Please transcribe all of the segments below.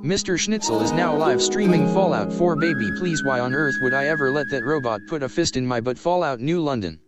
Mr. Schnitzel is now live streaming Fallout 4 baby, please. Why on earth would I ever let that robot put a fist in my butt? Fallout New London.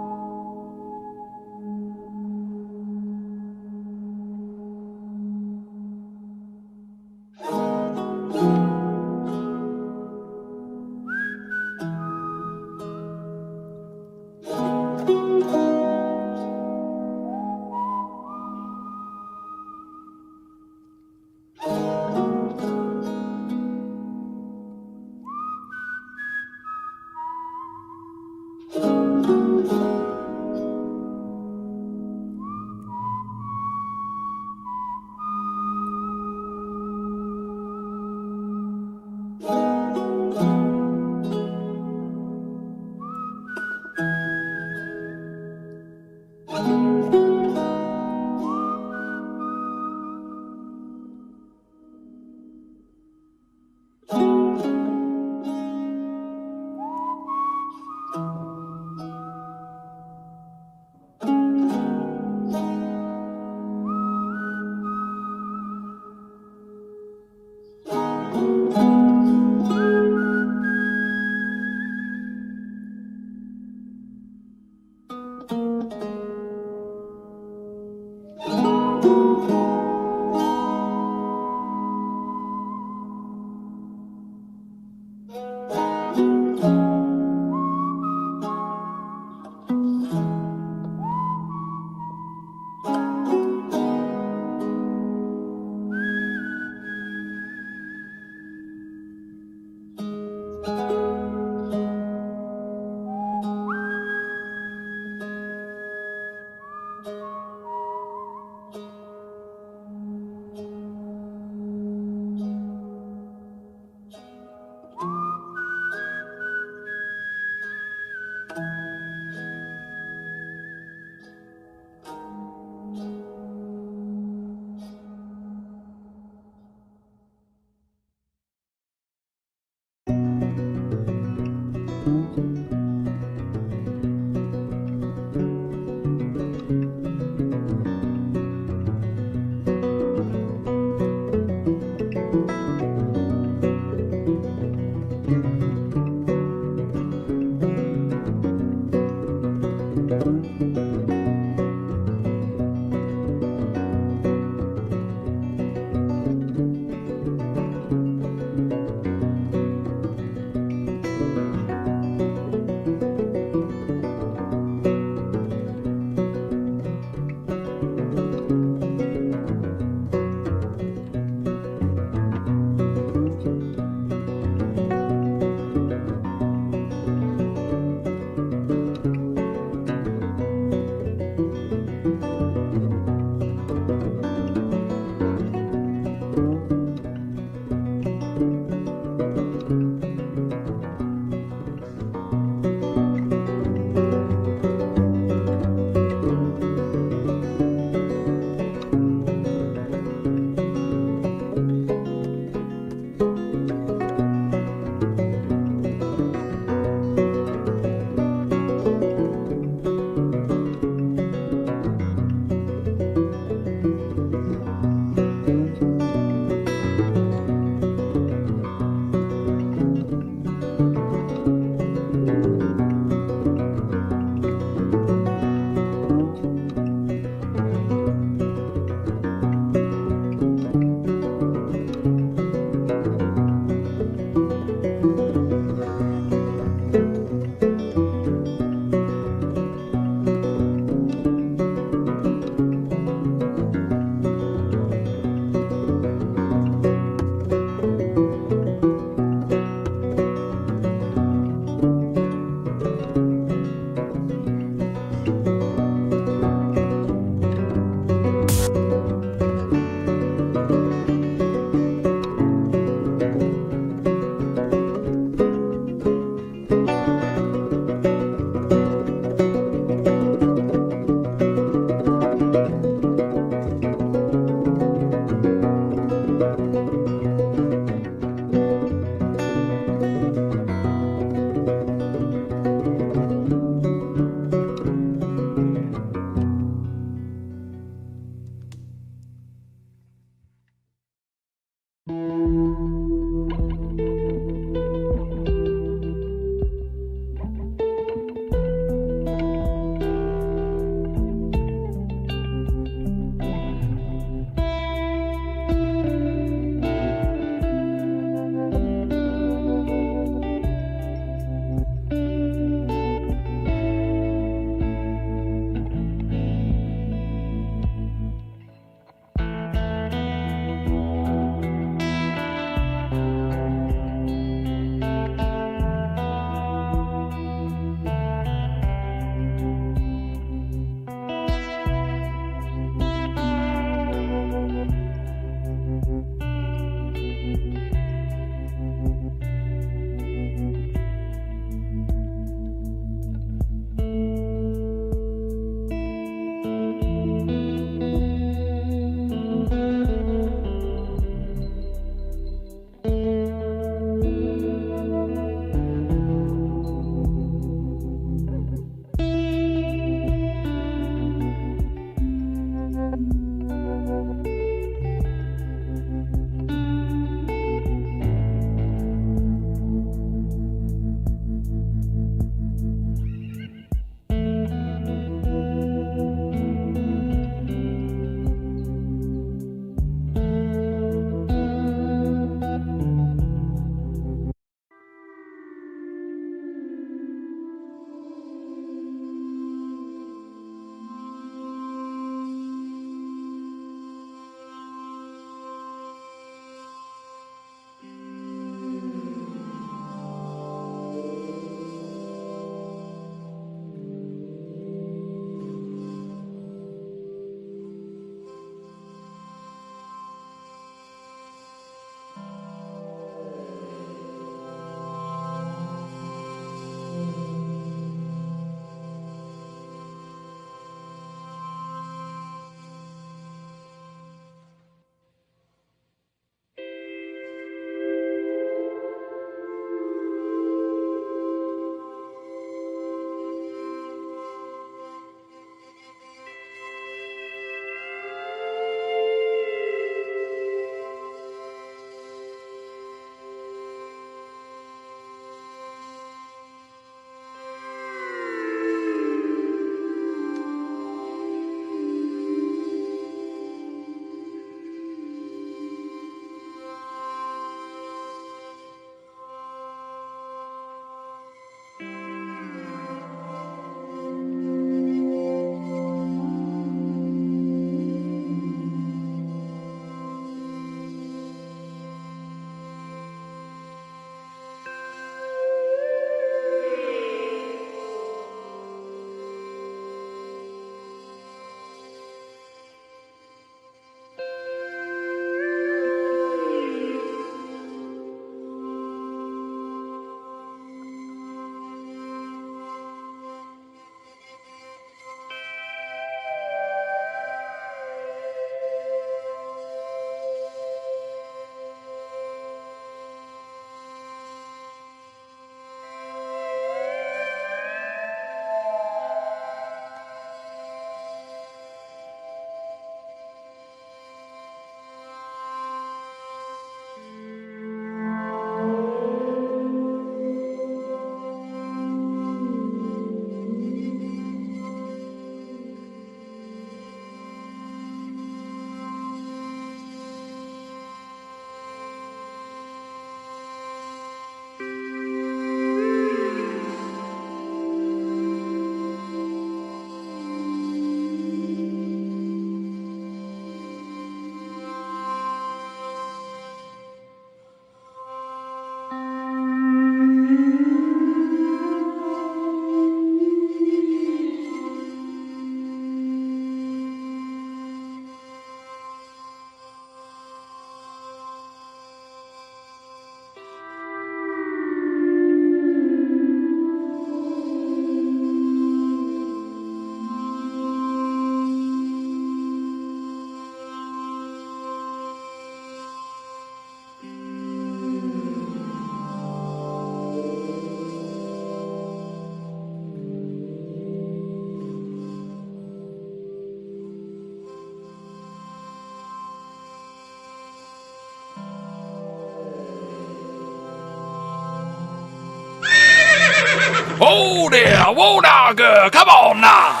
Oh there, whoa now, girl, come on now.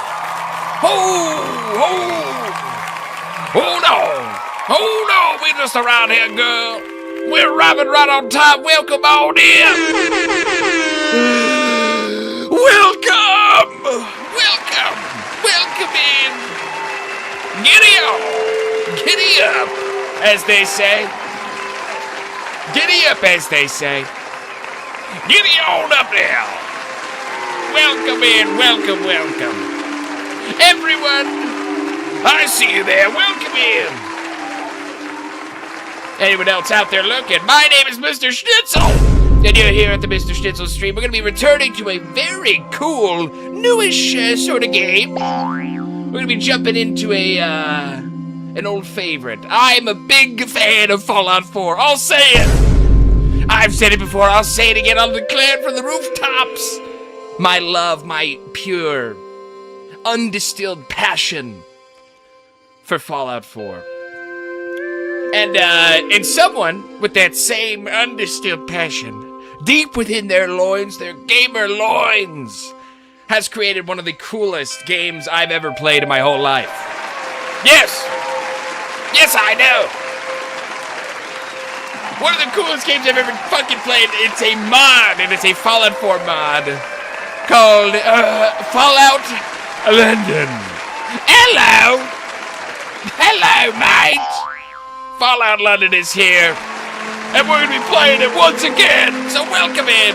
Oh no, we're just around here, girl. We're arriving right on time. Welcome on in. Welcome in. Giddy up, as they say. Giddy up, as they say. Giddy on up there. Welcome in, welcome. Everyone, I see you there. Welcome in. Anyone else out there looking? My name is Mr. Schnitzel, and you're here at the Mr. Schnitzel stream. We're going to be returning to a very cool, newish sort of game. We're going to be jumping into an old favorite. I'm a big fan of Fallout 4. I'll say it. I've said it before. I'll say it again. I'll declare it from the rooftops. My love, my pure, undistilled passion for Fallout 4. And someone with that same undistilled passion, deep within their loins, their gamer loins, has created one of the coolest games I've ever played in my whole life. Yes, I know. One of the coolest games I've ever fucking played. It's a mod, and it's a Fallout 4 mod called Fallout London. Hello, mate. Fallout London is here, and we're going to be playing it once again, so welcome in.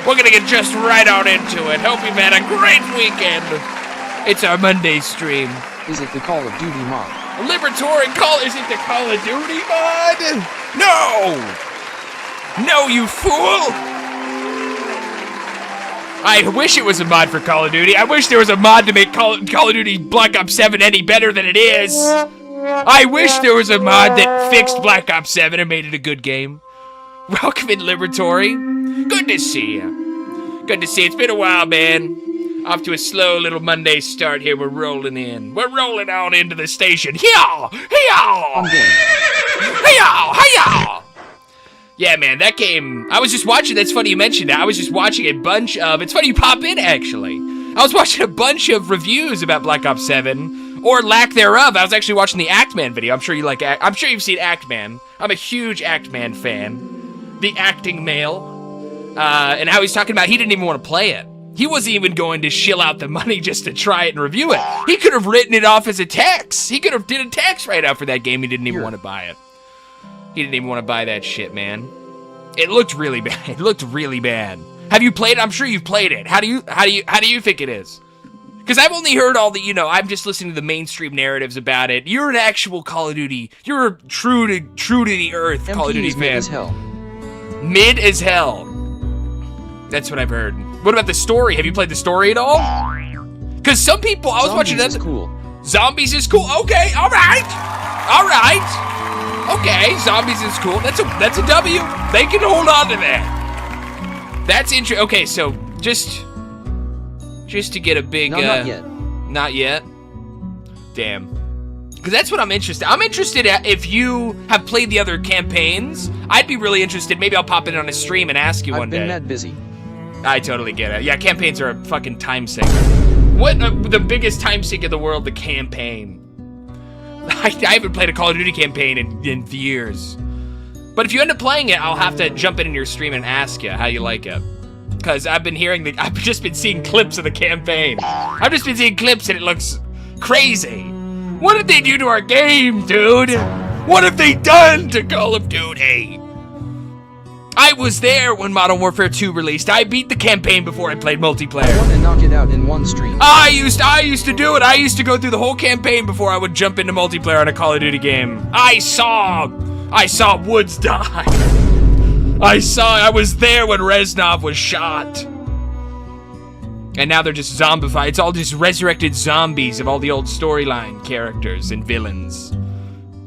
We're going to get just right on into it. Hope you've had a great weekend. It's our Monday stream. Is it the Call of Duty mod? Liberatory Call, is it the Call of Duty mod? No, you fool. I wish it was a mod for Call of Duty. I wish there was a mod to make Call of Duty Black Ops 7 any better than it is. I wish there was a mod that fixed Black Ops 7 and made it a good game. Welcome in, Liberatory. Good to see you. It's been a while, man. Off to a slow little Monday start here. We're rolling in. We're rolling on into the station. Hey-yaw! I'm good. Hey-yaw! Yeah, man, that game, I was just watching, that's funny you mentioned that. I was just watching a bunch of, it's funny you pop in, actually. I was watching a bunch of reviews about Black Ops 7, or lack thereof. I was actually watching the Actman video. I'm sure you like, I'm sure you've seen Actman. I'm a huge Actman fan. The acting male. And how he's talking about he didn't even want to play it. He wasn't even going to shill out the money just to try it and review it. He could have written it off as a tax. He could have did a tax write-out for that game. He didn't even want to buy it. He didn't even want to buy that shit, man. It looked really bad. It looked really bad. Have you played it? I'm sure you've played it. How do you think it is? Because I've only heard all the, I'm just listening to the mainstream narratives about it. You're an actual Call of Duty. You're a true to the earth MP Call of Duty is fan. Mid as hell. Mid as hell. That's what I've heard. What about the story? Have you played the story at all? Because some people, I was watching that. Cool. Zombies is cool. Okay, all right. Okay, zombies is cool. That's a W. They can hold on to that. That's interesting. Okay, so just to get a big. No, not yet. Not yet. Damn. Because that's what I'm interested. I'm interested if you have played the other campaigns. I'd be really interested. Maybe I'll pop in on a stream and ask you one day. I've been that busy. I totally get it. Yeah, campaigns are a fucking time sink. What the biggest time sink in the world? The campaign. I haven't played a Call of Duty campaign in years. But if you end up playing it, I'll have to jump in your stream and ask you how you like it. Because I've just been seeing clips of the campaign. I've just been seeing clips and it looks crazy. What did they do to our game, dude? What have they done to Call of Duty? I was there when Modern Warfare 2 released. I beat the campaign before I played multiplayer. I want to knock it out in one stream. I used to do it. I used to go through the whole campaign before I would jump into multiplayer on a Call of Duty game. I saw Woods die. I was there when Reznov was shot. And now they're just zombified. It's all just resurrected zombies of all the old storyline characters and villains.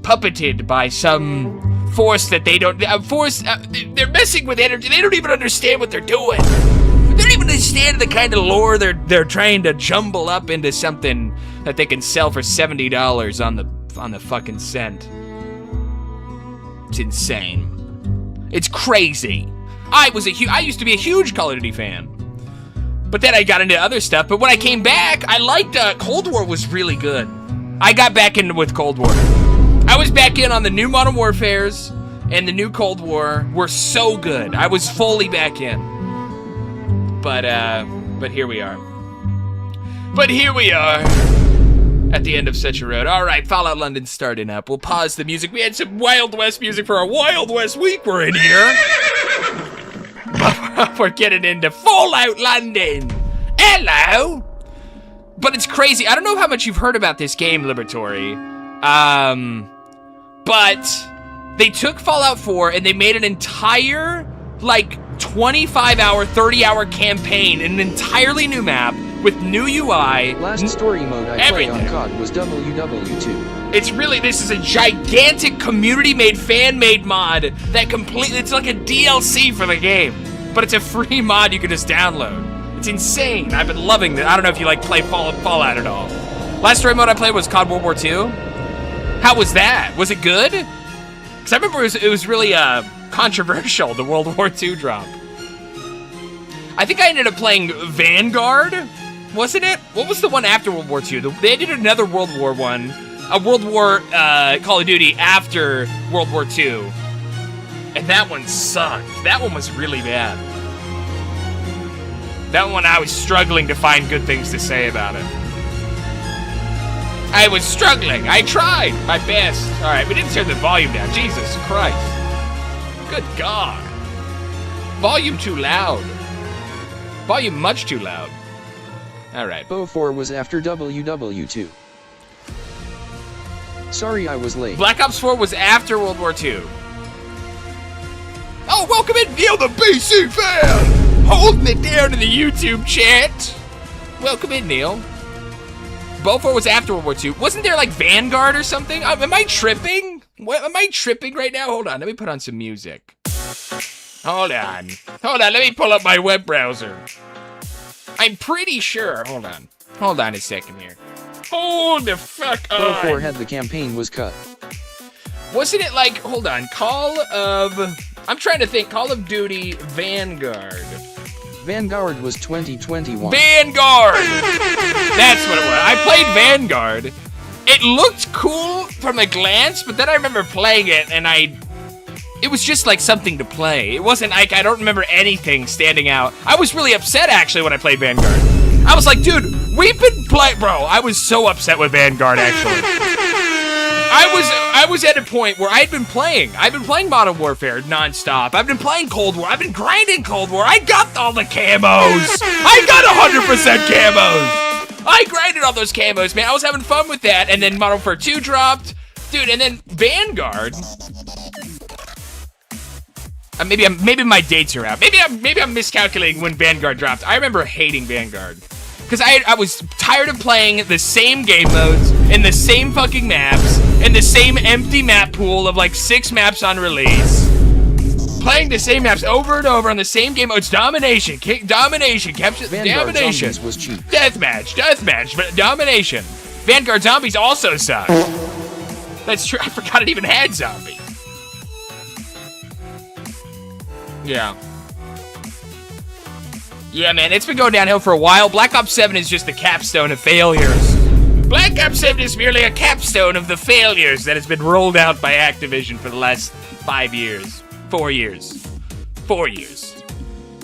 Puppeted by some force that they don't... they're messing with energy. They don't even understand what they're doing. They don't even understand the kind of lore they're trying to jumble up into something that they can sell for $70 on the fucking cent. It's insane. It's crazy. I used to be a huge Call of Duty fan. But then I got into other stuff. But when I came back, I liked Cold War was really good. I got back into with Cold War. I was back in on the new Modern Warfares and the new Cold War were so good. I was fully back in. But here we are. But here we are at the end of such a road. All right, Fallout London's starting up. We'll pause the music. We had some Wild West music for our Wild West week we're in here. We're getting into Fallout London. Hello. But it's crazy. I don't know how much you've heard about this game, Liberatory. But they took Fallout 4 and they made an entire, like, 25-hour, 30-hour campaign in an entirely new map with new UI. Last story mode I everything. played on COD was WW2. It's really, this is a gigantic community-made, fan-made mod that completely, it's like a DLC for the game. But it's a free mod you can just download. It's insane. I've been loving it. I don't know if you like play Fallout at all. Last story mode I played was COD World War II. How was that? Was it good? Because I remember it was really controversial, the World War II drop. I think I ended up playing Vanguard, wasn't it? What was the one after World War II? They did another World War one, a World War Call of Duty after World War II. And that one sucked. That one was really bad. That one I was struggling to find good things to say about it. I was struggling. I tried my best. All right, we didn't turn the volume down. Jesus Christ. Good God. Volume too loud. Volume much too loud. All right. BO4 was after WW2. Sorry I was late. Black Ops 4 was after World War II. Oh, welcome in, Neil the BC fan! Holding it down in the YouTube chat. Welcome in, Neil. BO4 was after World War II. Wasn't there like Vanguard or something? Am I tripping? What, am I tripping right now? Hold on, let me put on some music. Hold on, let me pull up my web browser. I'm pretty sure, hold on a second here. Hold the fuck on. BO4 had the campaign was cut. Wasn't it like, hold on, I'm trying to think, Call of Duty Vanguard. Vanguard was 2021. Vanguard! That's what it was. I played Vanguard. It looked cool from a glance, but then I remember playing it and it was just like something to play. It wasn't like, I don't remember anything standing out. I was really upset actually when I played Vanguard. I was like, dude, we've been bro, I was so upset with Vanguard actually. I was at a point where I've been playing Modern Warfare nonstop. I've been playing Cold War. I've been grinding Cold War. I got all the camos. I got 100% camos. I grinded all those camos, man. I was having fun with that. And then Modern Warfare 2 dropped. Dude, and then Vanguard. Maybe my dates are out. Maybe I'm miscalculating when Vanguard dropped. I remember hating Vanguard. Because I was tired of playing the same game modes, in the same fucking maps, in the same empty map pool of like 6 maps on release. Playing the same maps over and over on the same game modes. Domination, domination, capture, Vanguard domination. Zombies was cheap. Deathmatch, but domination. Vanguard Zombies also suck. That's true, I forgot it even had zombies. Yeah. Yeah, man, it's been going downhill for a while. Black Ops 7 is just the capstone of failures. Black Ops 7 is merely a capstone of the failures that has been rolled out by Activision for the last 5 years. 4 years. 4 years.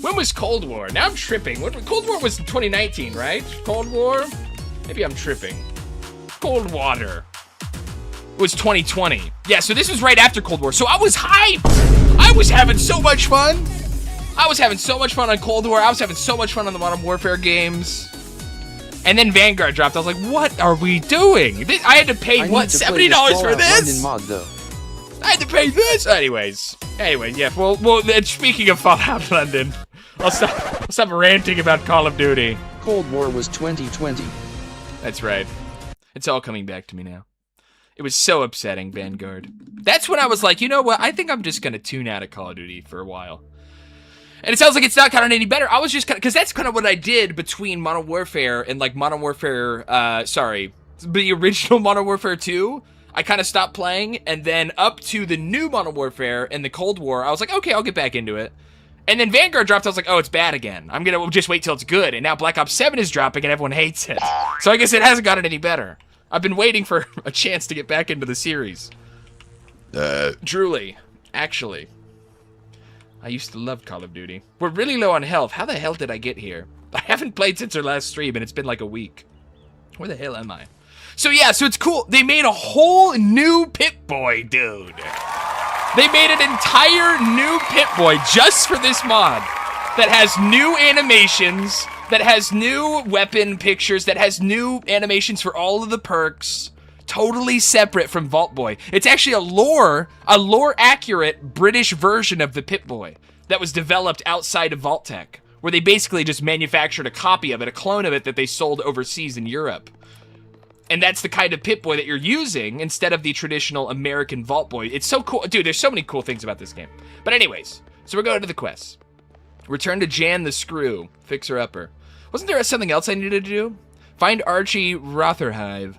When was Cold War? Now I'm tripping. Cold War was 2019, right? Cold War? Maybe I'm tripping. Cold Water. It was 2020. Yeah, so this was right after Cold War. So I was hyped. I was having so much fun. I was having so much fun on Cold War. I was having so much fun on the Modern Warfare games. And then Vanguard dropped. I was like, what are we doing? I had to pay, what, $70 for this? Mod, though. I had to pay this? Anyways, yeah. Well, then speaking of Fallout London, I'll stop ranting about Call of Duty. Cold War was 2020. That's right. It's all coming back to me now. It was so upsetting, Vanguard. That's when I was like, you know what? I think I'm just going to tune out of Call of Duty for a while. And it sounds like it's not kind of any better. I was just kind of, because that's kind of what I did between Modern Warfare and like Modern Warfare, the original Modern Warfare 2. I kind of stopped playing, and then up to the new Modern Warfare and the Cold War, I was like, okay, I'll get back into it. And then Vanguard dropped, I was like, oh, it's bad again. I'm gonna just wait till it's good. And now Black Ops 7 is dropping and everyone hates it. So I guess it hasn't gotten any better. I've been waiting for a chance to get back into the series. Truly. Actually. I used to love Call of Duty. We're really low on health. How the hell did I get here? I haven't played since our last stream and it's been like a week. Where the hell am I? So yeah, so it's cool. They made a whole new Pip-Boy, dude. They made an entire new Pip-Boy just for this mod that has new animations, that has new weapon pictures, that has new animations for all of the perks, totally separate from Vault Boy. It's actually a lore-accurate British version of the Pip-Boy that was developed outside of Vault-Tec, where they basically just manufactured a copy of it, a clone of it that they sold overseas in Europe. And that's the kind of Pip-Boy that you're using instead of the traditional American Vault Boy. It's so cool. Dude, there's so many cool things about this game. But anyways, so we're going to the quests. Return to Jan the Screw, fixer-upper. Wasn't there something else I needed to do? Find Archie Rotherhive.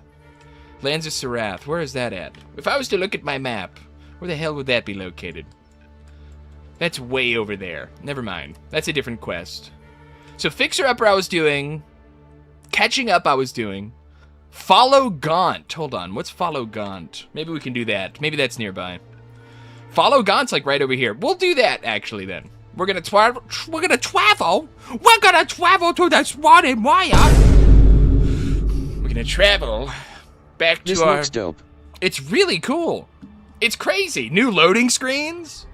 Lands of Sarath. Where is that at? If I was to look at my map, where the hell would that be located? That's way over there. Never mind. That's a different quest. So fixer-upper I was doing. Catching up I was doing. Follow Gaunt. Hold on. What's Follow Gaunt? Maybe we can do that. Maybe that's nearby. Follow Gaunt's like right over here. We'll do that actually then. We're gonna travel. We're gonna travel to the Swatted Wire. We're gonna travel back to This looks dope. It's really cool. It's crazy. New loading screens.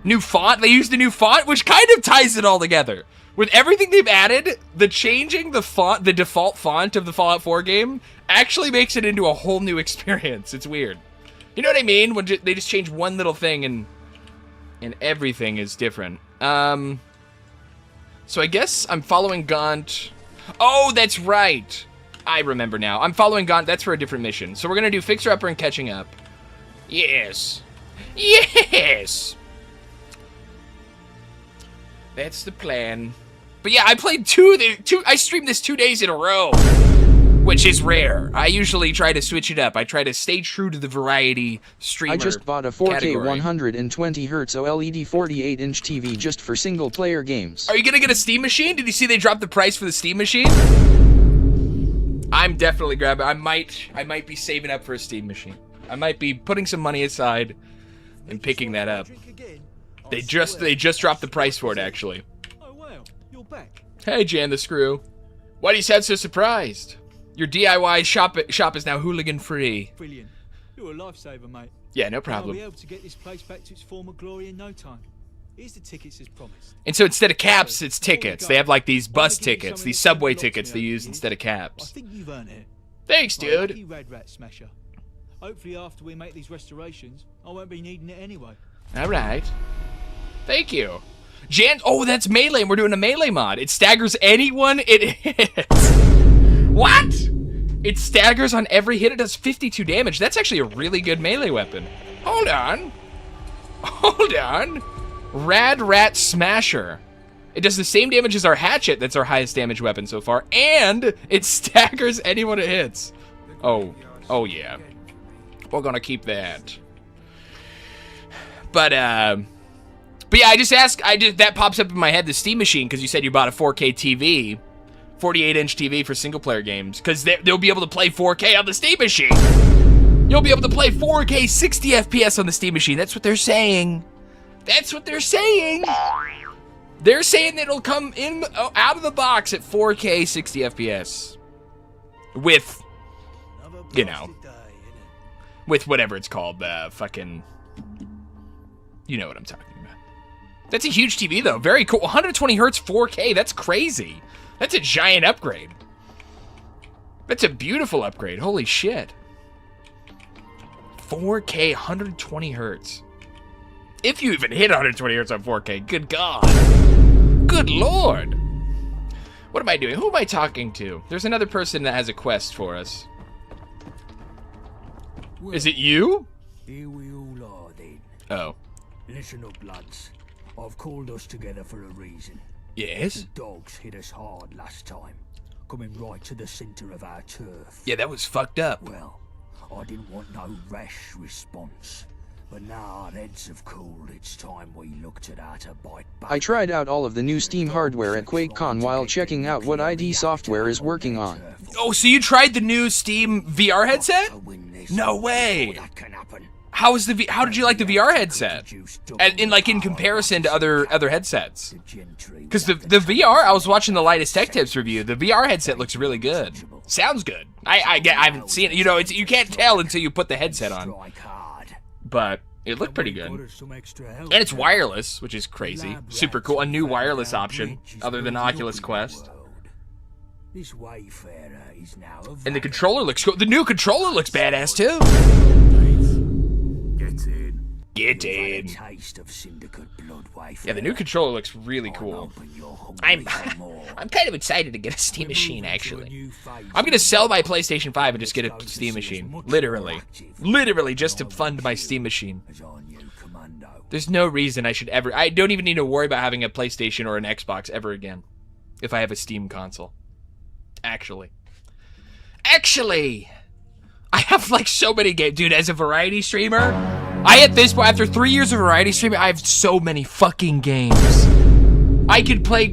New font. They used a new font, which kind of ties it all together. With everything they've added, changing the font, the default font of the Fallout 4 game, actually makes it into a whole new experience. It's weird. You know what I mean? When they just change one little thing and everything is different. So I guess I'm following Gaunt. Oh, that's right. I remember now. I'm following Gaunt. That's for a different mission. So we're going to do Fixer-Upper and Catching Up. Yes. Yes! That's the plan. But yeah, I played I streamed this 2 days in a row, which is rare. I usually try to switch it up. I try to stay true to the variety streamer I just bought a 4K category. 120Hz OLED 48-inch TV just for single-player games. Are you gonna get a Steam machine? Did you see they dropped the price for the Steam machine? I'm definitely grabbing. I might be saving up for a Steam machine. I might be putting some money aside and picking that up. They just dropped the price for it actually. Oh wow, you're back. Hey Jan the Screw. Why do you sound so surprised? Your DIY shop is now hooligan free. Brilliant. You're a lifesaver, mate. Yeah, no I'll problem. be able to get this place back to its former glory in no time. Here's the tickets as promised. And so instead of caps, it's tickets. They have like these bus tickets, these subway tickets they use instead of I caps. think you've earned it. Thanks, My lucky dude. Red Rat Smasher. Hopefully after we make these restorations, I won't be needing it anyway. All right. Thank you. Jan, oh, that's melee, and we're doing a melee mod. It staggers anyone it hits. What? It staggers on every hit. It does 52 damage. That's actually a really good melee weapon. Hold on. Hold on. Rad Rat Smasher. It does the same damage as our hatchet. That's our highest damage weapon so far. And it staggers anyone it hits. Oh yeah. We're gonna keep that. But yeah, that pops up in my head, the Steam machine, because you said you bought a 4K TV, 48-inch TV for single-player games, because they'll be able to play 4K on the Steam machine. You'll be able to play 4K 60 FPS on the Steam machine. That's what they're saying. That's what they're saying. They're saying that it'll come in out of the box at 4K 60 FPS. With, you know, with whatever it's called, fucking, you know what I'm talking about. That's a huge TV though, very cool. 120 hertz 4K, that's crazy. That's a giant upgrade. That's a beautiful upgrade, holy shit. 4K, 120 hertz. If you even hit 120 hertz on 4K, good God. Good Lord. What am I doing? Who am I talking to? There's another person that has a quest for us. Is it you? Here we all are then. Oh. Listen up, lads. I've called us together for a reason. Yes? The dogs hit us hard last time, coming right to the centre of our turf. Yeah, that was fucked up. Well, I didn't want no rash response. But now our heads have cooled, it's time we looked at how to bite back. I tried out all of the new Steam hardware at QuakeCon while checking out what ID Software is working on. Oh, so you tried the new Steam VR headset? No way. That can happen. How did you like the VR headset? And in comparison to other headsets? Because the VR, I was watching the Lightest Tech Tips review. The VR headset looks really good. Sounds good. I haven't seen it. You know, you can't tell until you put the headset on. But it looked pretty good. And it's wireless, which is crazy. Super cool. A new wireless option other than Oculus Quest. This wayfarer is now And the controller looks cool. The new controller looks badass too. Get in. Get You've had a in. taste of Syndicate blood, wayfarer. Yeah, the new controller looks really cool. Open your hungry I'm for more. I'm kind of excited to get a Steam machine, Moving to a actually. new phase. I'm gonna sell my PlayStation 5 and just get a Steam machine. Literally. Literally just to fund my Steam machine. As our new commando. There's no reason I should ever... I don't even need to worry about having a PlayStation or an Xbox ever again. If I have a Steam console. Actually, I have like so many games. Dude, as a variety streamer, at this point, after 3 years of variety streaming, I have so many fucking games. I could play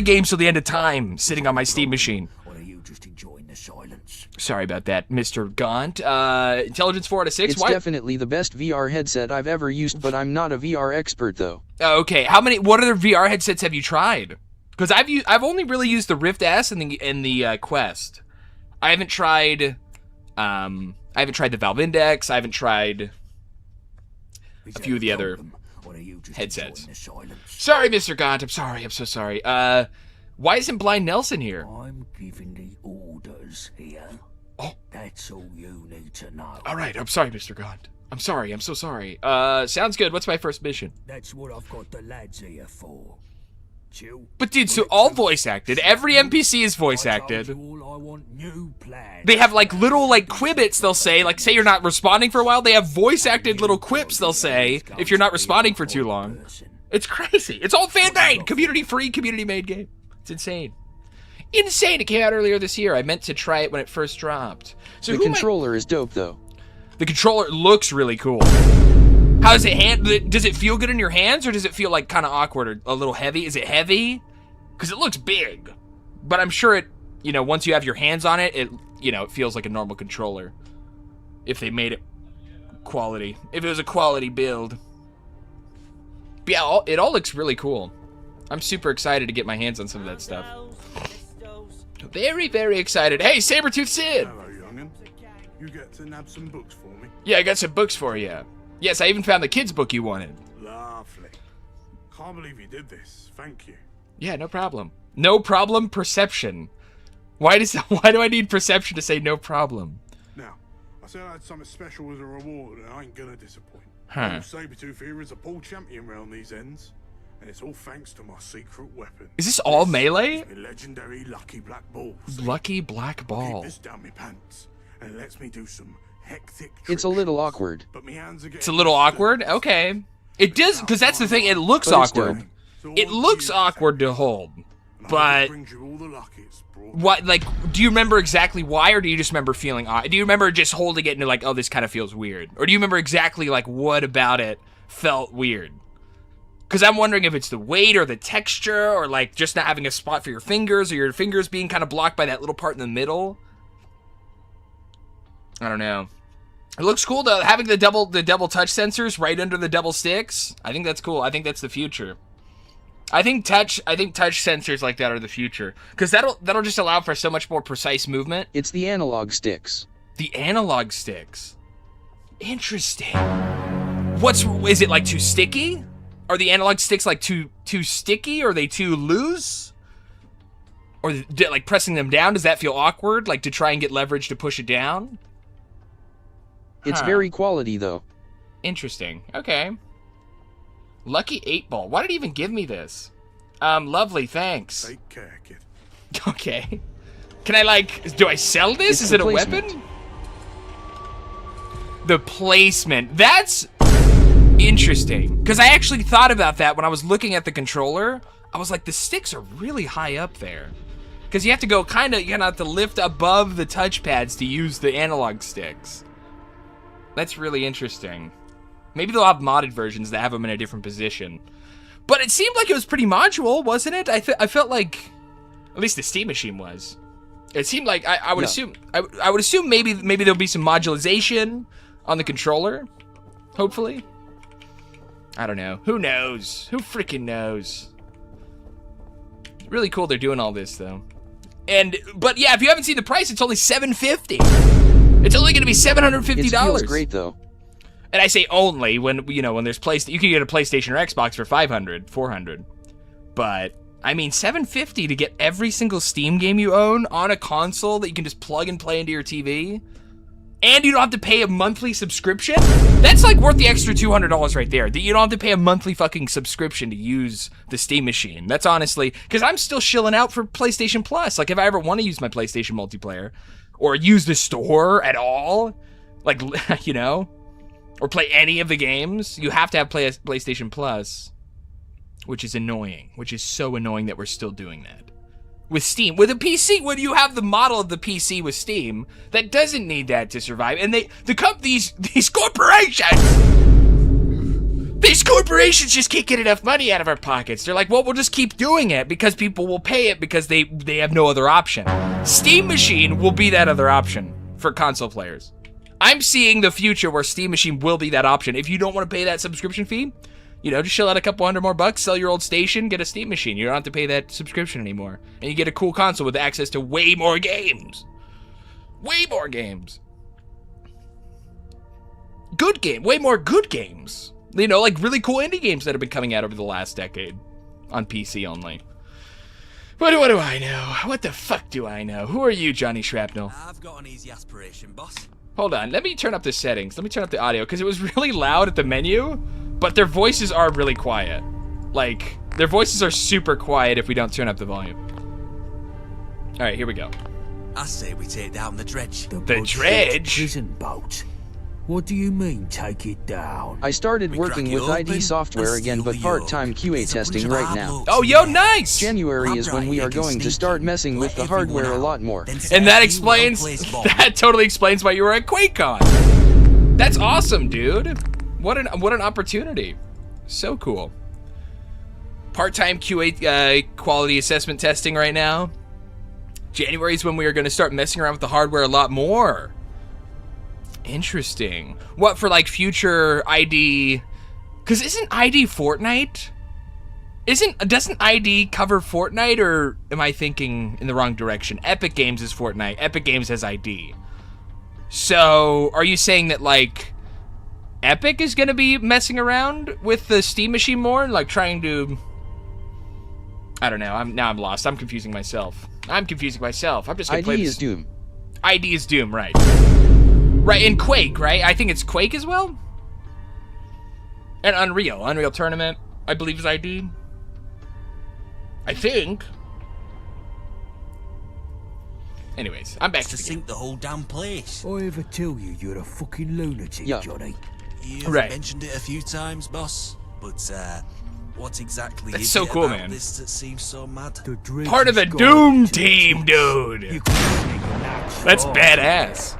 games till the end of time, sitting on my Steam machine. Or are you just enjoying the silence? Sorry about that, Mr. Gaunt. Intelligence 4 out of 6? It's definitely the best VR headset I've ever used, but I'm not a VR expert though. Okay, what other VR headsets have you tried? Because I've only really used the Rift S and the Quest. I haven't tried the Valve Index. I haven't tried a few of the other headsets. Sorry, Mr. Gaunt. I'm sorry. I'm so sorry. Why isn't Blind Nelson here? I'm giving the orders here. Oh. That's all you need to know. All right. I'm sorry, Mr. Gaunt. I'm sorry. I'm so sorry. Sounds good. What's my first mission? That's what I've got the lads here for. Chill. But dude, so all voice acted. Every NPC is voice acted. I want new plans. They have like little like quibbits they'll say, like say you're not responding for a while, they have voice acted little quips they'll say if you're not responding for too long. It's crazy. It's all fan made, community free, community made game. It's insane. Insane. It came out earlier this year. I meant to try it when it first dropped. So The controller is dope though. The controller looks really cool. How does it does it feel good in your hands or does it feel like kind of awkward or a little heavy? Is it heavy? Because it looks big. But I'm sure it, you know, once you have your hands on it, it feels like a normal controller. If they made it quality. If it was a quality build. But yeah, it all looks really cool. I'm super excited to get my hands on some of that stuff. Very, very excited. Hey, Sabretooth Sid! Hello, young'un. You get to nab some books for me? Yeah, I got some books for you. Yes, I even found the kids' book you wanted. Lovely. Can't believe you did this. Thank you. Yeah, no problem. No problem, perception. Why do I need perception to say no problem? Now, I said I had something special as a reward, and I ain't gonna disappoint. Huh. Sabretooth here is a ball champion round these ends, and it's all thanks to my secret weapon. Is this all melee? It's my legendary Lucky Black Ball. Lucky Black Ball. Keep this down my pants, and it lets me do some hectic tricks. It's a little awkward. But my hands are getting It's a little awkward? Okay. It does, because that's the thing, it looks But it's awkward. dope. It looks awkward to hold. But, brings you all the luck it's brought. what, like, do you remember exactly why, or do you just remember feeling odd? Do you remember just holding it and you're like, oh, this kind of feels weird? Or do you remember exactly, like, what about it felt weird? Because I'm wondering if it's the weight or the texture, or, like, just not having a spot for your fingers, or your fingers being kind of blocked by that little part in the middle. I don't know. It looks cool though, having the double touch sensors right under the double sticks. I think that's cool. I think that's the future. I think touch sensors like that are the future, because that'll just allow for so much more precise movement. It's the analog sticks. The analog sticks. Interesting. Is it like too sticky? Are the analog sticks like too sticky? Or are they too loose? Or like pressing them down, does that feel awkward? Like to try and get leverage to push it down? It's Huh. very quality though. Interesting. Okay. Lucky 8-ball. Why did he even give me this? Lovely, thanks. Take care, kid. Okay. Can I, like, do I sell this? It's Is the it a placement. weapon? The placement. That's interesting. Because I actually thought about that when I was looking at the controller. I was like, the sticks are really high up there. Because you have to go you have to lift above the touch pads to use the analog sticks. That's really interesting. Maybe they'll have modded versions that have them in a different position. But it seemed like it was pretty modular, wasn't it? I felt like, at least the Steam Machine was. It seemed like I would assume I would assume maybe there'll be some modularization on the controller. Hopefully. I don't know. Who knows? Who freaking knows? Really cool they're doing all this though. But yeah, if you haven't seen the price, it's only $750. It's only going to be $750. It feels great though. And I say only when, you know, when there's you can get a PlayStation or Xbox for $500, $400. But I mean, $750 to get every single Steam game you own on a console that you can just plug and play into your TV, and you don't have to pay a monthly subscription? That's like worth the extra $200 right there. That you don't have to pay a monthly fucking subscription to use the Steam Machine. That's honestly, because I'm still shilling out for PlayStation Plus. Like, if I ever want to use my PlayStation multiplayer, or use the store at all, like, you know, or play any of the games, you have to have PlayStation Plus. Which is annoying. Which is so annoying that we're still doing that. With Steam. With a PC, when you have the model of the PC with Steam, that doesn't need that to survive. And these corporations, just can't get enough money out of our pockets. They're like, well, we'll just keep doing it because people will pay it because they have no other option. Steam Machine will be that other option for console players. I'm seeing the future where Steam Machine will be that option. If you don't want to pay that subscription fee, you know, just shell out a couple $100 more bucks, sell your old station, get a Steam Machine. You don't have to pay that subscription anymore. And you get a cool console with access to way more games. Way more games. Good game. Way more good games. You know, like really cool indie games that have been coming out over the last decade. On PC only. What do I know? What the fuck do I know? Who are you, Johnny Shrapnel? I've got an easy aspiration, boss. Hold on. Let me turn up the settings. Let me turn up the audio, because it was really loud at the menu. But their voices are really quiet. Like, their voices are super quiet if we don't turn up the volume. Alright, here we go. I say we take down the dredge. The dredge? Prison boat. What do you mean, take it down? I started We working crack it with ID open software and again, steal but the part-time yoke. QA It's a testing bunch of right hard now. blokes Oh, in yo, there. nice! January is when we are going to start messing with the hardware a lot more. And that explains, that totally explains why you were at QuakeCon. That's awesome, dude. What an opportunity. So cool. Part-time QA quality assessment testing right now. January is when we are going to start messing around with the hardware a lot more. Interesting. What, for like future ID? Because isn't ID Fortnite? Doesn't ID cover Fortnite, or am I thinking in the wrong direction? Epic Games is Fortnite. Epic Games has ID. So, are you saying that like Epic is going to be messing around with the Steam Machine more, like trying to? I don't know. I'm lost. I'm confusing myself. I'm just gonna play ID this. is Doom. ID is Doom, right? Right, and Quake, right? I think it's Quake as well. And Unreal Tournament, I believe is ID. I think. Anyways, I'm back To to the game. sink the whole damn place. I ever tell you you're a fucking lunatic, Yeah. Johnny? You've Right. mentioned it a few times, boss. But what exactly That's is so it cool, about man. this that seems so mad? The dredge Part of the has got Doom to team, You dude. can sing that That's song badass.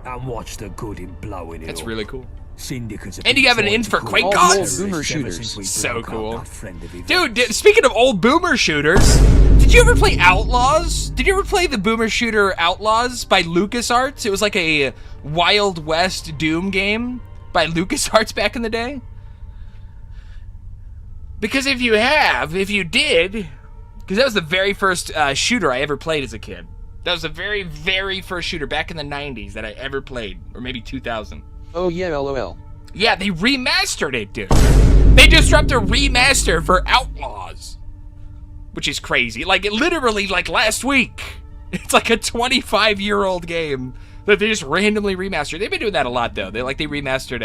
And watch the good in blowing it That's up. really cool. Syndicates have And been you have an trying in to for call Quake us Gods? terrorists Boomer ever shooters. since we So broke up cool. that friend of Dude, Yvette's. speaking of old boomer shooters, did you ever play Outlaws? Did you ever play the boomer shooter Outlaws by LucasArts? It was like a Wild West Doom game by LucasArts back in the day. Because if you did, because that was the very first shooter I ever played as a kid. That was the very, very first shooter back in the 90s that I ever played, or maybe 2000. Oh yeah, lol. Yeah, they remastered it, dude. They just dropped a remaster for Outlaws. Which is crazy. Like, it literally, like, last week. It's like a 25-year-old game that they just randomly remastered. They've been doing that a lot, though. They remastered,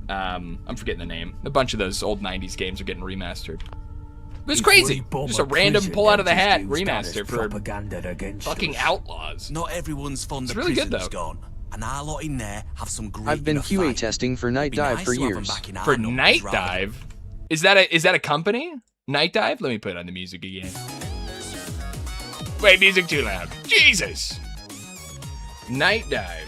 I'm forgetting the name. A bunch of those old 90s games are getting remastered. It was crazy. Just a random pull out of the hat remaster for propaganda against fucking us. Outlaws. Not everyone's fond It's of really good, prisons though. gone. And our lot in there have some great I've been enough QA fight. testing for Night Be Dive nice for to have 'em years. back in our For numbers Night rather than- Dive? Is that a company? Night Dive? Let me put on the music again. Wait, music too loud. Jesus! Night Dive.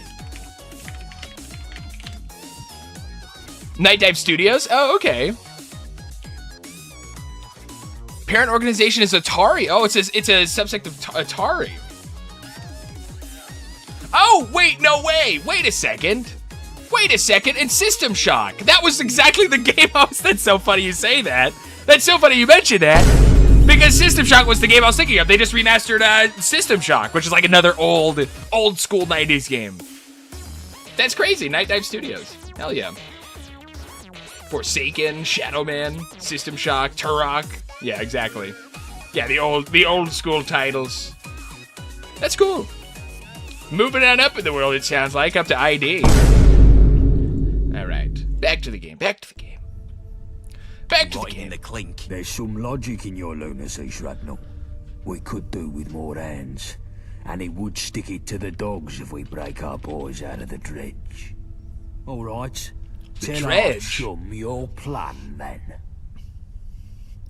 Night Dive Studios? Oh, okay. Parent organization is Atari. Oh, it's a subsect of Atari. Oh, wait, no way. Wait a second. And System Shock. That was exactly the game I was... That's so funny you say that. That's so funny you mentioned that. Because System Shock was the game I was thinking of. They just remastered System Shock, which is like another old school 90s game. That's crazy. Night Dive Studios. Hell yeah. Forsaken, Shadow Man, System Shock, Turok. Yeah, exactly. Yeah, the old school titles. That's cool. Moving on up in the world, it sounds like, up to ID. All right, back to the game. Back to the game. The clink. There's some logic in your lunacy, Shrapnel. We could do with more hands, and it would stick it to the dogs if we break our boys out of the dredge. All right. Tell dredge? our chum your plan, then.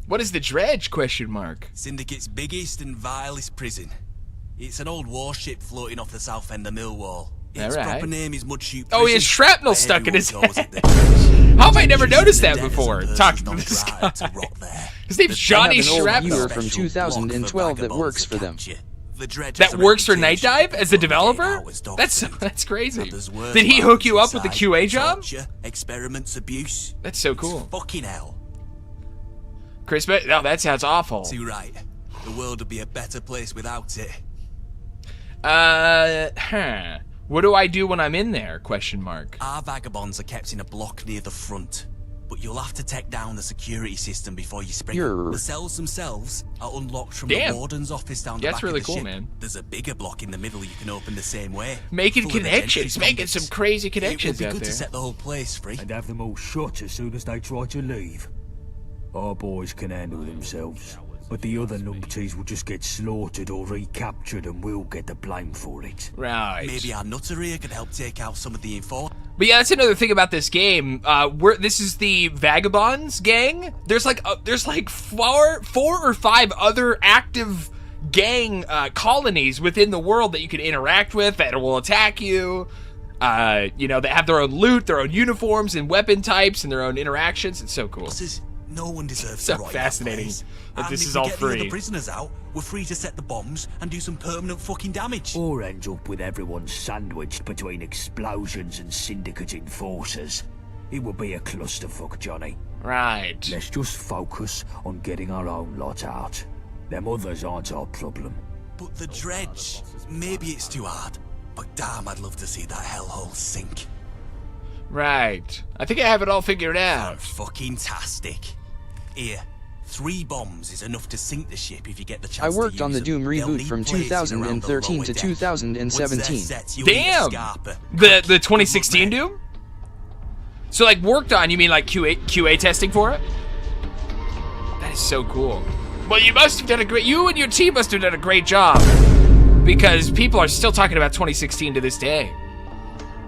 What is the dredge? Question mark. Syndicate's biggest and vilest prison. It's an old warship floating off the south end of Millwall. Its Alright. proper name is Mudchute Oh, he has Prison, shrapnel where stuck in everyone his goes head. at the- How have I never noticed that Dangerous before? and Talking to persons this not guy. tried to rot there. His name's Johnny I have an old Shrapnel. viewer from Special 2012 block that vagabonds works for them. capture. The dredge That has a works for reputation Night Dive for as the getting developer? hours docked. That's crazy. And there's worse Did he hook ones you up with the inside. QA job? Torture, experiments, abuse. That's so It's cool. fucking hell. Chris, no, that sounds awful. Too right. The world would be a better place without it. What do I do when I'm in there? Question mark. Our vagabonds are kept in a block near the front, but you'll have to take down the security system before you spring. You're- The cells themselves are unlocked from Damn. the warden's office down the Yeah, back that's really of the cool, ship. man. There's a bigger block in the middle you can open the same way. Making full of connections, gentry making some convicts. crazy It connections would be out good there. to set the whole place free. And have them all shot as soon as they try to leave. Our boys can handle themselves, but the other numpties will just get slaughtered or recaptured and we'll get the blame for it. Right. Maybe our nutter here could help take out some of the enforcers. But yeah, that's another thing about this game. This is the Vagabonds gang. There's like four or five other active gang colonies within the world that you can interact with that will attack you. They have their own loot, their own uniforms and weapon types, and their own interactions. It's so cool. No one deserves So to rot in fascinating that place. that And this if is we all get free. The other prisoners out, we're free to set the bombs and do some permanent fucking damage. Or end up with everyone sandwiched between explosions and syndicate enforcers. It will be a clusterfuck, Johnny. Right. Let's just focus on getting our own lot out. Them others aren't our problem. But the dredge, maybe it's too hard, but damn, I'd love to see that hellhole sink. Right. I think I have it all figured out. Fucking tastic. Here, 3 bombs is enough to sink the ship if you get the I chance to worked on the use Doom them. They'll reboot need from placing around the 2013 lower to deck. 2017. Once they're set, you'll need a Damn. scarper. The 2016 Doom? So like worked on, you mean like QA testing for it? That is so cool. Well, you and your team must have done a great job, because people are still talking about 2016 to this day.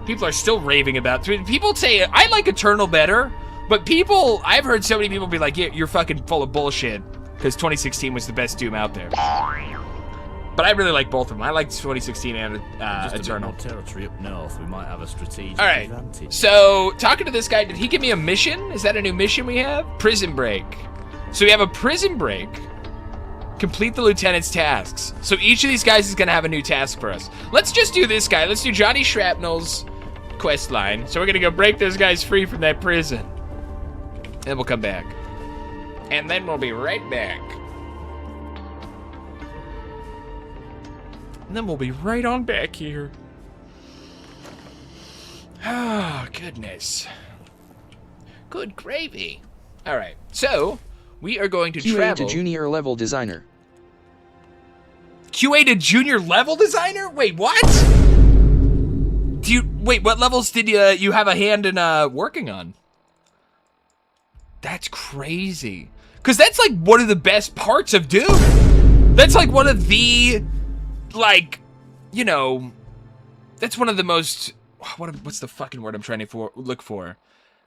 People are still raving about it. People say, I like Eternal better, but I've heard so many people be like, yeah, you're fucking full of bullshit, because 2016 was the best Doom out there. But I really like both of them. I like 2016 and Just a bit Eternal. more territory up north, we might have a strategic All right, advantage. so talking to this guy, did he give me a mission? Is that a new mission we have? Prison break. So we have a prison break. Complete the lieutenant's tasks. So each of these guys is gonna have a new task for us. Let's just do this guy. Let's do Johnny Shrapnel's quest line. So we're gonna go break those guys free from that prison. And we'll come back. And then we'll be right back. And then we'll be right on back here. Oh, goodness. Good gravy. All right, so we are going to QA travel. to junior level designer. QA to junior level designer? Wait, what? What levels did you have a hand in working on? That's crazy. Because that's like one of the best parts of Doom. That's like one of the, that's one of the most, what's the fucking word I'm trying to look for?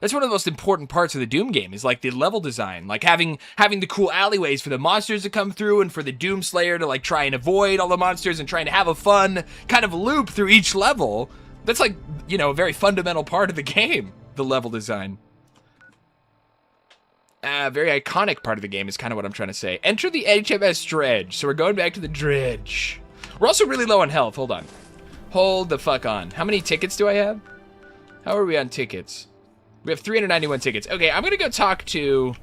That's one of the most important parts of the Doom game, is like the level design, like having the cool alleyways for the monsters to come through, and for the Doom Slayer to like try and avoid all the monsters and trying to have a fun kind of loop through each level. That's like, a very fundamental part of the game, the level design. very iconic part of the game is kind of what I'm trying to say. Enter the HMS Dredge. So we're going back to the Dredge. We're also really low on health. Hold on. Hold the fuck on. How many tickets do I have? How are we on tickets? We have 391 tickets. Okay, I'm going to go talk to...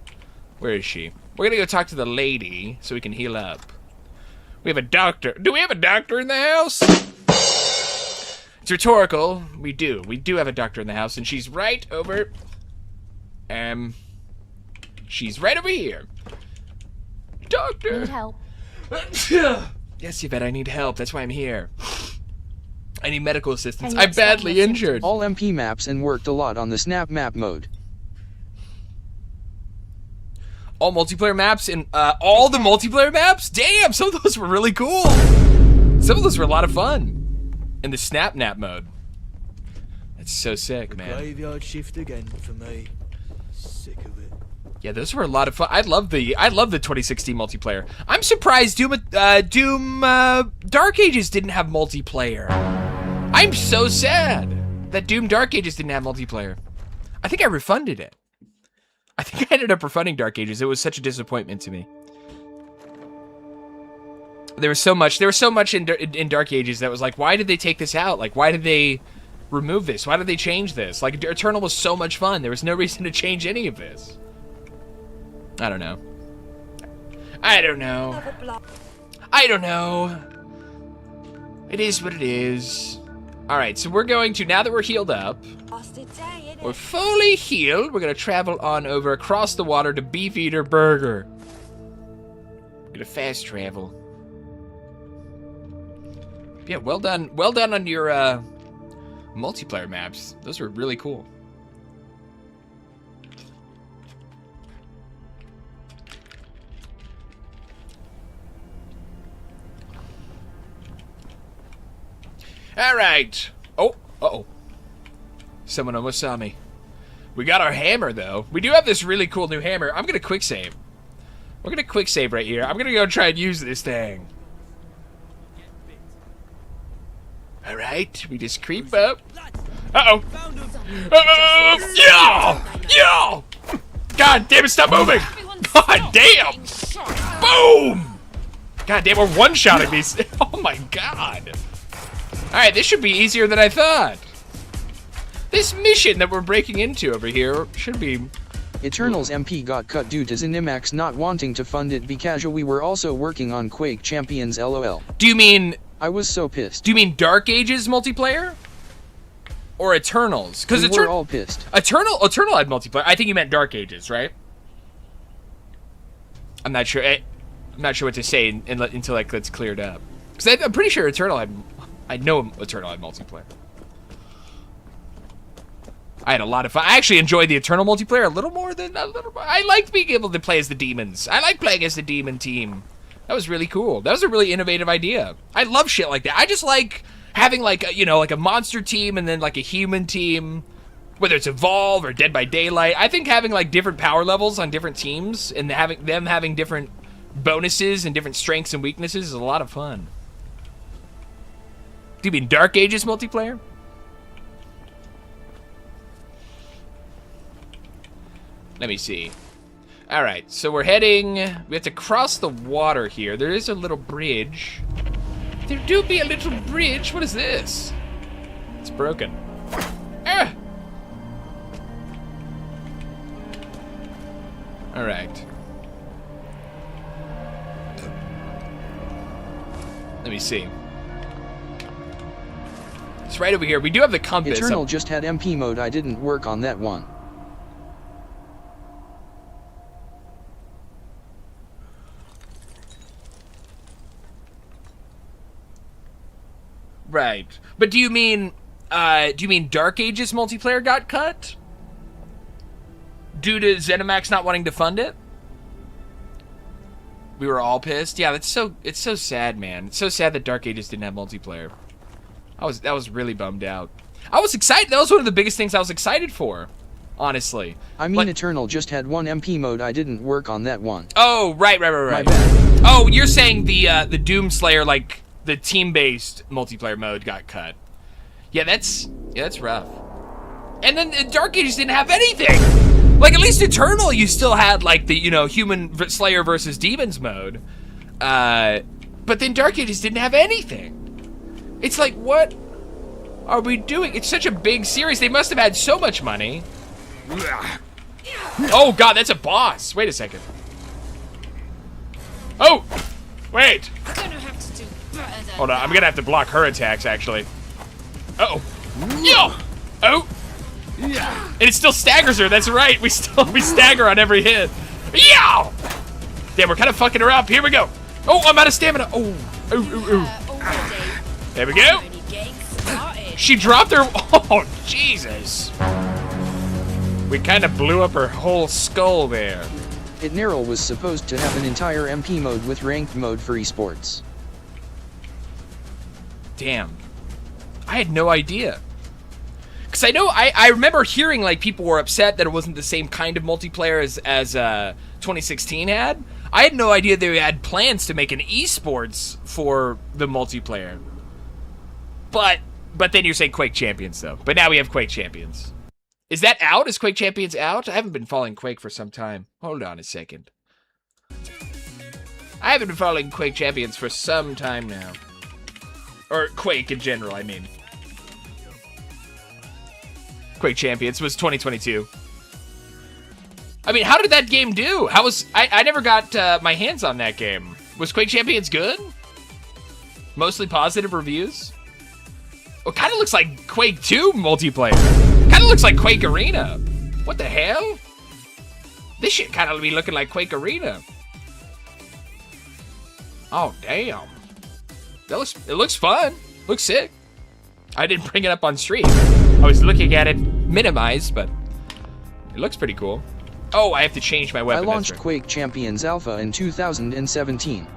Where is she? We're going to go talk to the lady so we can heal up. We have a doctor. Do we have a doctor in the house? It's rhetorical. We do. We do have a doctor in the house, and she's right over... She's right over here. Doctor! Need help? Yes, Yvette, I need help. That's why I'm here. I need medical assistance. Can you I'm badly explain injured. All MP maps and worked a lot on the snap map mode. All multiplayer maps and all the multiplayer maps? Damn, some of those were really cool. Some of those were a lot of fun in the snap nap mode. That's so sick, man. Graveyard shift again for me. Sick of it. Yeah, those were a lot of fun. I love the 2016 multiplayer. I'm surprised Doom Dark Ages didn't have multiplayer. I'm so sad that Doom Dark Ages didn't have multiplayer. I think I refunded it. I think I ended up refunding Dark Ages. It was such a disappointment to me. There was so much in Dark Ages that was like, why did they take this out? Like, why did they remove this? Why did they change this? Like, Eternal was so much fun. There was no reason to change any of this. I don't know. I don't know. I don't know. It is what it is. Alright, so we're going to, now that we're healed up, we're fully healed, we're going to travel on over across the water to Beefeater Burger. We're going to fast travel. Yeah, well done on your multiplayer maps. Those were really cool. All right. Oh, uh-oh. Someone almost saw me. We got our hammer, though. We do have this really cool new hammer. I'm going to quick save. We're going to quick save right here. I'm going to go try and use this thing. All right. We just creep up. Uh-oh. Yo! God damn it, stop moving! God damn! Boom! God damn, we're one-shotting these. Oh, my God. Alright, this should be easier than I thought. This mission that we're breaking into over here should be... Eternal's MP got cut due to Zenimax not wanting to fund it because we were also working on Quake Champions LOL. Do you mean... I was so pissed. Do you mean Dark Ages multiplayer? Or Eternals? Because we were all pissed. Eternal had multiplayer. I think you meant Dark Ages, right? I'm not sure. I'm not sure what to say until like that's cleared up. Because I'm pretty sure Eternal had... I know Eternal had multiplayer. I had a lot of fun. I actually enjoyed the Eternal multiplayer a little more. I liked being able to play as the demons. I like playing as the demon team. That was really cool. That was a really innovative idea. I love shit like that. I just like having like a monster team and then like a human team, whether it's Evolve or Dead by Daylight. I think having like different power levels on different teams and having different bonuses and different strengths and weaknesses is a lot of fun. Do you mean Dark Ages multiplayer? Let me see. Alright, so we're heading... We have to cross the water here. There is a little bridge. There do be a little bridge. What is this? It's broken. Ah! Alright. Let me see. It's right over here. We do have the compass. Eternal just had MP mode. I didn't work on that one. Right. But do you mean Dark Ages multiplayer got cut? Due to ZeniMax not wanting to fund it? We were all pissed. Yeah, it's so sad, man. It's so sad that Dark Ages didn't have multiplayer. That was really bummed out. I was excited. That was one of the biggest things I was excited for, honestly. I mean, Eternal just had one MP mode. I didn't work on that one. Oh, right. My bad. Oh, you're saying the Doomslayer, like the team-based multiplayer mode got cut. Yeah, that's rough. And then Dark Ages didn't have anything. Like, at least Eternal, you still had, like, the, you know, human Slayer versus demons mode. But then Dark Ages didn't have anything. It's like, what are we doing? It's such a big series. They must have had so much money. Oh, God, that's a boss. Wait a second. Oh, wait. Hold on, I'm gonna have to block her attacks, actually. Uh-oh. Yo! Oh! And it still staggers her, that's right. We stagger on every hit. Yow! Damn, we're kind of fucking her up. Here we go. Oh, I'm out of stamina. Oh. There we go. She dropped her. Oh, Jesus. We kind of blew up her whole skull there. Itnerl was supposed to have an entire MP mode with ranked mode for esports. Damn. I had no idea. Because I know, I remember hearing, like, people were upset that it wasn't the same kind of multiplayer as 2016 had. I had no idea they had plans to make an esports for the multiplayer. But then you're saying Quake Champions, though. But now we have Quake Champions. Is that out? Is Quake Champions out? I haven't been following Quake for some time. Hold on a second. I haven't been following Quake Champions for some time now. Or Quake in general, I mean. Quake Champions was 2022. I mean, how did that game do? How was... I never got my hands on that game. Was Quake Champions good? Mostly positive reviews? Well, kind of looks like Quake 2 multiplayer. Kind of looks like Quake Arena. What the hell? This shit kind of be looking like Quake Arena. Oh, damn. It looks fun. Looks sick. I didn't bring it up on stream. I was looking at it minimized, but it looks pretty cool. Oh, I have to change my weapon. I launched Quake Champions Alpha in 2017.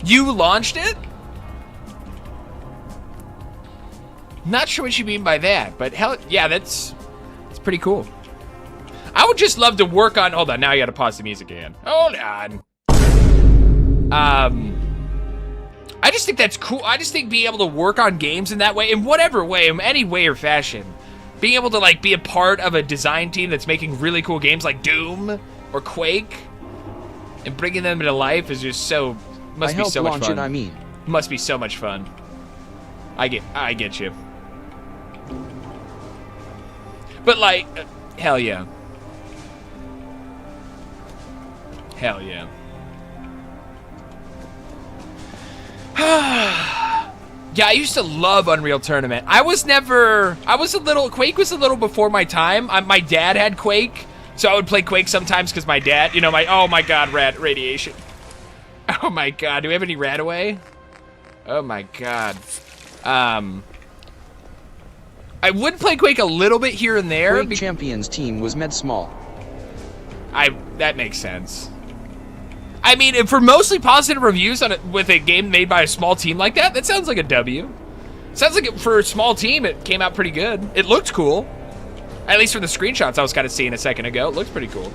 You launched it? Not sure what you mean by that, but hell, yeah, that's pretty cool. I would just love to work on... Hold on, now I gotta pause the music again. Hold on. I just think that's cool. I just think being able to work on games in that way, in whatever way, in any way or fashion, being able to, like, be a part of a design team that's making really cool games like Doom or Quake and bringing them to life is just so... Must be so much fun. I mean. Must be so much fun. I get you. But, like, hell yeah. Hell yeah. Yeah, I used to love Unreal Tournament. Quake was a little before my time. My dad had Quake, so I would play Quake sometimes because my dad, you know, oh my god, radiation. Oh my god, do we have any Radaway? Oh my god. I would play Quake a little bit here and there. Quake Champions team was Med Small. That makes sense. I mean, for mostly positive reviews on it with a game made by a small team like that, that sounds like a W. Sounds like for a small team, it came out pretty good. It looked cool. At least from the screenshots I was kind of seeing a second ago. It looks pretty cool.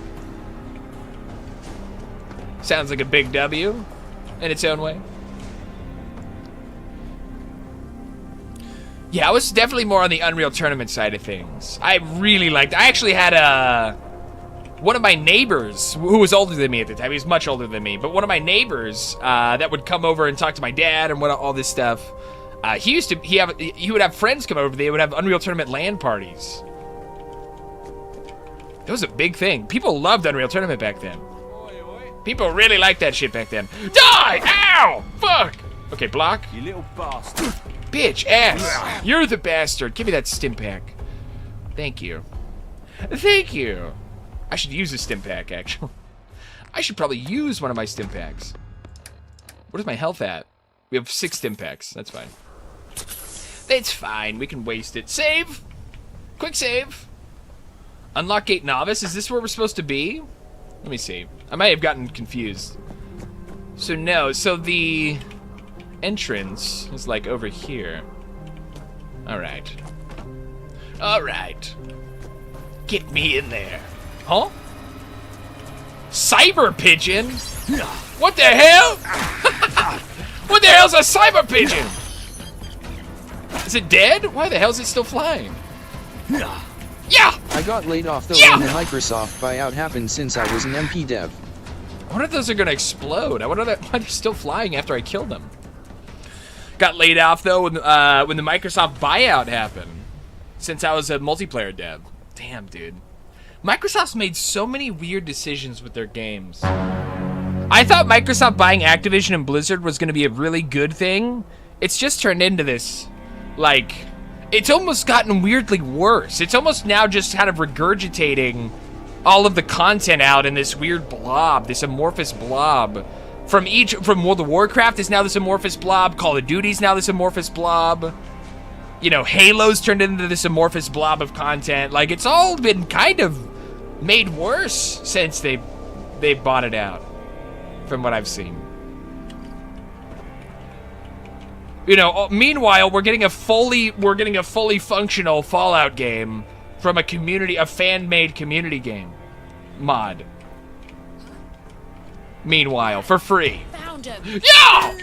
Sounds like a big W in its own way. Yeah, I was definitely more on the Unreal Tournament side of things. I really liked it. I actually had one of my neighbors who was older than me at the time. He was much older than me, but one of my neighbors that would come over and talk to my dad and all this stuff. He would have friends come over. They would have Unreal Tournament LAN parties. It was a big thing. People loved Unreal Tournament back then. People really liked that shit back then. Die! Ow! Fuck! Okay, block. You little bastard. Bitch ass. You're the bastard. Give me that stim pack. Thank you. Thank you. I should use a stim pack, actually. I should probably use one of my stim packs. Where's my health at? We have 6 stim packs. That's fine. It's fine. We can waste it. Save! Quick save! Unlock Gate Novice. Is this where we're supposed to be? Let me see. I might have gotten confused. So no. So the entrance is like over here. Alright. Alright. Get me in there. Huh? Cyber Pigeon? What the hell? What the hell's a Cyber Pigeon? Is it dead? Why the hell is it still flying? Yeah! I got laid off though Yeah! when the Microsoft buyout happened since I was an MP dev. I wonder if those are gonna explode. I wonder why they're still flying after I killed them. Got laid off though when the Microsoft buyout happened, since I was a multiplayer dev. Damn, dude. Microsoft's made so many weird decisions with their games. I thought Microsoft buying Activision and Blizzard was gonna be a really good thing. It's just turned into this, like, it's almost gotten weirdly worse. It's almost now just kind of regurgitating all of the content out in this weird blob, this amorphous blob. From World of Warcraft is now this amorphous blob, Call of Duty's now this amorphous blob. You know, Halo's turned into this amorphous blob of content. Like, it's all been kind of made worse since they bought it out, from what I've seen. You know, meanwhile, we're getting a fully functional Fallout game from a fan-made community game mod. Meanwhile, for free. Found him. Yeah!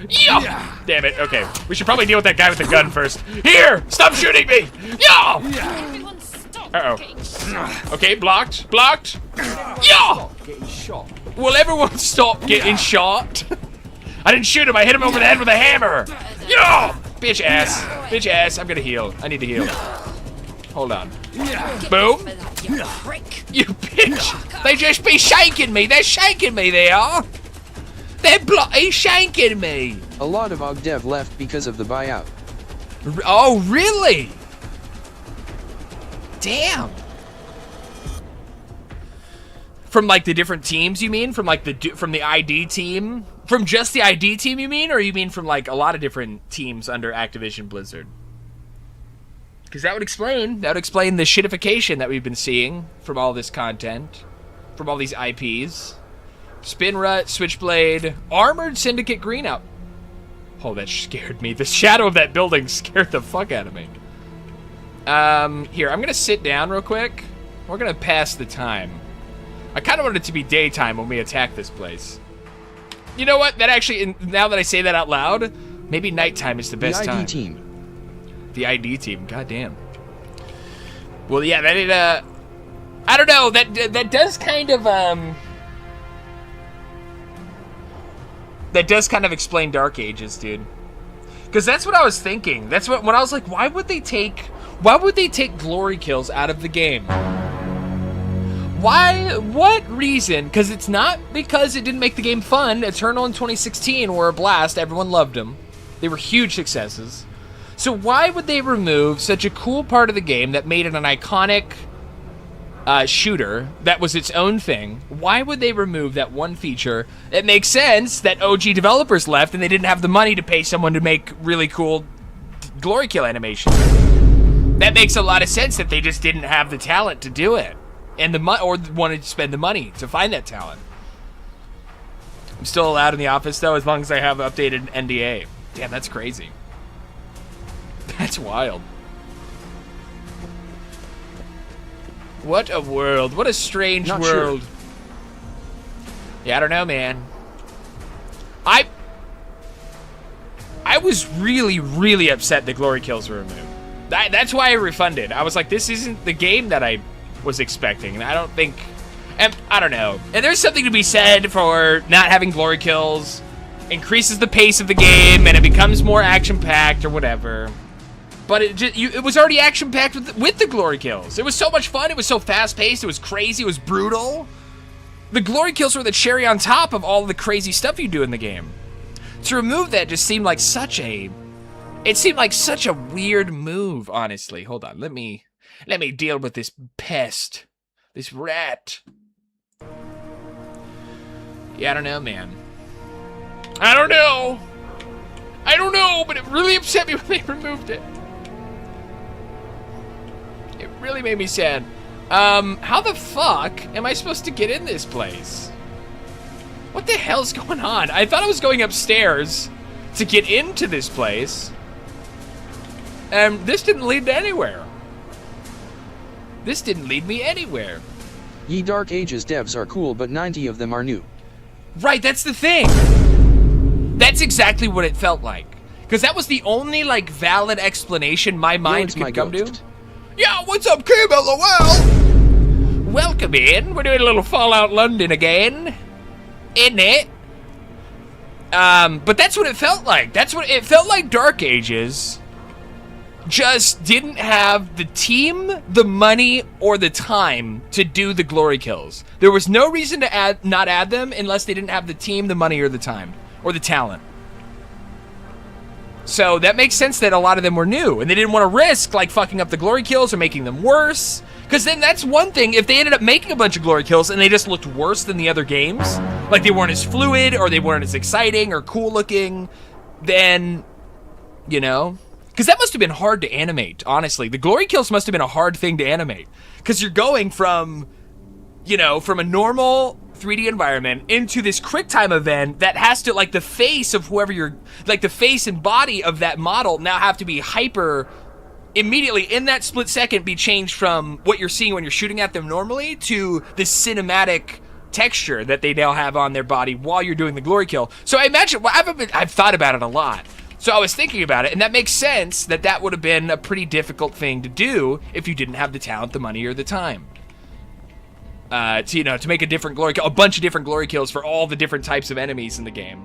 Yeah! Damn it. Okay, we should probably deal with that guy with the gun first. Here! Stop shooting me! Yeah! Everyone stop getting Okay, blocked. Yeah! Getting shot. Will everyone stop getting shot? I didn't shoot him. I hit him over the head with a hammer. Yeah! Bitch ass. Bitch ass. I'm gonna heal. I need to heal. Hold on. Boom. You bitch. They just be shaking me. They're shaking me, they are. He's shanking me. A lot of OG dev left because of the buyout. Oh, really? Damn. From like the different teams, you mean? From like from the ID team? From just the ID team, you mean? Or you mean from like a lot of different teams under Activision Blizzard? Because that would explain the shitification that we've been seeing from all this content, from all these IPs. Spinrut, Switchblade, Armored Syndicate Greenout. Oh, that scared me. The shadow of that building scared the fuck out of me. Here, I'm gonna sit down real quick. We're gonna pass the time. I kind of want it to be daytime when we attack this place. You know what? That actually, now that I say that out loud, maybe nighttime is the best time. The ID team. The ID team, goddamn. Well, yeah, that I don't know. That does kind of that does kind of explain Dark Ages, dude. Because that's what I was thinking. That's when I was like, why would they take glory kills out of the game? Why? What reason? Because it's not because it didn't make the game fun. Eternal and 2016 were a blast. Everyone loved them. They were huge successes. So why would they remove such a cool part of the game that made it an iconic shooter that was its own thing? Why would they remove that one feature? It makes sense that OG developers left and they didn't have the money to pay someone to make really cool glory kill animations. That makes a lot of sense that they just didn't have the talent to do it. And or wanted to spend the money to find that talent. I'm still allowed in the office though, as long as I have updated NDA. Damn, that's crazy. That's wild. What a world. What a strange Not world. sure. Yeah, I don't know, man. I was really, really upset that glory kills were removed. That's why I refunded. I was like, this isn't the game that I was expecting. And I don't think... And I don't know. And there's something to be said for not having glory kills. Increases the pace of the game, and it becomes more action-packed or whatever. But it was already action-packed with the glory kills. It was so much fun. It was so fast-paced. It was crazy. It was brutal. The glory kills were the cherry on top of all of the crazy stuff you do in the game. To remove that just seemed like such a... It seemed like such a weird move, honestly. Hold on. Let me deal with this pest. This rat. Yeah, I don't know, man. I don't know, but it really upset me when they removed it. It really made me sad. How the fuck am I supposed to get in this place? What the hell's going on? I thought I was going upstairs to get into this place. And this didn't lead to anywhere. This didn't lead me anywhere. Ye Dark Ages devs are cool, but 90 of them are new. Right, that's the thing. That's exactly what it felt like. Because that was the only, like, valid explanation my mind could come to. ghost. Yeah, what's up, Kim? LOL? Welcome in. We're doing a little Fallout London again. Isn't it? But that's what it felt like. That's what it felt like. Dark Ages just didn't have the team, the money, or the time to do the glory kills. There was no reason to not add them unless they didn't have the team, the money, or the time, or the talent. So that makes sense that a lot of them were new, and they didn't want to risk like fucking up the glory kills or making them worse. Because then that's one thing, if they ended up making a bunch of glory kills and they just looked worse than the other games, like they weren't as fluid or they weren't as exciting or cool looking, then, you know, because that must have been hard to animate, honestly. The glory kills must have been a hard thing to animate, because you're going from, you know, from a normal 3D environment into this QuickTime event that has to, like, the face of whoever you're, like, the face and body of that model now have to be hyper immediately in that split second be changed from what you're seeing when you're shooting at them normally to the cinematic texture that they now have on their body while you're doing the glory kill. So I imagine, well, I've thought about it a lot. So I was thinking about it, and that makes sense that that would have been a pretty difficult thing to do if you didn't have the talent, the money, or the time. To, you know, to make a different glory kill, a bunch of different glory kills for all the different types of enemies in the game.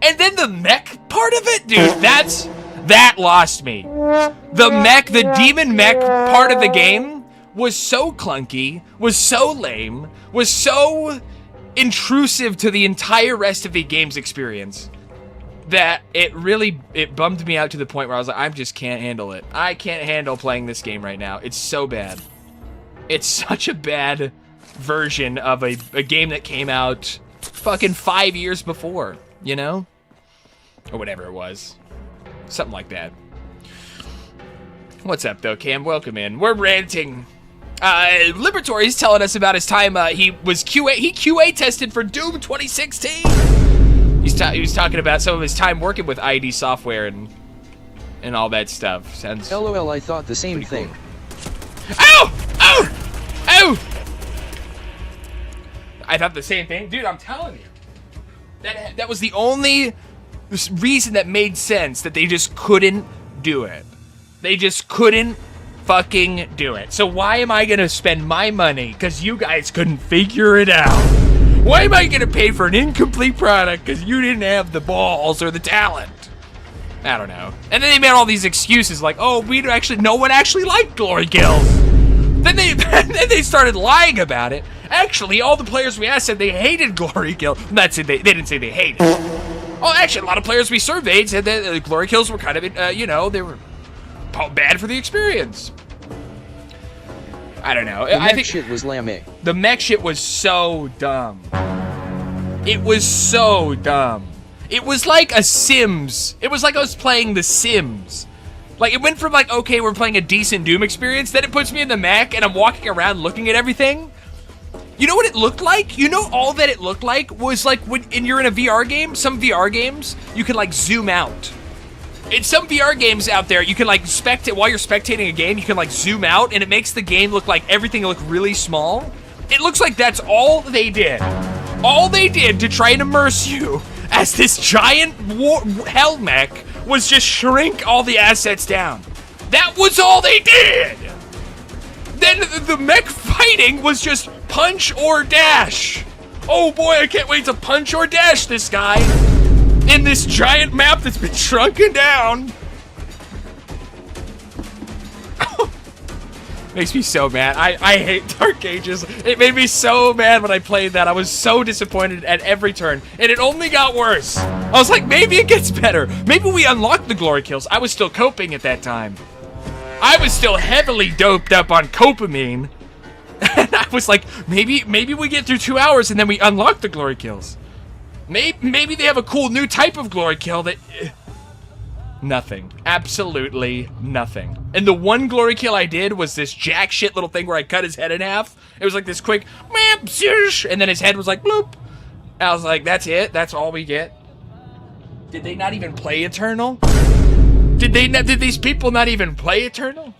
And then the mech part of it, dude, that lost me. The mech, the demon mech part of the game was so clunky, was so lame, was so intrusive to the entire rest of the game's experience that it bummed me out to the point where I was like, I just can't handle it. I can't handle playing this game right now. It's so bad. It's such a bad version of a game that came out fucking 5 years before, you know? Or whatever it was. Something like that. What's up, though, Cam? Welcome in. We're ranting. Liberatory's telling us about his time. He QA tested for Doom 2016. He was talking about some of his time working with ID Software and all that stuff. Sounds LOL, I thought the same thing. Cool. Ow! Ow! Ow! I thought the same thing. Dude, I'm telling you. That was the only reason that made sense, that they just couldn't do it. They just couldn't fucking do it. So why am I gonna spend my money because you guys couldn't figure it out? Why am I gonna pay for an incomplete product because you didn't have the balls or the talent? I don't know. And then they made all these excuses like, oh, no one actually liked glory kills. Then they started lying about it. Actually, all the players we asked said they hated glory kills. That's it. They didn't say they hated it. Oh, actually, a lot of players we surveyed said that the glory kills were kind of, you know, they were bad for the experience. I don't know. I think shit was lame. The mech shit was so dumb. It was so dumb. It was like a Sims. It was like I was playing The Sims. Like, it went from like, okay, we're playing a decent Doom experience, then it puts me in the mech and I'm walking around looking at everything. You know what it looked like? You know, all that it looked like was like when you're in a VR game, some VR games, you can like zoom out. In some VR games out there, you can like while you're spectating a game, you can like zoom out and it makes the game look like everything look really small. It looks like that's all they did. All they did to try and immerse you as this giant hell mech was just shrink all the assets down. That was all they did. Then the mech fighting was just punch or dash. Oh boy, I can't wait to punch or dash this guy in this giant map that's been shrunken down. Makes me so mad. I hate Dark Ages. It made me so mad when I played that. I was so disappointed at every turn, and it only got worse. I was like, maybe it gets better. Maybe we unlocked the glory kills. I was still coping at that time. I was still heavily doped up on copamine. And I was like, maybe we get through 2 hours and then we unlock the glory kills. Maybe they have a cool new type of glory kill that... Nothing. Absolutely nothing. And the one glory kill I did was this jack shit little thing where I cut his head in half. It was like this quick... And then his head was like, bloop. I was like, that's it? That's all we get? Did they not even play Eternal? Did these people not even play Eternal?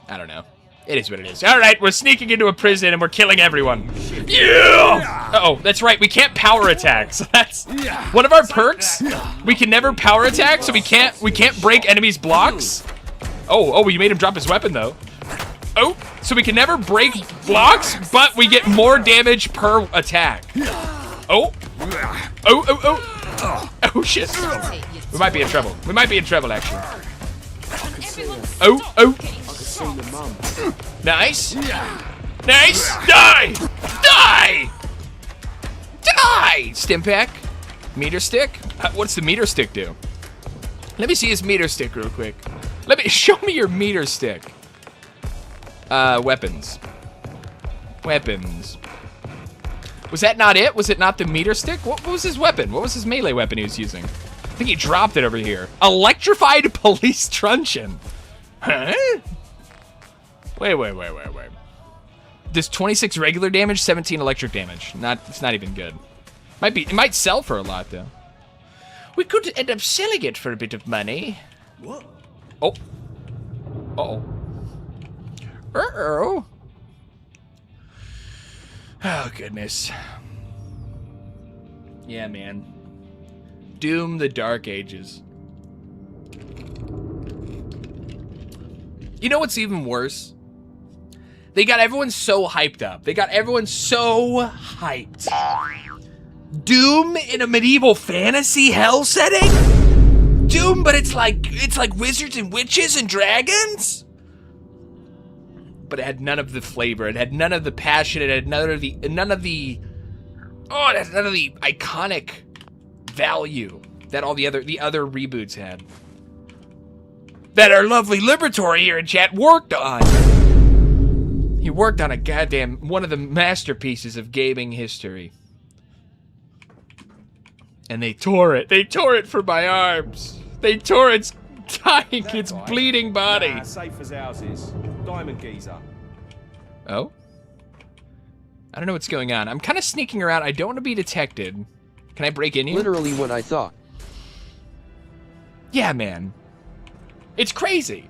I don't know. It is what it is. All right, we're sneaking into a prison and we're killing everyone. Yeah! Uh-oh, that's right. We can't power attack. So that's one of our perks. We can never power attack, so we can't break enemies' blocks. Oh, we made him drop his weapon though. Oh, so we can never break blocks, but we get more damage per attack. Oh, shit. We might be in trouble. We might be in trouble, actually. Oh. Nice. Nice. Die! Die! Die! Stimpak. Meter stick? What's the meter stick do? Let me see his meter stick real quick. Show me your meter stick. Weapons. Weapons. Was that not it? Was it not the meter stick? What was his weapon? What was his melee weapon he was using? I think he dropped it over here. Electrified police truncheon. Huh? Wait. Does 26 regular damage, 17 electric damage. It's not even good. It might sell for a lot though. We could end up selling it for a bit of money. What? Oh. Uh-oh. Uh-oh. Oh, goodness. Yeah, man. Doom the Dark Ages. You know what's even worse? They got everyone so hyped up. They got everyone so hyped. Doom in a medieval fantasy hell setting? Doom, but it's like wizards and witches and dragons? But it had none of the flavor. It had none of the passion. It had none of the iconic value that all the other reboots had. That our lovely Liberatory here in chat worked on. He worked on one of the masterpieces of gaming history. And they tore it. They tore it from my arms. They tore its dying, its bleeding body. Nah, safe as houses. Diamond geezer. Oh? I don't know what's going on. I'm kind of sneaking around. I don't want to be detected. Can I break in here? Literally what I thought. Yeah, man. It's crazy.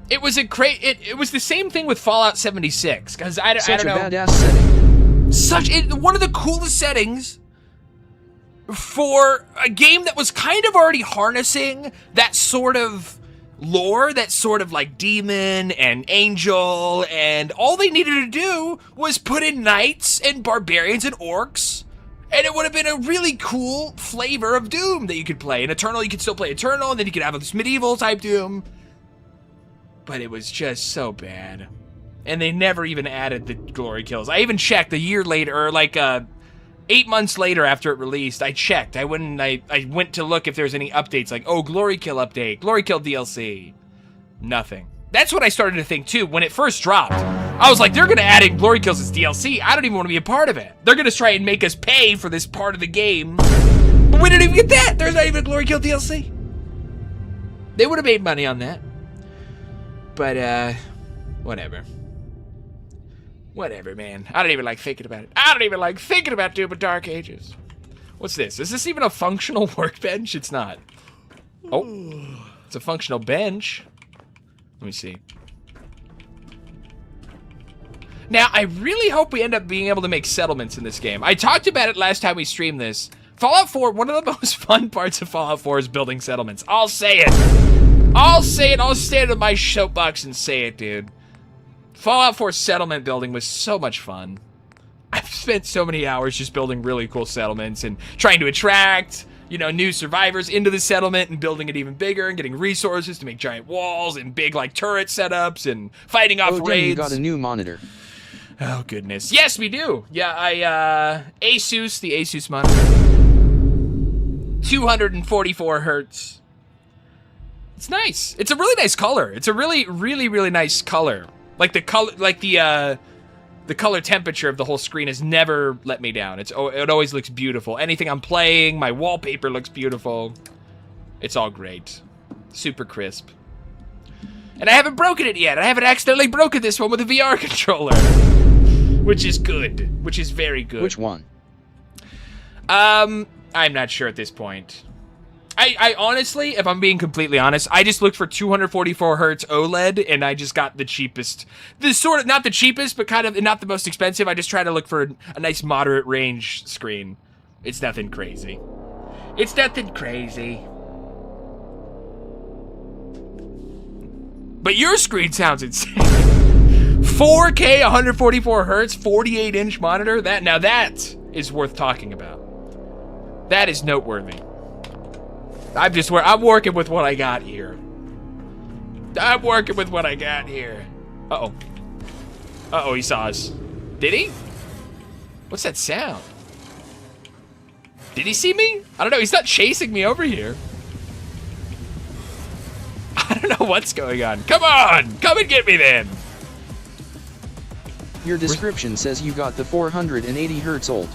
It was it was the same thing with Fallout 76 because I don't know. Such a badass setting. One of the coolest settings for a game that was kind of already harnessing that sort of lore, that sort of like demon and angel, and all they needed to do was put in knights and barbarians and orcs, and it would have been a really cool flavor of Doom that you could play. In Eternal, you could still play Eternal, and then you could have this medieval type Doom. But it was just so bad. And they never even added the glory kills. I even checked a year later, or like 8 months later after it released, I checked. I went to look if there's any updates, like, oh, glory kill update, glory kill DLC. Nothing. That's what I started to think too when it first dropped. I was like, they're gonna add in glory kills as DLC. I don't even want to be a part of it. They're gonna try and make us pay for this part of the game. But we didn't even get that. There's not even a glory kill DLC. They would have made money on that. But, whatever. Whatever, man. I don't even like thinking about it. I don't even like thinking about Doom of Dark Ages. What's this? Is this even a functional workbench? It's not. Oh. It's a functional bench. Let me see. Now, I really hope we end up being able to make settlements in this game. I talked about it last time we streamed this. Fallout 4, one of the most fun parts of Fallout 4 is building settlements. I'll say it. I'll say it. I'll stand on my soapbox and say it, dude. Fallout 4 settlement building was so much fun. I've spent so many hours just building really cool settlements and trying to attract, you know, new survivors into the settlement and building it even bigger and getting resources to make giant walls and big, like, turret setups and fighting off raids. You got a new monitor. Oh, goodness. Yes, we do. Yeah, Asus, the Asus monitor. 244 hertz. It's nice. It's a really nice color. It's a really, really, really nice color. Like the color, like the color temperature of the whole screen has never let me down. It always looks beautiful. Anything I'm playing, my wallpaper looks beautiful. It's all great. Super crisp. And I haven't broken it yet. I haven't accidentally broken this one with a VR controller. Which is good. Which is very good. Which one? I'm not sure at this point. I honestly, if I'm being completely honest, I just looked for 244 hertz OLED, and I just got the cheapest. This sort of, not the cheapest, but kind of not the most expensive. I just tried to look for a nice moderate range screen. It's nothing crazy. It's nothing crazy. But your screen sounds insane. 4K, 144 hertz, 48-inch monitor. Now that is worth talking about. That is noteworthy. I'm working with what I got here. I'm working with what I got here. Uh-oh. Uh-oh, he saw us. Did he? What's that sound? Did he see me? I don't know. He's not chasing me over here. I don't know what's going on. Come on! Come and get me then! Your description says you got the 480 hertz old.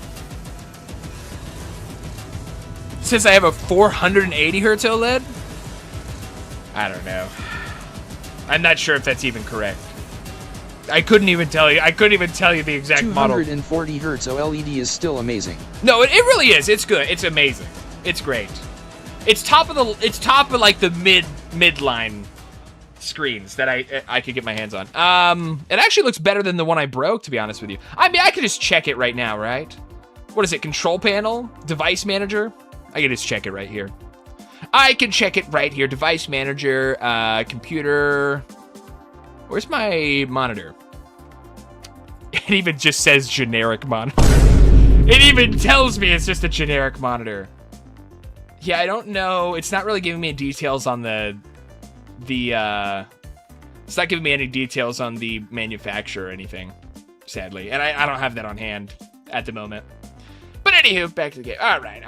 Since I have a 480 hertz OLED? I don't know. I'm not sure if that's even correct. I couldn't even tell you. I couldn't even tell you the exact model. 240 hertz OLED is still amazing. No, it really is. It's good. It's amazing. It's great. It's top of like the midline screens that I could get my hands on. It actually looks better than the one I broke, to be honest with you. I mean, I could just check it right now, right? What is it? Control panel? Device manager? I can just check it right here. I can check it right here. Device manager, computer. Where's my monitor? It even just says generic monitor. It even tells me it's just a generic monitor. Yeah, I don't know. It's not really giving me details on it's not giving me any details on the manufacturer or anything, sadly. And I don't have that on hand at the moment. But anywho, back to the game. All right.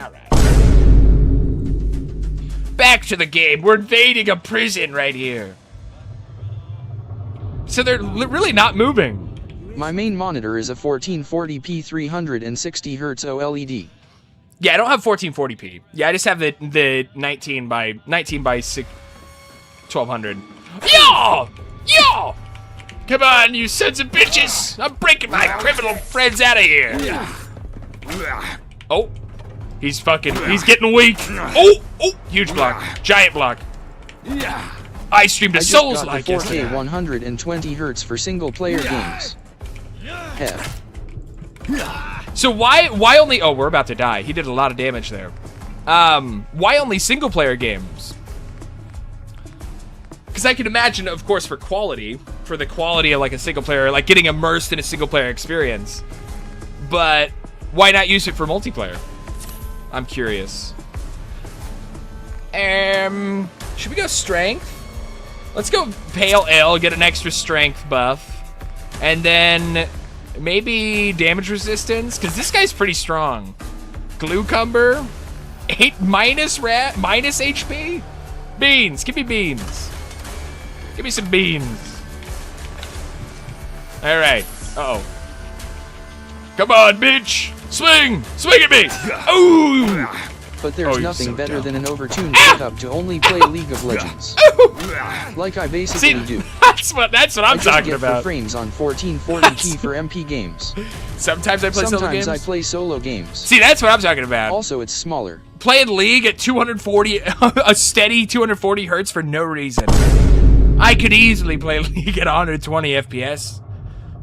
Back to the game. We're invading a prison right here. So they're really not moving. My main monitor is a 1440p 360 hertz OLED. Yeah, I don't have 1440p. Yeah, I just have the 19 by 6 1200. Yo! Come on, you sons of bitches! I'm breaking my criminal friends out of here. Oh, he's getting weak. Oh, huge block, giant block. I streamed a Souls-like yesterday. 4K 120 hertz for single-player games. Hef. So why only? Oh, we're about to die. He did a lot of damage there. Why only single-player games? Because I can imagine, of course, for the quality of like a single-player, like getting immersed in a single-player experience. But why not use it for multiplayer? I'm curious. Should we go strength? Let's go Pale Ale, get an extra strength buff. And then maybe damage resistance, because this guy's pretty strong. Glucumber, 8 minus HP? Beans, give me beans. Give me some beans. All right, uh-oh. Come on, bitch, swing at me. Ooh. But there's nothing better than an overtuned setup to only play League of Legends. Like I basically do. That's what I'm talking get about. The frames on 1440p for MP games. Sometimes I play solo games. Sometimes I play solo games. See, that's what I'm talking about. Also, it's smaller. Playing League at 240, a steady 240 hertz for no reason. I could easily play League at 120 FPS,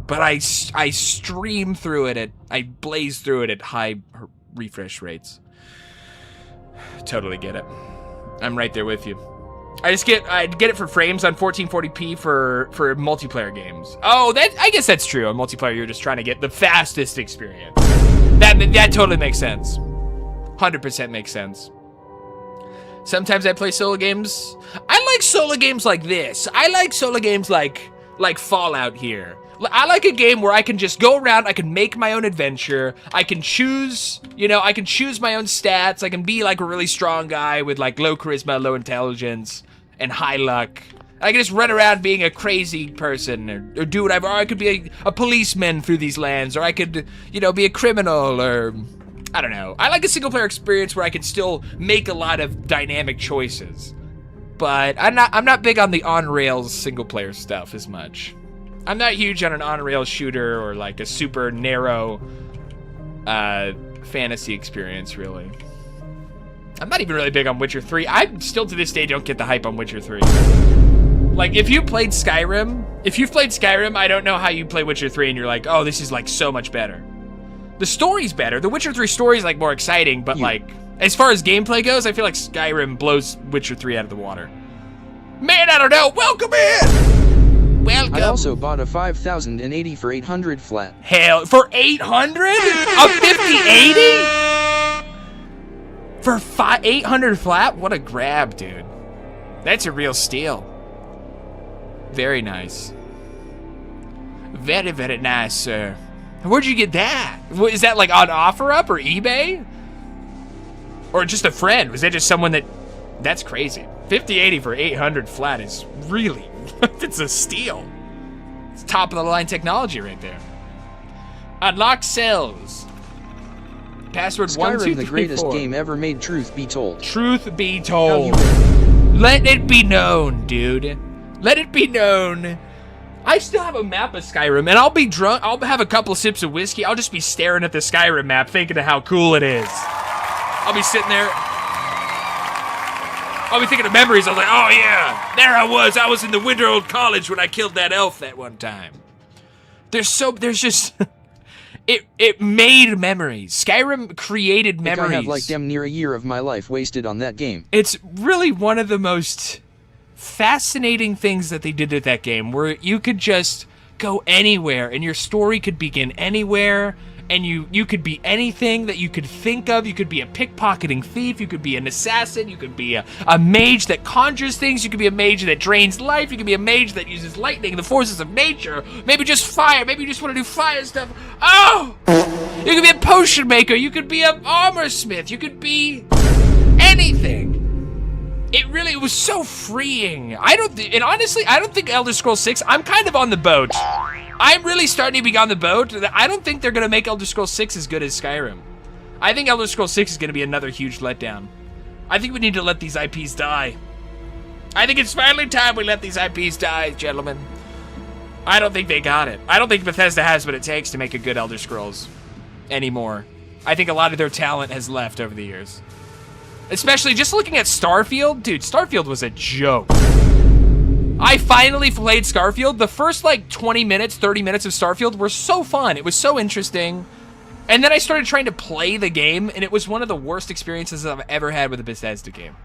but I stream through it I blaze through it at high refresh rates. Totally get it. I'm right there with you. I get it for frames on 1440p for multiplayer games. Oh, I guess that's true. On multiplayer, you're just trying to get the fastest experience. That totally makes sense. 100% makes sense. Sometimes I play solo games. I like solo games like this. I like solo games like Fallout here. I like a game where I can just go around, I can make my own adventure, I can choose, I can choose my own stats, I can be like a really strong guy with like low charisma, low intelligence, and high luck. I can just run around being a crazy person, or do whatever, or I could be a policeman through these lands, or I could, be a criminal, or I don't know. I like a single player experience where I can still make a lot of dynamic choices. But I'm not big on the on-rails single player stuff as much. I'm not huge on an on-rail shooter or like a super narrow fantasy experience, really. I'm not even really big on Witcher 3. I still to this day don't get the hype on Witcher 3. Like, if you've played Skyrim, I don't know how you play Witcher 3 and you're like, oh, this is like so much better. The story's better. The Witcher 3 story is like more exciting, but like, as far as gameplay goes, I feel like Skyrim blows Witcher 3 out of the water. Man, I don't know. Welcome in! Welcome. I also bought a 5080 for 800 flat. Hell, for 800? A 5080? For 800 flat? What a grab, dude. That's a real steal. Very nice. Very, very nice, sir. Where'd you get that? Is that like on OfferUp or eBay? Or just a friend? Was that just someone that... That's crazy. 5080 for 800 flat is really... it's a steal. It's top of the line technology right there. Unlock cells. Password Skyrim, 1, 2, 3, the greatest 4. game ever made. Truth be told. Truth be told. Let it be known, dude. Let it be known. I still have a map of Skyrim, and I'll be drunk. I'll have a couple sips of whiskey. I'll just be staring at the Skyrim map, thinking of how cool it is. I'll be sitting there. I'll be thinking of memories. I was like, oh yeah, there I was. I was in the Winterhold College when I killed that elf that one time. There's just... It made memories. Skyrim created memories. I have like damn near a year of my life wasted on that game. It's really one of the most fascinating things that they did with that game, where you could just go anywhere and your story could begin anywhere, and you could be anything that you could think of. You could be a pickpocketing thief, you could be an assassin, you could be a mage that conjures things, you could be a mage that drains life, you could be a mage that uses lightning, the forces of nature, maybe just fire, maybe you just want to do fire stuff. Oh! You could be a potion maker, you could be an armor smith, you could be anything. It was so freeing. And honestly, I don't think Elder Scrolls 6, I'm kind of on the boat. I'm really starting to be on the boat. I don't think they're going to make Elder Scrolls 6 as good as Skyrim. I think Elder Scrolls 6 is going to be another huge letdown. I think we need to let these IPs die. I think it's finally time we let these IPs die, gentlemen. I don't think they got it. I don't think Bethesda has what it takes to make a good Elder Scrolls anymore. I think a lot of their talent has left over the years. Especially just looking at Starfield. Dude, Starfield was a joke. I finally played Starfield. The first like 20 minutes, 30 minutes of Starfield were so fun. It was so interesting. And then I started trying to play the game, and it was one of the worst experiences I've ever had with a Bethesda game.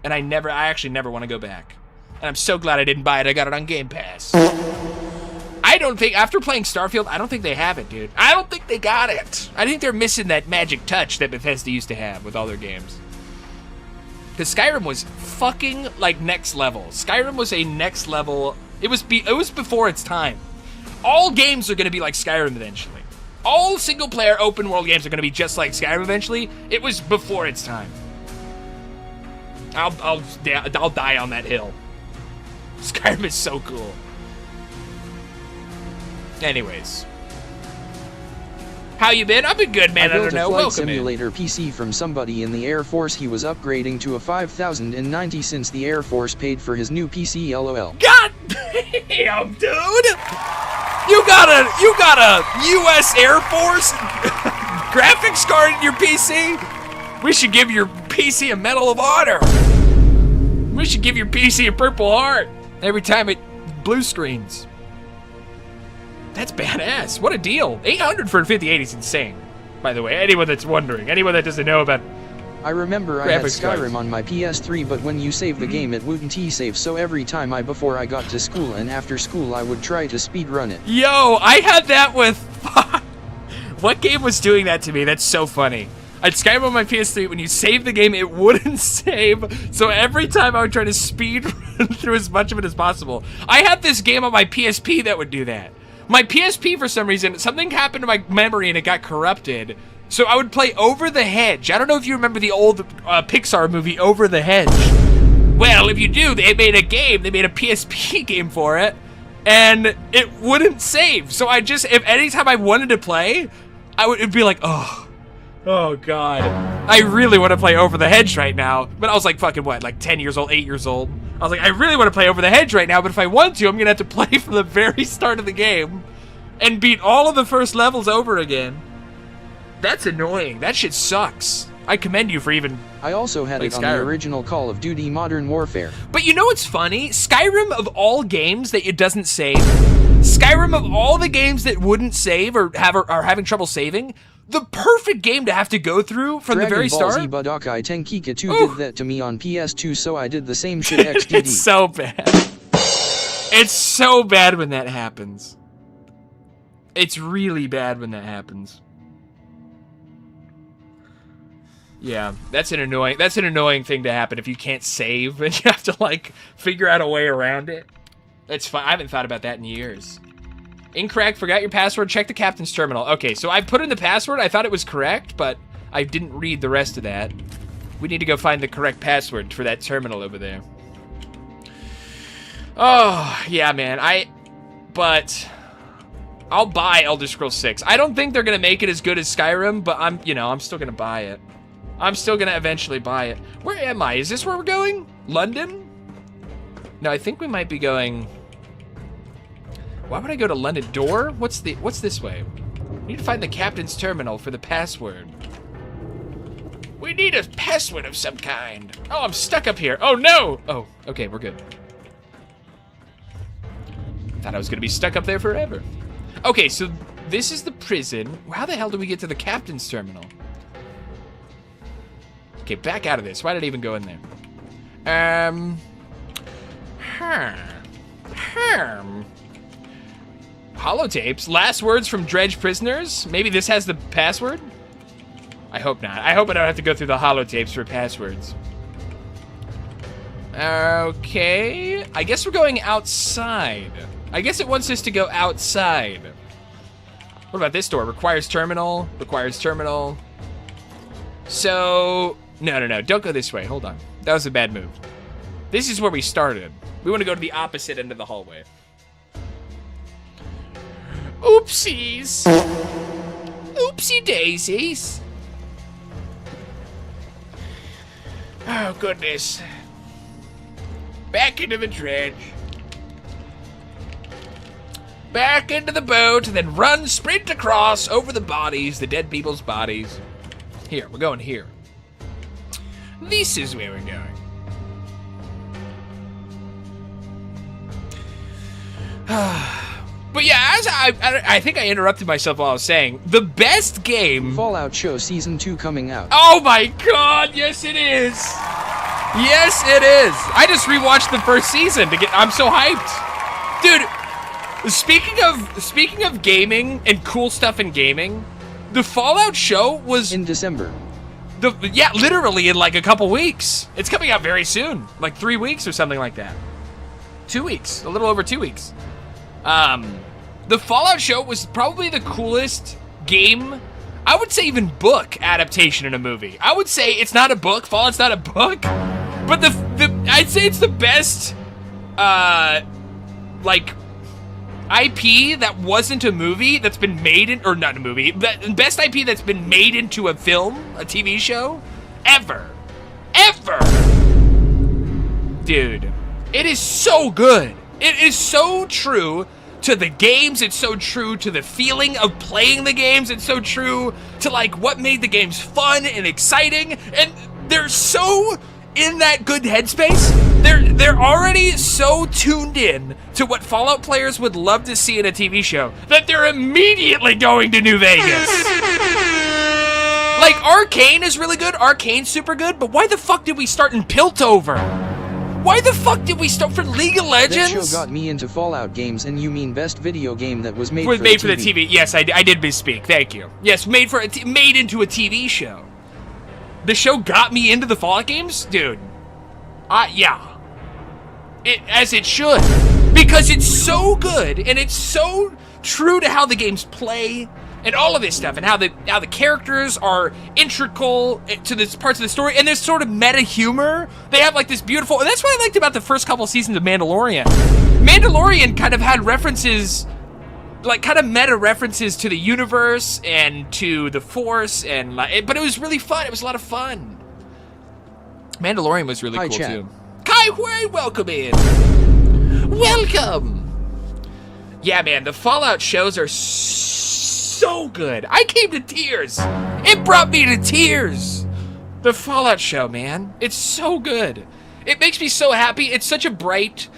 And I actually never want to go back. And I'm so glad I didn't buy it. I got it on Game Pass. I don't think, after playing Starfield, I don't think they have it, dude. I don't think they got it. I think they're missing that magic touch that Bethesda used to have with all their games. Because Skyrim was fucking, like, next level. Skyrim was a next level. It was before its time. All games are going to be like Skyrim eventually. All single-player open-world games are going to be just like Skyrim eventually. It was before its time. I'll die on that hill. Skyrim is so cool. Anyways. How you been? I've been good, man. I don't know. I built a flight Welcome simulator PC from somebody in the Air Force. He was upgrading to a 5090 since the Air Force paid for his new PC, LOL. God damn, dude! You got a U.S. Air Force graphics card in your PC? We should give your PC a Medal of Honor. We should give your PC a Purple Heart every time it blue screens. That's badass. What a deal. 800 for a 5080 is insane. By the way, anyone that's wondering, anyone that doesn't know about... I remember I had graphics Skyrim cards on my PS3, but when you save the game it wouldn't save, so every time before I got to school and after school I would try to speedrun it. Yo, I had that with... What game was doing that to me? That's so funny. I'd Skyrim on my PS3, when you save the game, it wouldn't save. So every time I would try to speed run through as much of it as possible. I had this game on my PSP that would do that. My PSP, for some reason, something happened to my memory and it got corrupted. So I would play Over the Hedge. I don't know if you remember the old Pixar movie, Over the Hedge. Well, if you do, they made a game. They made a PSP game for it. And it wouldn't save. So I just, if anytime I wanted to play, it'd be like, oh God. I really want to play Over the Hedge right now. But I was like fucking what, like 10 years old, 8 years old. I was like, I really want to play Over the Hedge right now, but if I want to, I'm going to have to play from the very start of the game and beat all of the first levels over again. That's annoying. That shit sucks. I commend you for even... I also had Like it on the Skyrim. original Call of Duty Modern Warfare. But you know what's funny? Skyrim, of all games that it doesn't save, Skyrim, of all the games that wouldn't save or are having trouble saving, the perfect game to have to go through from the very Dragon Ball start. Z Budokai Tenkaichi 2 Oof. did that to me on PS2, so I did the same shit XDD. It's so bad. It's so bad when that happens. It's really bad when that happens. Yeah, that's an annoying thing to happen if you can't save and you have to like figure out a way around it. That's fine. I haven't thought about that in years. Incorrect, forgot your password, check the captain's terminal. Okay, so I put in the password, I thought it was correct, but I didn't read the rest of that. We need to go find the correct password for that terminal over there. Oh, yeah, man, but I'll buy Elder Scrolls 6. I don't think they're gonna make it as good as Skyrim, but I'm still gonna buy it. I'm still gonna eventually buy it. Where am I? Is this where we're going? London? No, I think we might be going... Why would I go to London? Door? What's this way? We need to find the captain's terminal for the password. We need a password of some kind. Oh, I'm stuck up here. Oh, no! Oh, okay, we're good. Thought I was gonna be stuck up there forever. Okay, so this is the prison. How the hell do we get to the captain's terminal? Okay, back out of this. Why did I even go in there? Holotapes. Last words from Dredge prisoners. Maybe this has the password? I hope not. I hope I don't have to go through the holotapes for passwords. Okay. I guess we're going outside. I guess it wants us to go outside. What about this door? Requires terminal. Requires terminal. So... No. Don't go this way. Hold on. That was a bad move. This is where we started. We want to go to the opposite end of the hallway. Oopsies. Oopsie daisies. Oh, goodness. Back into the dredge. Back into the boat, and then run, sprint across over the bodies, the dead people's bodies. Here, we're going here. This is where we're going. But yeah, as I think I interrupted myself while I was saying, the best game... Fallout Show Season 2 coming out. Oh my god, yes it is! Yes it is! I just rewatched the first season to get... I'm so hyped! Dude, speaking of gaming and cool stuff in gaming, the Fallout show was... In December. Yeah, literally in like a couple weeks. It's coming out very soon. Like 3 weeks or something like that. 2 weeks. A little over 2 weeks. The Fallout show was probably the coolest game, I would say even book adaptation in a movie. I would say it's not a book, Fallout's not a book, but I'd say it's the best, like, IP that wasn't a movie that's been made in, or not a movie, but best IP that's been made into a film, a TV show, ever. Ever! Dude, it is so good. It is so true to the games, it's so true to the feeling of playing the games, it's so true to like what made the games fun and exciting, and they're so in that good headspace. They're already so tuned in to what Fallout players would love to see in a TV show that they're immediately going to New Vegas. Like, Arcane is really good, Arcane's super good, but why the fuck did we start in Piltover? Why the fuck did we start for League of Legends? That show got me into Fallout games, and you mean best video game that was made for the TV. Yes, I did misspeak. Thank you. Yes, made into a TV show. The show got me into the Fallout games, dude. Yeah. As it should, because it's so good and it's so true to how the games play and all of this stuff, and how the characters are integral to the parts of the story, and there's sort of meta humor. They have like this beautiful, and that's what I liked about the first couple seasons of Mandalorian. Mandalorian kind of had references, like kind of meta references to the universe and to the Force, and but it was really fun. It was a lot of fun. Mandalorian was really cool too. Kai Hui, welcome in. Welcome. Yeah, man, the Fallout shows are so good. I came to tears. It brought me to tears. The Fallout show, man. It's so good. It makes me so happy. It's such a bright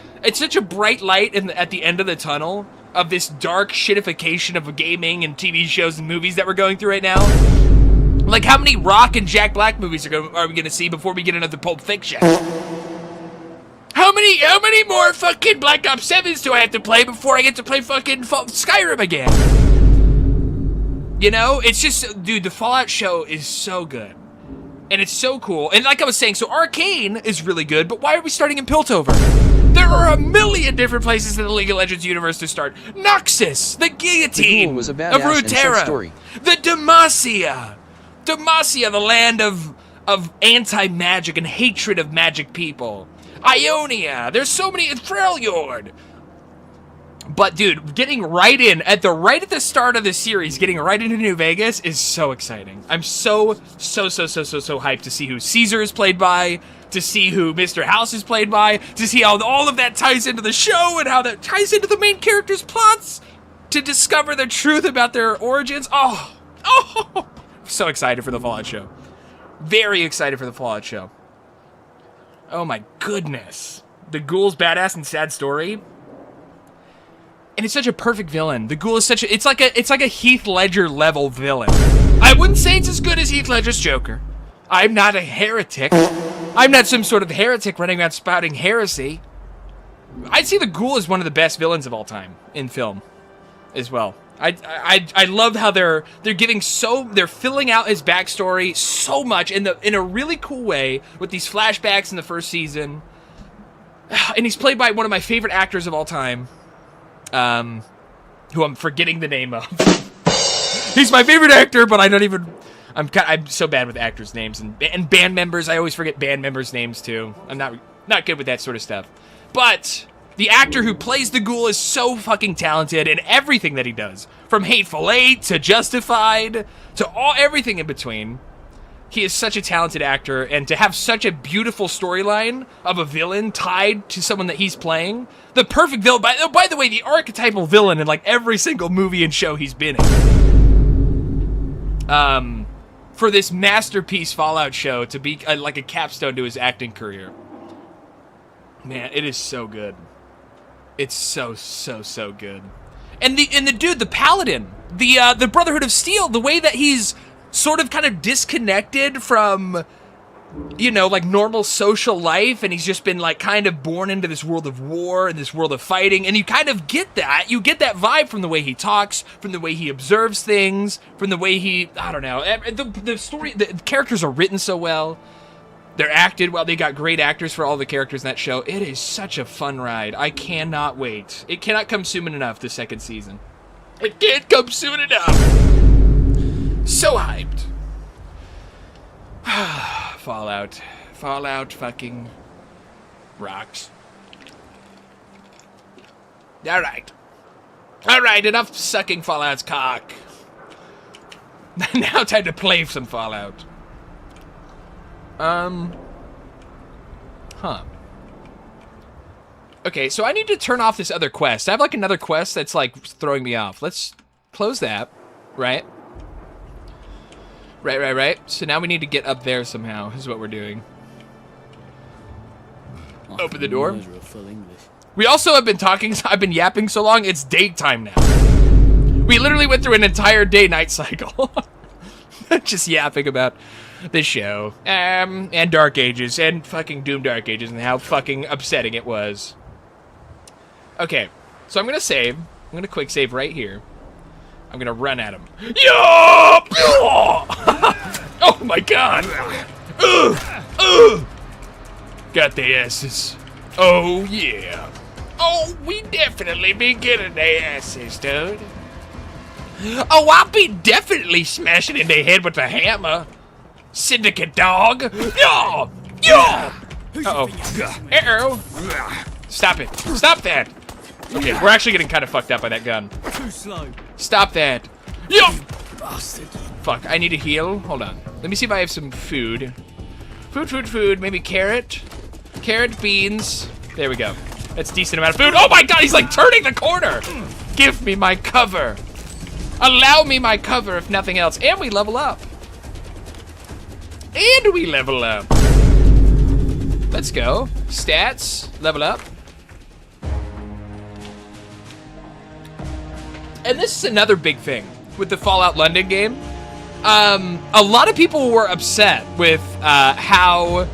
light at the end of the tunnel of this dark shitification of gaming and TV shows and movies that we're going through right now. Like, how many Rock and Jack Black movies are we gonna see before we get another Pulp Fiction? How many more fucking Black Ops 7s do I have to play before I get to play fucking Skyrim again? You know, it's just, dude, the Fallout show is so good. And it's so cool. And like I was saying, so Arcane is really good, but why are we starting in Piltover? There are a million different places in the League of Legends universe to start. Noxus, the Guillotine, The Ghoul was a of badass and Runeterra, sad story. the Demacia, the land of anti-magic and hatred of magic people. Ionia, there's so many, Freljord. But dude, getting right at the start of the series, getting right into New Vegas is so exciting. I'm so hyped to see who Caesar is played by, to see who Mr. House is played by, to see how all of that ties into the show and how that ties into the main characters' plots, to discover the truth about their origins. Oh, so excited for the Fallout show. Very excited for the Fallout show. Oh my goodness. The Ghoul's badass and sad story. And it's such a perfect villain. The Ghoul is it's like a Heath Ledger level villain. I wouldn't say it's as good as Heath Ledger's Joker. I'm not a heretic. I'm not some sort of heretic running around spouting heresy. I'd say the Ghoul is one of the best villains of all time in film as well. I love how they're filling out his backstory so much in a really cool way with these flashbacks in the first season. And he's played by one of my favorite actors of all time. Who I'm forgetting the name of. He's my favorite actor, but I'm so bad with actors' names and band members. I always forget band members' names too. I'm not good with that sort of stuff. But the actor who plays the Ghoul is so fucking talented in everything that he does, from Hateful Eight to Justified to everything in between. He is such a talented actor, and to have such a beautiful storyline of a villain tied to someone that he's playing. The perfect villain, by the way, the archetypal villain in like every single movie and show he's been in. For this masterpiece Fallout show to be like a capstone to his acting career. Man, it is so good. It's so good. And the dude, the Paladin, the Brotherhood of Steel, the way that he's sort of kind of disconnected from, you know, like normal social life, and he's just been like kind of born into this world of war and this world of fighting, and you kind of get that. You get that vibe from the way he talks, from the way he observes things, from the way he, I don't know, the story, the characters are written so well. They're acted well. They got great actors for all the characters in that show. It is such a fun ride. I cannot wait. It cannot come soon enough, the second season. It can't come soon enough. So hyped. Fallout fucking rocks. Alright, enough sucking Fallout's cock. Now time to play some Fallout. Okay, so I need to turn off this other quest. I have like another quest that's like throwing me off. Let's close that, right? Right. So now we need to get up there somehow, is what we're doing. Open the door. We also have been talking, I've been yapping so long, it's daytime now. We literally went through an entire day-night cycle. Just yapping about the show. And Dark Ages, and fucking Doom Dark Ages, and how fucking upsetting it was. Okay, so I'm gonna save. I'm gonna quick save right here. I'm gonna run at him. Yup! Oh my god! Got the asses. Oh yeah. Oh, we definitely be getting the asses, dude. Oh, I'll be definitely smashing in the head with the hammer. Syndicate dog. Yeah! Uh-oh. Uh-oh. Stop it. Stop that. Okay, we're actually getting kind of fucked up by that gun. Too slow. Stop that. Yo! Fuck, I need to heal. Hold on. Let me see if I have some food. Food. Maybe carrot. Carrot, beans. There we go. That's a decent amount of food. Oh my god, he's like turning the corner. Give me my cover. Allow me my cover, if nothing else. And we level up. And we level up. Let's go. Stats, level up. And this is another big thing with the Fallout London game. A lot of people were upset with how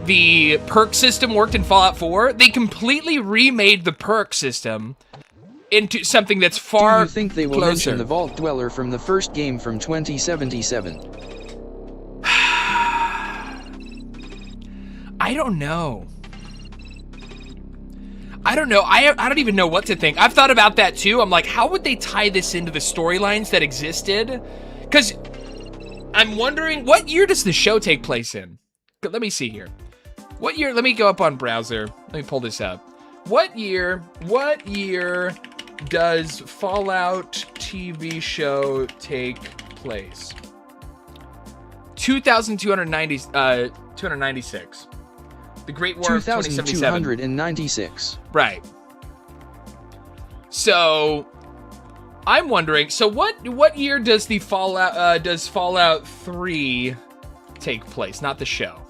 the perk system worked in Fallout 4. They completely remade the perk system into something that's far Do you think they will closer. mention the Vault Dweller from the first game from 2077? I don't know. I don't know. I don't even know what to think. I've thought about that too. I'm like, how would they tie this into the storylines that existed? Because I'm wondering, what year does the show take place in? Let me see here. What year? Let me go up on browser. Let me pull this up. What year does Fallout TV show take place? 296. The Great War of 2077. 2296. Right. So I'm wondering, so what year does the Fallout 3 take place? Not the show.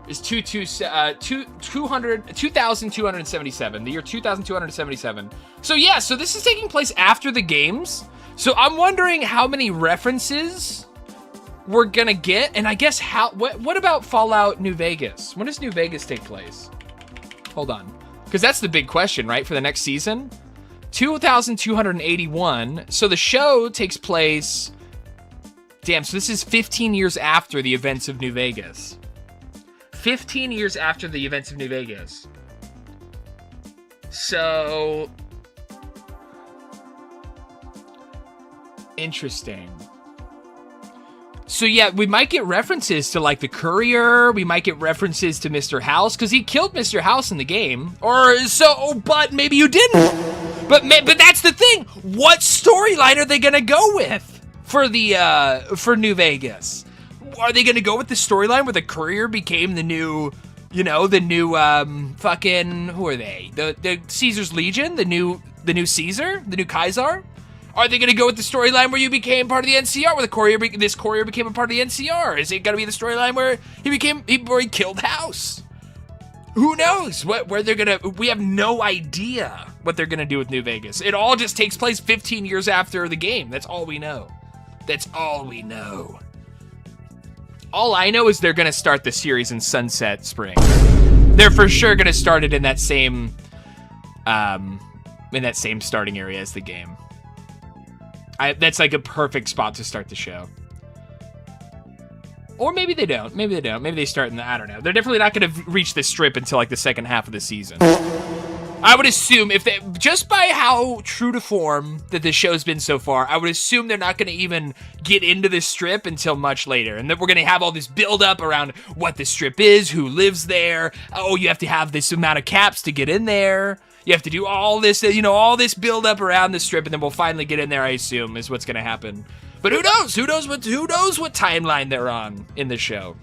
Is 2277, the year 2277. So yeah, so this is taking place after the games. So I'm wondering how many references we're gonna get, and I guess what about Fallout New Vegas? When does New Vegas take place? Hold on, because that's the big question, right, for the next season? 2281. So the show takes place, damn, so this is 15 years after the events of New Vegas. 15 years after the events of New Vegas. So interesting. So yeah, we might get references to like the Courier. We might get references to Mr. House, because he killed Mr. House in the game. Or so, but maybe you didn't. But that's the thing. What storyline are they gonna go with for New Vegas? Are they gonna go with the storyline where the Courier became the new, fucking, who are they? The Caesar's Legion, the new Caesar, the new Kaiser? Are they going to go with the storyline where you became part of the NCR, where this Courier became a part of the NCR? Is it going to be the storyline where he killed House? Who knows where they're going to, we have no idea what they're going to do with New Vegas. It all just takes place 15 years after the game. That's all we know. That's all we know. All I know is they're going to start the series in Sunset Springs. They're for sure going to start it in that same starting area as the game. That's like a perfect spot to start the show. Or maybe they don't. Maybe they start in the, I don't know. They're definitely not going to reach the strip until like the second half of the season. I would assume, just by how true to form that the show's been so far, I would assume they're not going to even get into the strip until much later. And that we're going to have all this build up around what the strip is, who lives there. Oh, you have to have this amount of caps to get in there. You have to do all this, all this build up around the strip, and then we'll finally get in there, I assume, is what's going to happen. But who knows? Who knows what timeline they're on in the show?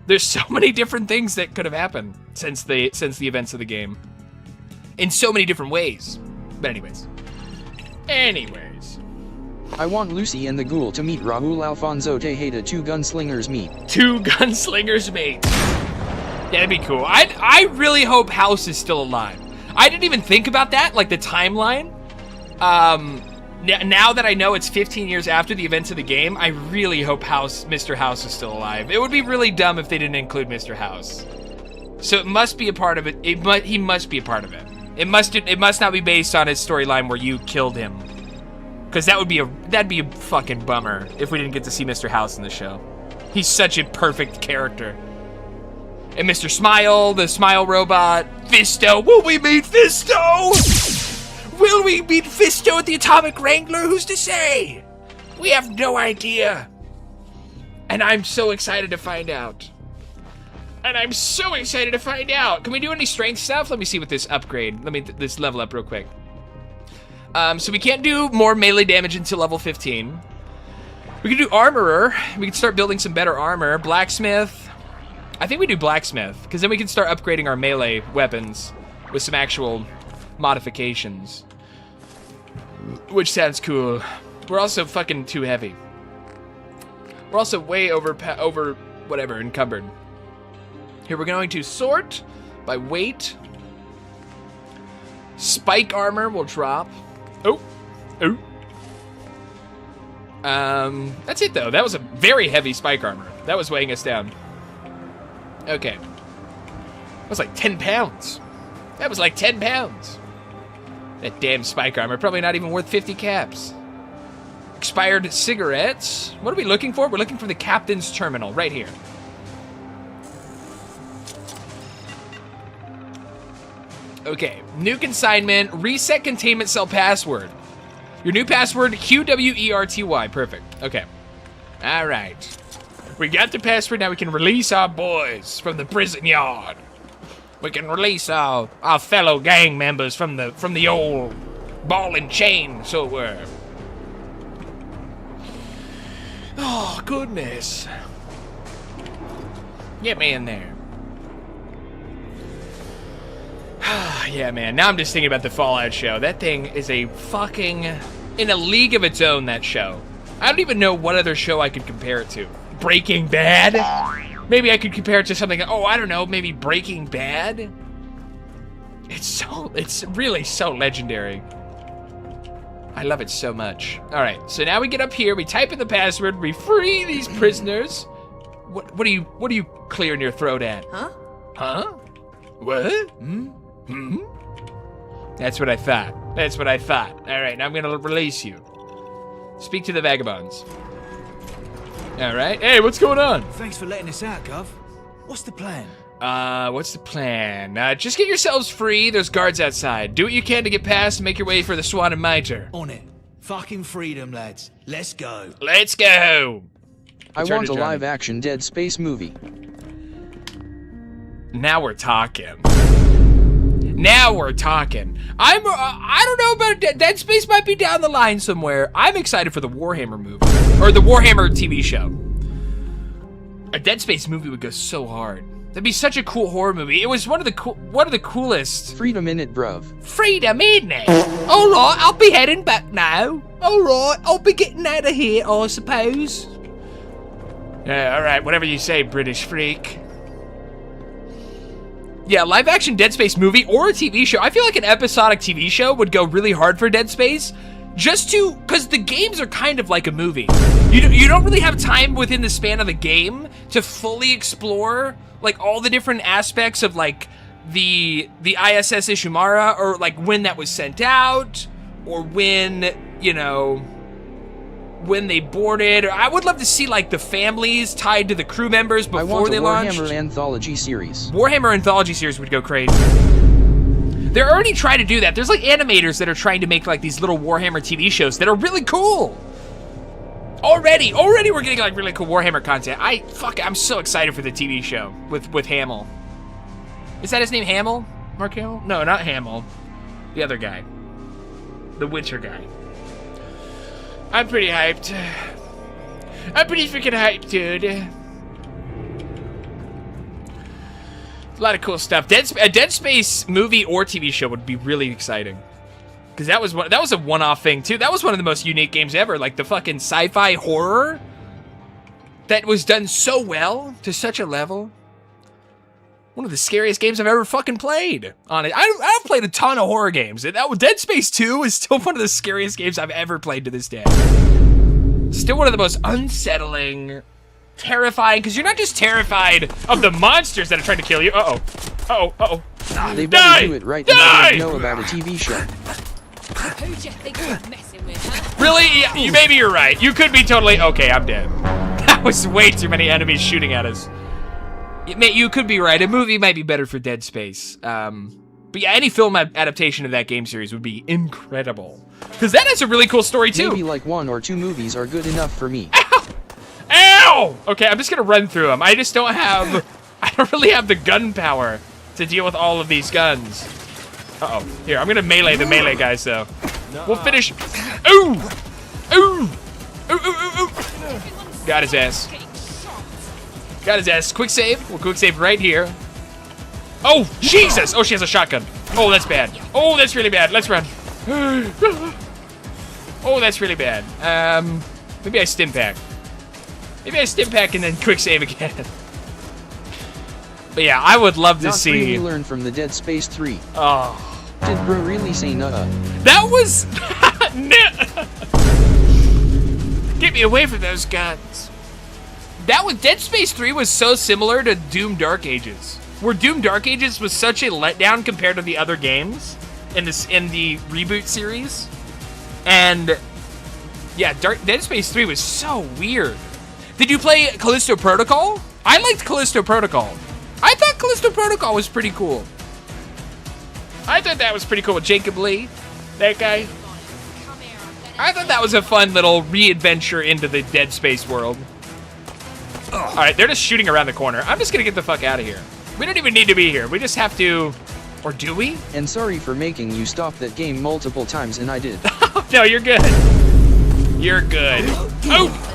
There's so many different things that could have happened since the events of the game. In so many different ways. But anyways. I want Lucy and the Ghoul to meet Raul Alfonso Tejeda. Two gunslingers meet. Yeah, that'd be cool. I really hope House is still alive. I didn't even think about that, like the timeline. Now that I know it's 15 years after the events of the game, I really hope Mr. House is still alive. It would be really dumb if they didn't include Mr. House. So it must be a part of it. He must be a part of it. It must not be based on his storyline where you killed him. Because that'd be a fucking bummer if we didn't get to see Mr. House in the show. He's such a perfect character. And Mr. Smile, the Smile robot, Fisto. Will we meet Fisto? Will we meet Fisto at the Atomic Wrangler? Who's to say? We have no idea. And I'm so excited to find out. Can we do any strength stuff? Let me see with this upgrade. This level up real quick. So we can't do more melee damage until level 15. We can do Armorer. We can start building some better armor. Blacksmith. I think we do Blacksmith, because then we can start upgrading our melee weapons with some actual modifications. Which sounds cool. We're also fucking too heavy. We're also way over whatever, encumbered. Here, we're going to sort by weight. Spike armor will drop. Oh. That's it, though. That was a very heavy spike armor. That was weighing us down. Okay. That was like 10 pounds. That was like 10 pounds. That damn spike armor. Probably not even worth 50 caps. Expired cigarettes. What are we looking for? We're looking for the captain's terminal, right here. Okay. New consignment. Reset containment cell password. Your new password, QWERTY. Perfect. Okay. All right. We got the password. Now we can release our boys from the prison yard. We can release our fellow gang members from the old ball and chain, so it were. Oh, goodness. Get me in there. Yeah, man. Now I'm just thinking about the Fallout show. That thing is a fucking... in a league of its own, that show. I don't even know what other show I could compare it to. Breaking Bad? Maybe I could compare it to something... oh, I don't know. Maybe Breaking Bad? It's really so legendary. I love it so much. All right, so now we get up here. We type in the password. We free these prisoners. What are you clearing your throat at? Huh? What? That's what I thought. All right, now I'm gonna release you. Speak to the vagabonds. All right. Hey, what's going on? Thanks for letting us out, Gov. What's the plan? What's the plan? Just get yourselves free. There's guards outside. Do what you can to get past and make your way for the Swan and Mitre. On it. Fucking freedom, lads. Let's go. Let's go. I want a live-action Dead Space movie. Now we're talking. I don't know about Dead Space. Might be down the line somewhere. I'm excited for the Warhammer movie or the Warhammer TV show. A Dead Space movie would go so hard. That'd be such a cool horror movie. It was one of the coolest. Freedom in it, bruv. Freedom in it. All right, I'll be heading back now. All right, I'll be getting out of here, I suppose. Yeah, all right, whatever you say, British freak. Yeah, live-action Dead Space movie or a TV show. I feel like an episodic TV show would go really hard for Dead Space. Because the games are kind of like a movie. You don't really have time within the span of the game to fully explore, like, all the different aspects of, like, the ISS Ishimara, or, like, when that was sent out, or when, you know, when they boarded. I would love to see, like, the families tied to the crew members before they launched. I want a Warhammer anthology series. Warhammer anthology series would go crazy. They're already trying to do that. There's like animators that are trying to make like these little Warhammer TV shows that are really cool. Already we're getting like really cool Warhammer content. I'm so excited for the TV show with Hamill. Is that his name, Hamill? Mark Hamill? No, not Hamill. The other guy. The Witcher guy. I'm pretty hyped. I'm pretty freaking hyped, dude. A lot of cool stuff. A Dead Space movie or TV show would be really exciting, because that was a one-off thing too. That was one of the most unique games ever. Like the fucking sci-fi horror that was done so well to such a level. One of the scariest games I've ever fucking played. On it, I've played a ton of horror games. Dead Space 2 is still one of the scariest games I've ever played to this day. Still one of the most unsettling, terrifying, because you're not just terrified of the monsters that are trying to kill you. They better do it right now. They know about a TV show. Who do you think you're messing with, huh? Really? Yeah, maybe you're right. You could be totally... Okay, I'm dead. That was way too many enemies shooting at us. You could be right. A movie might be better for Dead Space. But yeah, any film adaptation of that game series would be incredible. Because that has a really cool story, too. Maybe like 1 or 2 movies are good enough for me. Ow! Okay, I'm just gonna run through them. I just don't have... I don't really have the gun power to deal with all of these guns. Uh-oh. Here, I'm gonna melee the melee guys, though. We'll finish... Ooh! Ooh! Ooh, ooh, ooh, ooh! Got his ass. Got his ass. Quick save. We'll quick save right here. Oh, Jesus! Oh, she has a shotgun. Oh, that's bad. Oh, that's really bad. Let's run. Oh, that's really bad. Maybe I stim pack. Maybe I stim pack and then quick save again. But yeah, I would love to Not see. really learn from the Dead Space 3. Oh, Did bro really say nuh-uh? that was. Get me away from those guns. That was Dead Space 3 was so similar to Doom Dark Ages, where Doom Dark Ages was such a letdown compared to the other games in the reboot series, and yeah, Dead Space 3 was so weird. Did you play Callisto Protocol? I liked Callisto Protocol. I thought Callisto Protocol was pretty cool. I thought that was pretty cool with Jacob Lee, that guy. I thought that was a fun little re-adventure into the Dead Space world. All right, they're just shooting around the corner. I'm just gonna get the fuck out of here. We don't even need to be here. We just have to, or do we? And sorry for making you stop that game multiple times, and I did. No, you're good. You're good. Oh!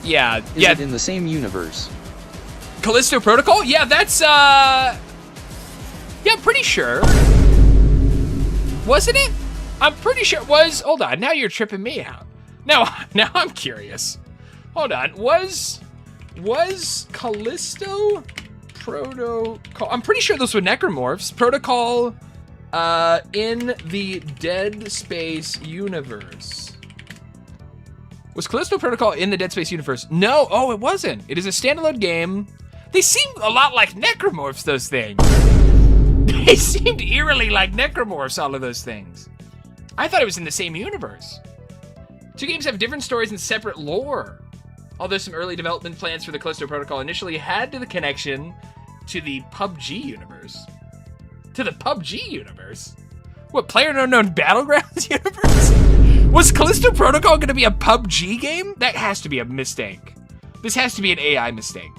Yeah, Is yeah. it in the same universe? Callisto Protocol? Yeah, that's, yeah, I'm pretty sure. Wasn't it? I'm pretty sure it was. Hold on, now you're tripping me out. Now I'm curious. Hold on, was Callisto Protocol? I'm pretty sure those were Necromorphs. Protocol, in the Dead Space universe. Was Callisto Protocol in the Dead Space universe? No, oh, it wasn't. It is a standalone game. They seem a lot like Necromorphs, those things. They seemed eerily like Necromorphs, all of those things. I thought it was in the same universe. Two games have different stories and separate lore. Although some early development plans for the Callisto Protocol initially had the connection to the PUBG universe. To the PUBG universe? What, PlayerUnknown Battlegrounds universe? Was Callisto Protocol going to be a PUBG game? That has to be a mistake. This has to be an AI mistake.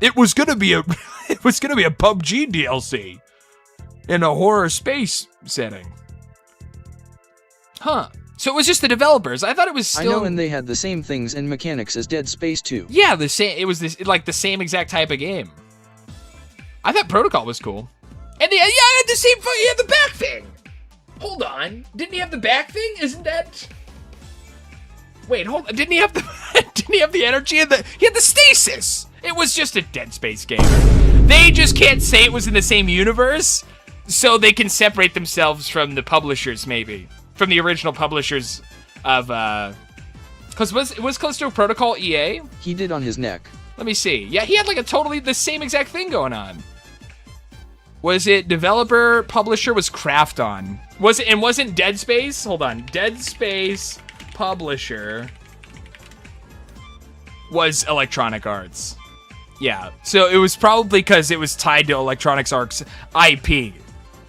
It was going to be a PUBG DLC in a horror space setting. Huh. So it was just the developers. I thought it was still... I know, and they had the same things and mechanics as Dead Space 2. Yeah, the same. It was like the same exact type of game. I thought Protocol was cool. And yeah, I had the same. He had the back thing. Hold on, didn't he have the back thing? Isn't that? Wait, hold on. Didn't he have the? Didn't he have the energy and the? He had the stasis. It was just a Dead Space game. They just can't say it was in the same universe, so they can separate themselves from the publishers, maybe from the original publishers of. Because was Callisto Protocol EA? He did on his neck. Let me see. Yeah, he had like a totally the same exact thing going on. Was it developer, publisher was Krafton? Was it, and wasn't Dead Space? Hold on. Dead Space publisher was Electronic Arts. Yeah. So it was probably because it was tied to Electronic Arts IP.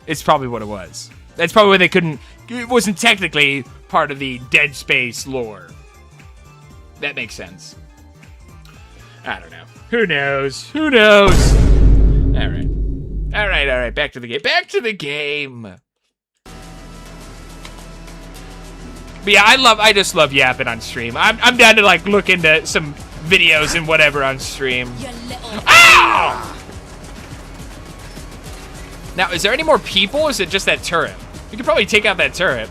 It's probably what it was. That's probably why they couldn't. It wasn't technically part of the Dead Space lore. That makes sense. I don't know. Who knows? Who knows? All right. All right. Back to the game. Back to the game. But yeah, I just love yapping on stream. I'm down to like look into some videos and whatever on stream. Ow! Now, is there any more people, or is it just that turret? We could probably take out that turret.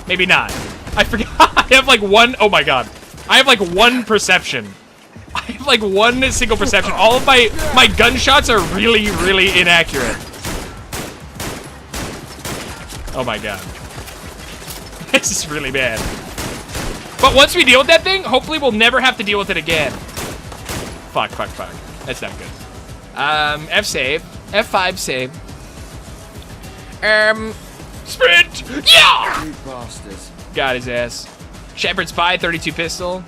Maybe not. I forgot. I have like one. Oh my god. I have like one perception. I have like one single perception. All of my gunshots are really, really inaccurate. Oh my god. This is really bad. But once we deal with that thing, hopefully we'll never have to deal with it again. Fuck. That's not good. F save. F5 save. Sprint! Yeah! You bastards. Got his ass. Shepherd Spy, 32 pistol.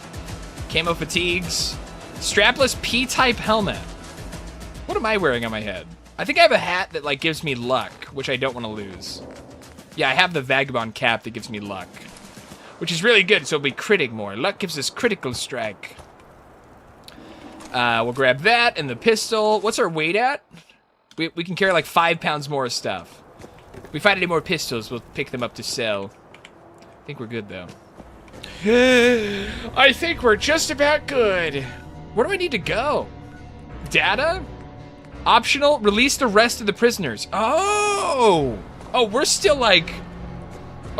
Camo fatigues. Strapless P-type helmet. What am I wearing on my head? I think I have a hat that like gives me luck, which I don't want to lose. Yeah, I have the Vagabond cap that gives me luck, which is really good, so it'll be critting more. Luck gives us critical strike. We'll grab that and the pistol. What's our weight at? We can carry like 5 pounds more of stuff. If we find any more pistols, we'll pick them up to sell. I think we're good, though. I think we're just about good. Where do I need to go? Data? Optional, release the rest of the prisoners. Oh! Oh, we're still like...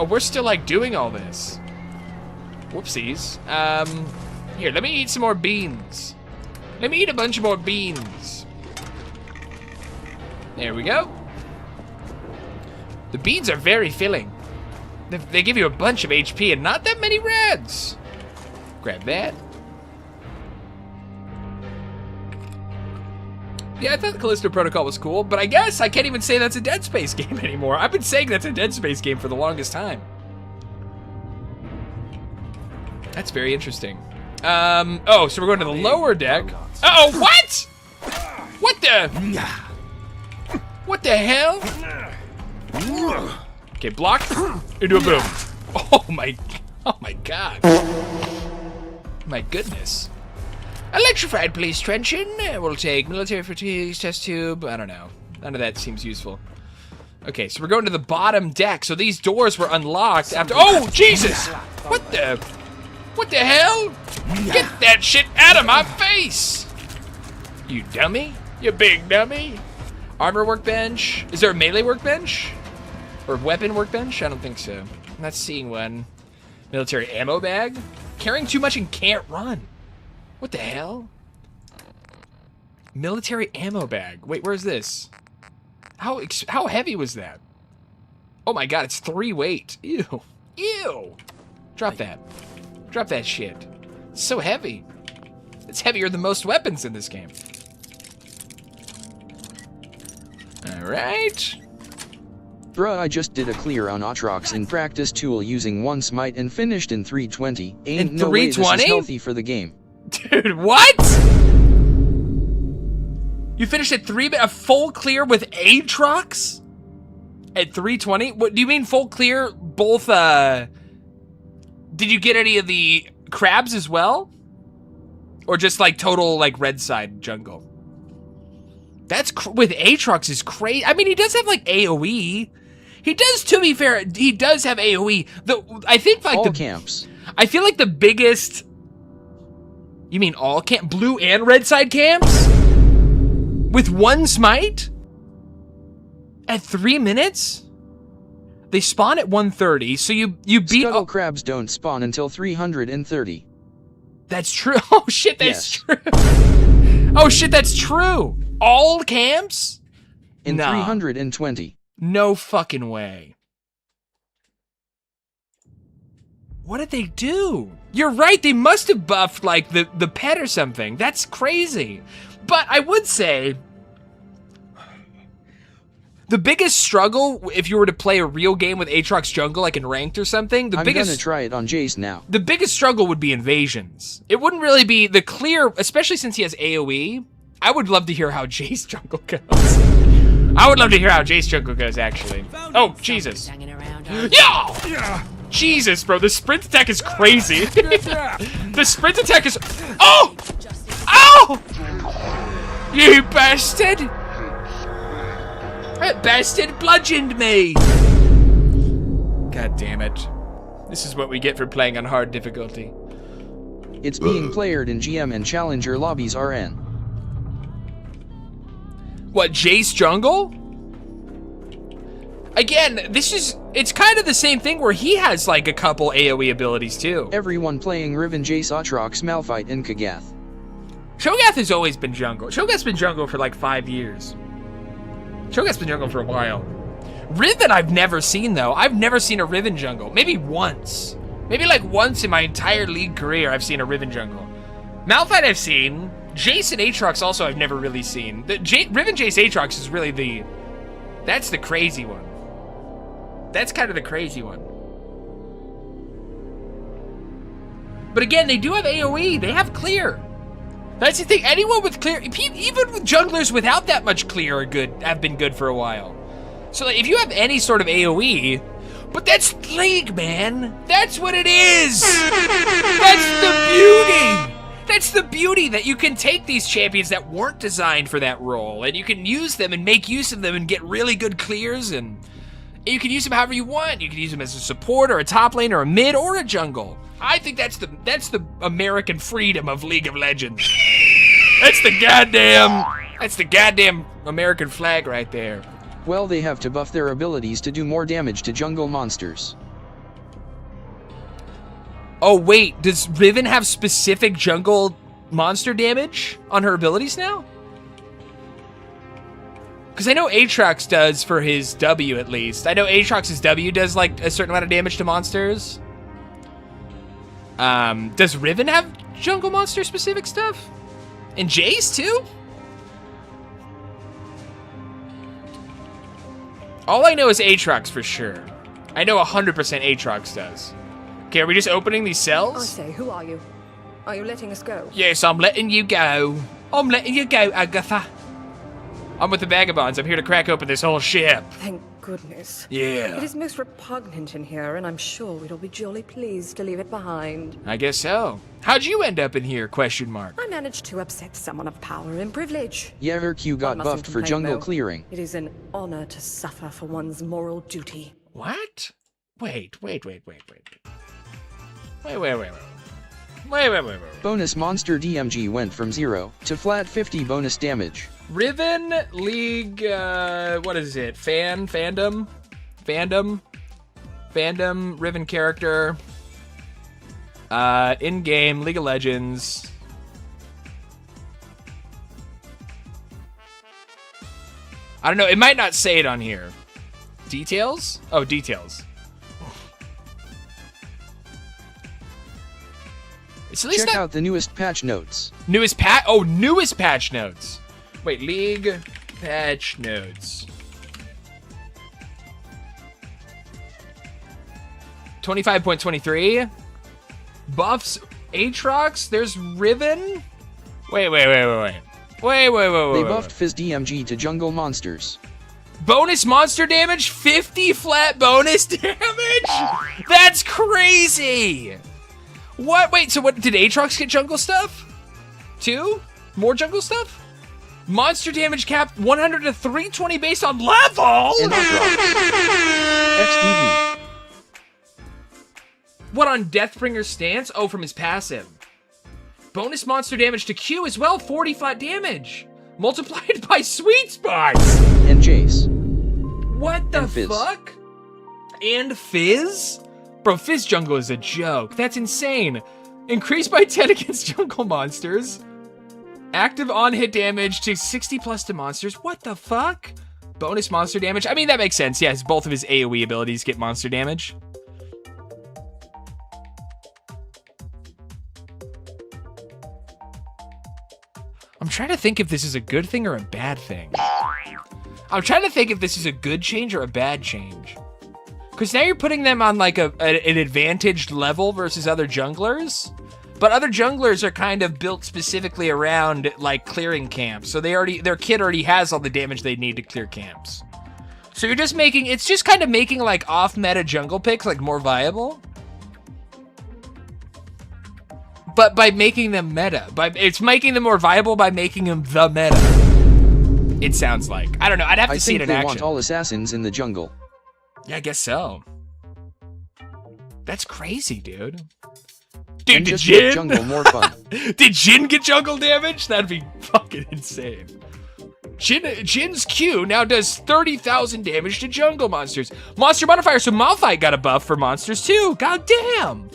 Oh, we're still, like, doing all this. Whoopsies. Here, let me eat some more beans. Let me eat a bunch more beans. There we go. The beans are very filling. They give you a bunch of HP and not that many reds. Grab that. Yeah, I thought the Callisto Protocol was cool, but I guess I can't even say that's a Dead Space game anymore. I've been saying that's a Dead Space game for the longest time. That's very interesting. Oh, so we're going to the lower deck. Uh-oh, what? What the? What the hell? Okay, block into a boom. Oh my god. My goodness. Electrified police truncheon. We'll take military fatigue test tube. I don't know. None of that seems useful. Okay, so we're going to the bottom deck. So these doors were unlocked after. Oh, Jesus! What the? What the hell? Get that shit out of my face! You dummy? You big dummy? Armor workbench. Is there a melee workbench? Or weapon workbench? I don't think so. I'm not seeing one. Military ammo bag. Carrying too much and can't run. What the hell? Military ammo bag. Wait, where's this? How heavy was that? Oh my god, it's 3 weight. Ew. Ew. Drop that. Drop that shit. It's so heavy. It's heavier than most weapons in this game. Alright. Bruh, I just did a clear on Atrox in practice tool using 1 smite and finished in 320. Ain't no way this is healthy for the game. Dude, what? You finished at a full clear with Atrox? At 320? What do you mean full clear? Both, did you get any of the crabs as well? Or just like total like red side jungle? That's with Atrox is crazy. I mean, he does have like AoE. He does, to be fair, he does have AoE. I think like all camps. I feel like the biggest. You mean all camp, blue and red side camps? With 1 smite? At 3 minutes? They spawn at 130, so you beat. Scuttle crabs don't spawn until 330. That's true. Oh shit, that's yes. true. Oh shit, that's true. All camps? In 320. No fucking way. What did they do? You're right, they must have buffed like the pet or something. That's crazy. But I would say the biggest struggle, if you were to play a real game with Atrox Jungle, like in ranked or something, I'm gonna try it on Jace now. The biggest struggle would be invasions. It wouldn't really be the clear, especially since he has AoE. I would love to hear how Jace Jungle goes. I would love to hear how Jace Jungle goes, actually. Oh, Jesus. Yeah! Jesus, bro, the sprint attack is crazy. The sprint attack is... Oh! Oh! You bastard! That bastard bludgeoned me! God damn it. This is what we get for playing on hard difficulty. It's being played in GM and Challenger lobbies RN. What, Jace Jungle? Again, it's kind of the same thing where he has like a couple AoE abilities too. Everyone playing Riven, Jace, Atrox, Malphite, and Kagath. Cho'Gath has always been jungle. Cho'Gath's been jungle for like 5 years. Cho'Gath's been jungle for a while. Riven I've never seen though. I've never seen a Riven jungle. Maybe once. Maybe like once in my entire league career I've seen a Riven jungle. Malphite I've seen. Jace and Atrox also I've never really seen. The Riven Jace Atrox is really that's the crazy one. That's kind of the crazy one. But again, they do have AoE. They have clear. That's the thing. Anyone with clear, even with junglers without that much clear have been good for a while. So like, if you have any sort of AoE, but that's League, man. That's what it is. That's the beauty. That's the beauty, that you can take these champions that weren't designed for that role, and you can use them and make use of them and get really good clears, and you can use them however you want. You can use them as a support or a top lane or a mid or a jungle. I think that's the American freedom of League of Legends. That's the goddamn American flag right there. Well, they have to buff their abilities to do more damage to jungle monsters. Oh, wait. Does Riven have specific jungle monster damage on her abilities now? Because I know Aatrox does for his W, at least. I know Aatrox's W does, like, a certain amount of damage to monsters. Does Riven have jungle monster specific stuff? And Jace, too? All I know is Aatrox for sure. I know 100% Aatrox does. Okay, are we just opening these cells? I say, who are you? Are you letting us go? Yes, I'm letting you go. I'm letting you go, Agatha. I'm with the Vagabonds. I'm here to crack open this whole ship. Thank goodness. Yeah. It is most repugnant in here, and I'm sure we'd all be jolly pleased to leave it behind. I guess so. How'd you end up in here, question mark? I managed to upset someone of power and privilege. Yeah, Hercule got One mustn't buffed for complain, jungle though. clearing. It is an honor to suffer for one's moral duty. What? Wait. Bonus monster DMG went from 0 to flat 50 bonus damage. Riven League, what is it? Fandom, Riven character, in-game, League of Legends. I don't know, it might not say it on here. Details? Oh, details. It's at least Check not out the newest patch notes. newest patch notes. Wait, League patch notes. 25.23. Buffs Aatrox. There's Riven. Wait. They buffed Fizz DMG to jungle monsters. Bonus monster damage, 50 flat bonus damage? That's crazy! What? Wait, so what, did Aatrox get jungle stuff? 2? More jungle stuff? Monster damage cap 100 to 320 based on level? And XDV. What, on Deathbringer's stance? Oh, from his passive. Bonus monster damage to Q as well, 40 flat damage. Multiplied by sweet spots. And Jace. What the And Fizz. fuck? And Fizz? Bro, Fizz jungle is a joke. That's insane. Increased by 10 against jungle monsters. Active on-hit damage to 60 plus to monsters. What the fuck? Bonus monster damage. I mean, that makes sense. Yes, both of his AoE abilities get monster damage. I'm trying to think if this is a good thing or a bad thing. I'm trying to think if this is a good change or a bad change. Because now you're putting them on like an advantaged level versus other junglers. But other junglers are kind of built specifically around like clearing camps. So their kit already has all the damage they need to clear camps. So you're just making, it's just kind of making like off-meta jungle picks like more viable. But by making them meta. It's making them more viable by making them the meta. It sounds like. I don't know, I'd have to see it in I think they action. want all assassins in the jungle. Yeah, I guess so. That's crazy, dude. And Dude, did just make Jhin? jungle more fun. Did Jhin get jungle damage? That'd be fucking insane. Jin's Q now does 30,000 damage to jungle monsters. Monster modifier, so Malphite got a buff for monsters too. God damn.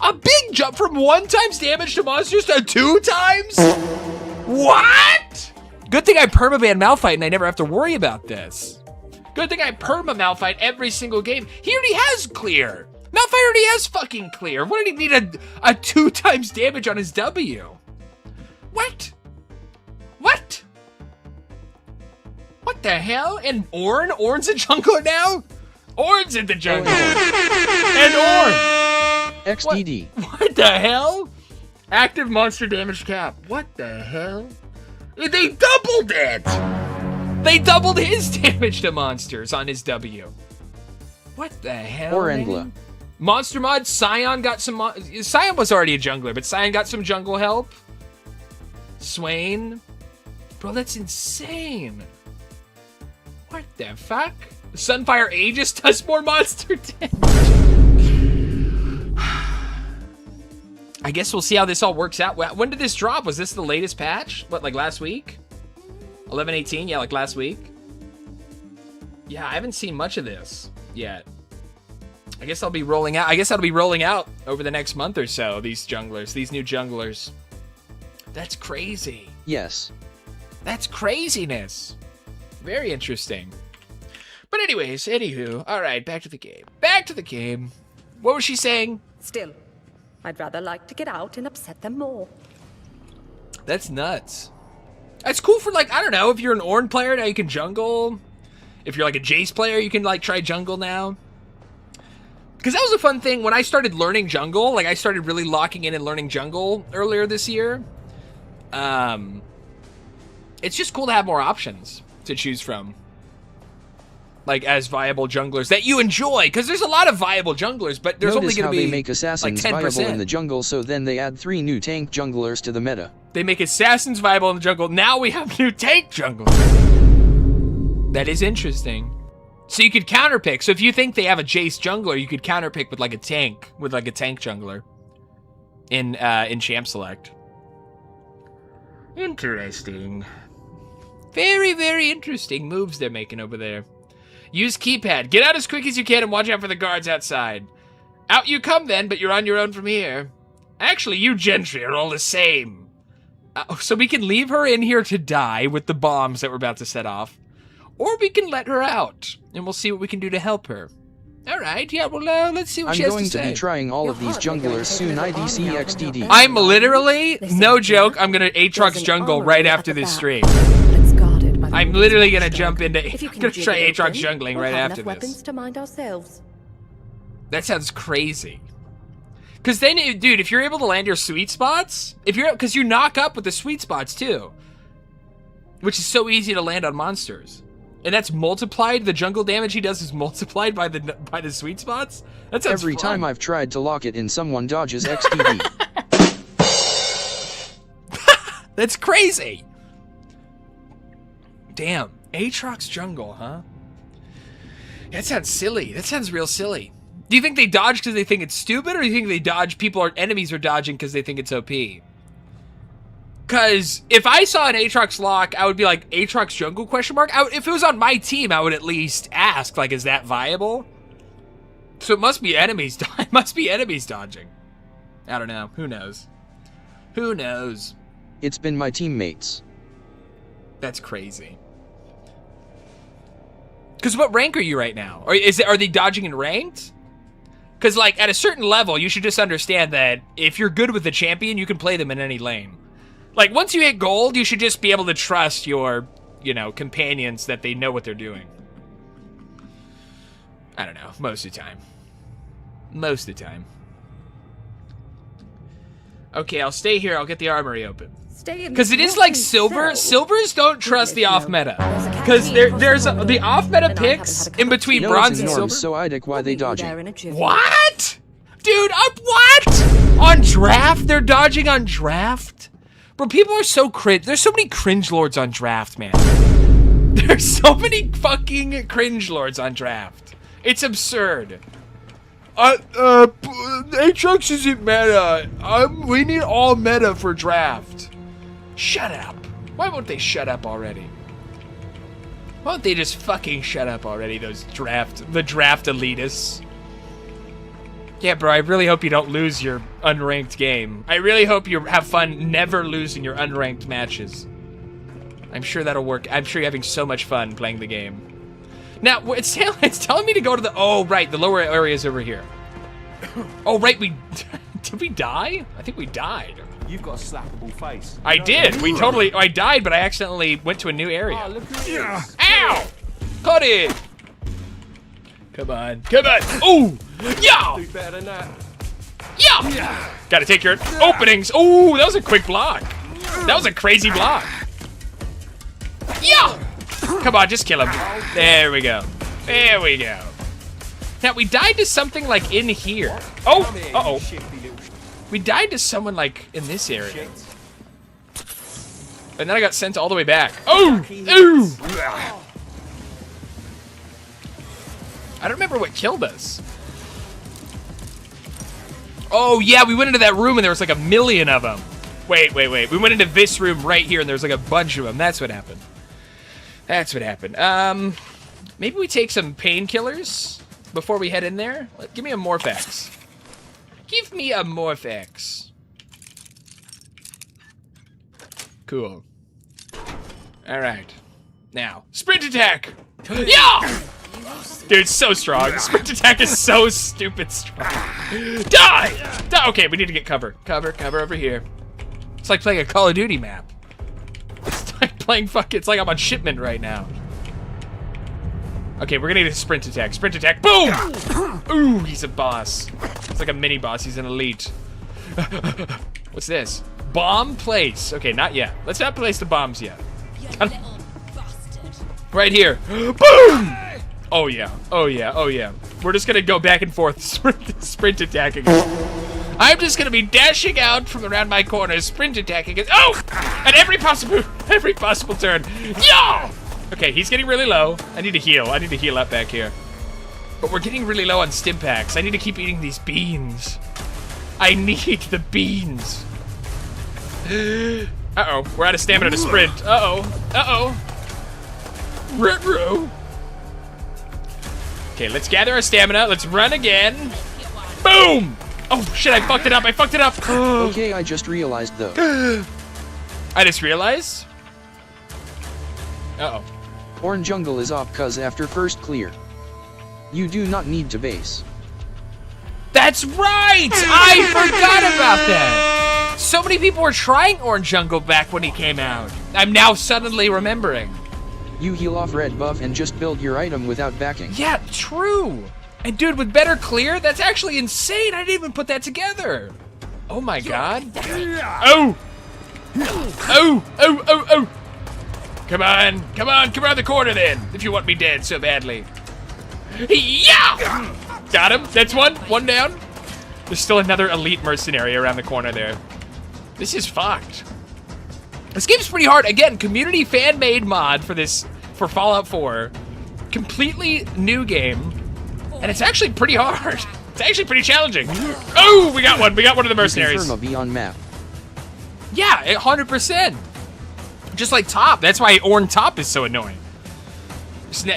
A big jump from 1 times damage to monsters to 2 times? What? Good thing I permabanned Malphite and I never have to worry about this. Good thing I perma Malphite every single game. He already has clear. Malphite already has fucking clear. What did he need a 2 times damage on his W? What? What? What the hell? And Ornn? Ornn's a jungler now? Ornn's in the jungle. And Ornn. XDD. What the hell? Active monster damage cap. What the hell? They doubled it! They doubled his damage to monsters on his W. What the hell, Or man? Engla. Monster mod, Scion got some... Scion was already a jungler, but Scion got some jungle help. Swain. Bro, that's insane. What the fuck? Sunfire Aegis does more monster damage. I guess we'll see how this all works out. When did this drop? Was this the latest patch? What, like last week? 11/18? Yeah, like last week. Yeah, I haven't seen much of this yet. I guess I'll be rolling out. I guess I'll be rolling out over the next month or so. These junglers, these new junglers. That's crazy. Yes. That's craziness. Very interesting. But anyways, anywho, all right, back to the game. Back to the game. What was she saying? Still, I'd rather like to get out and upset them more. That's nuts. That's cool for, like, I don't know, if you're an Ornn player, now you can jungle. If you're like a Jace player, you can like try jungle now. Because that was a fun thing when I started learning jungle. Like, I started really locking in and learning jungle earlier this year. It's just cool to have more options to choose from. Like, as viable junglers that you enjoy. Because there's a lot of viable junglers, but there's only going to be they make assassins like 10%. viable in the jungle, so then they add 3 new tank junglers to the meta. They make assassins viable in the jungle. Now we have new tank junglers. That is interesting. So you could counterpick. So if you think they have a Jace jungler, you could counterpick with like a tank, jungler in Champ Select. Interesting. Very, very interesting moves they're making over there. Use keypad. Get out as quick as you can and watch out for the guards outside. Out you come then, but you're on your own from here. Actually, you Gentry are all the same. So we can leave her in here to die with the bombs that we're about to set off. Or we can let her out, and we'll see what we can do to help her. All right, yeah, well, let's see what she has to say. I'm going to be trying all of these junglers soon, IDC XDD. I'm literally, no joke, I'm going to Aatrox jungle right after this stream. I'm literally going to jump into, I'm going to try Aatrox jungling right after this. To mind ourselves. That sounds crazy. Because then, dude, if you're able to land your sweet spots, because you knock up with the sweet spots too, which is so easy to land on monsters. And that's multiplied. The jungle damage he does is multiplied by the sweet spots. That sounds Every fun. time I've tried to lock it in, someone dodges XTD. That's crazy. Damn, Aatrox jungle, huh? That sounds silly. That sounds real silly. Do you think they dodge because they think it's stupid, or do you think they dodge enemies are dodging because they think it's OP? Because if I saw an Aatrox lock, I would be like, Aatrox jungle, question mark? If it was on my team, I would at least ask, like, is that viable? So it must be enemies. It must be enemies dodging. I don't know. Who knows? Who knows? It's been my teammates. That's crazy. Because what rank are you right now? Or are they dodging in ranked? Because, like, at a certain level, you should just understand that if you're good with the champion, you can play them in any lane. Like, once you hit gold, you should just be able to trust your, companions that they know what they're doing. I don't know. Most of the time. Most of the time. Okay, I'll stay here. I'll get the armory open. Because it is like silver. Silvers don't trust the off-meta. Because there's the off-meta picks in between bronze and silver. So I why they dodging. What? Dude, what? On draft? They're dodging on draft? Bro, people are so cringe. There's so many cringe lords on draft, man. There's so many fucking cringe lords on draft. It's absurd. Aatrox isn't meta. We need all meta for draft. Shut up. Why won't they shut up already? Why don't they just fucking shut up already, the draft elitists? Yeah, bro, I really hope you don't lose your unranked game. I really hope you have fun never losing your unranked matches. I'm sure that'll work. I'm sure you're having so much fun playing the game. Now, it's telling me to go to the... Oh, right, the lower area's over here. Oh, right, did we die? I think we died. You've got a slappable face. I did. I died, but I accidentally went to a new area. Oh, look at this. Ow! Caught it! Come on. Oh! Yeah! Do better than that. Yeah! Gotta take your openings. Oh, that was a quick block. That was a crazy block. Yeah! Come on, just kill him. There we go. There we go. Now, we died to something like in here. Oh! Uh-oh. We died to someone like in this area. And then I got sent all the way back. Oh! Ooh! I don't remember what killed us. Oh, yeah, we went into that room and there was like a million of them. Wait. We went into this room right here and there was like a bunch of them. That's what happened. Maybe we take some painkillers before we head in there? Give me a Morphex. Give me a Morphex. Cool. Alright. Now, sprint attack! Yeah! Dude, it's so strong. Sprint attack is so stupid strong. Die! Die! Okay, we need to get cover. Cover over here. It's like playing a Call of Duty map. It's like playing it's like I'm on shipment right now. Okay, we're gonna get a sprint attack. Sprint attack, boom! Ooh, he's a boss. It's like a mini boss, he's an elite. What's this? Bomb place. Okay, not yet. Let's not place the bombs yet. Right here. Boom! Oh yeah, oh yeah, oh yeah. We're just gonna go back and forth, sprint attacking. I'm just gonna be dashing out from around my corners, sprint attacking. Oh! At every possible turn. Yo! Okay, he's getting really low. I need to heal. I need to heal up back here. But we're getting really low on stim packs. I need to keep eating these beans. I need the beans. Uh-oh, we're out of stamina to sprint. Uh-oh, uh-oh. Ruh-roh. Okay, let's gather our stamina. Let's run again. Boom! Oh, shit, I fucked it up. I fucked it up. Okay, I just realized, though. I just realized? Uh-oh. Orange Jungle is off cuz after first clear. You do not need to base. That's right! I forgot about that! So many people were trying Orange Jungle back when he came out. I'm now suddenly remembering. You heal off red buff and just build your item without backing. Yeah, true! And dude, with better clear, that's actually insane! I didn't even put that together! Oh my god. Oh! Oh! Oh, oh, oh! Come on, come on, come around the corner then, if you want me dead so badly. Yeah! Got him, that's one down. There's still another elite mercenary around the corner there. This is fucked. This game's pretty hard. Again, community fan-made mod for Fallout 4. Completely new game. And it's actually pretty hard. It's actually pretty challenging. Oh, we got one of the mercenaries. Confirm a Beyond map. Yeah, 100%. Just like Top. That's why Ornn Top is so annoying.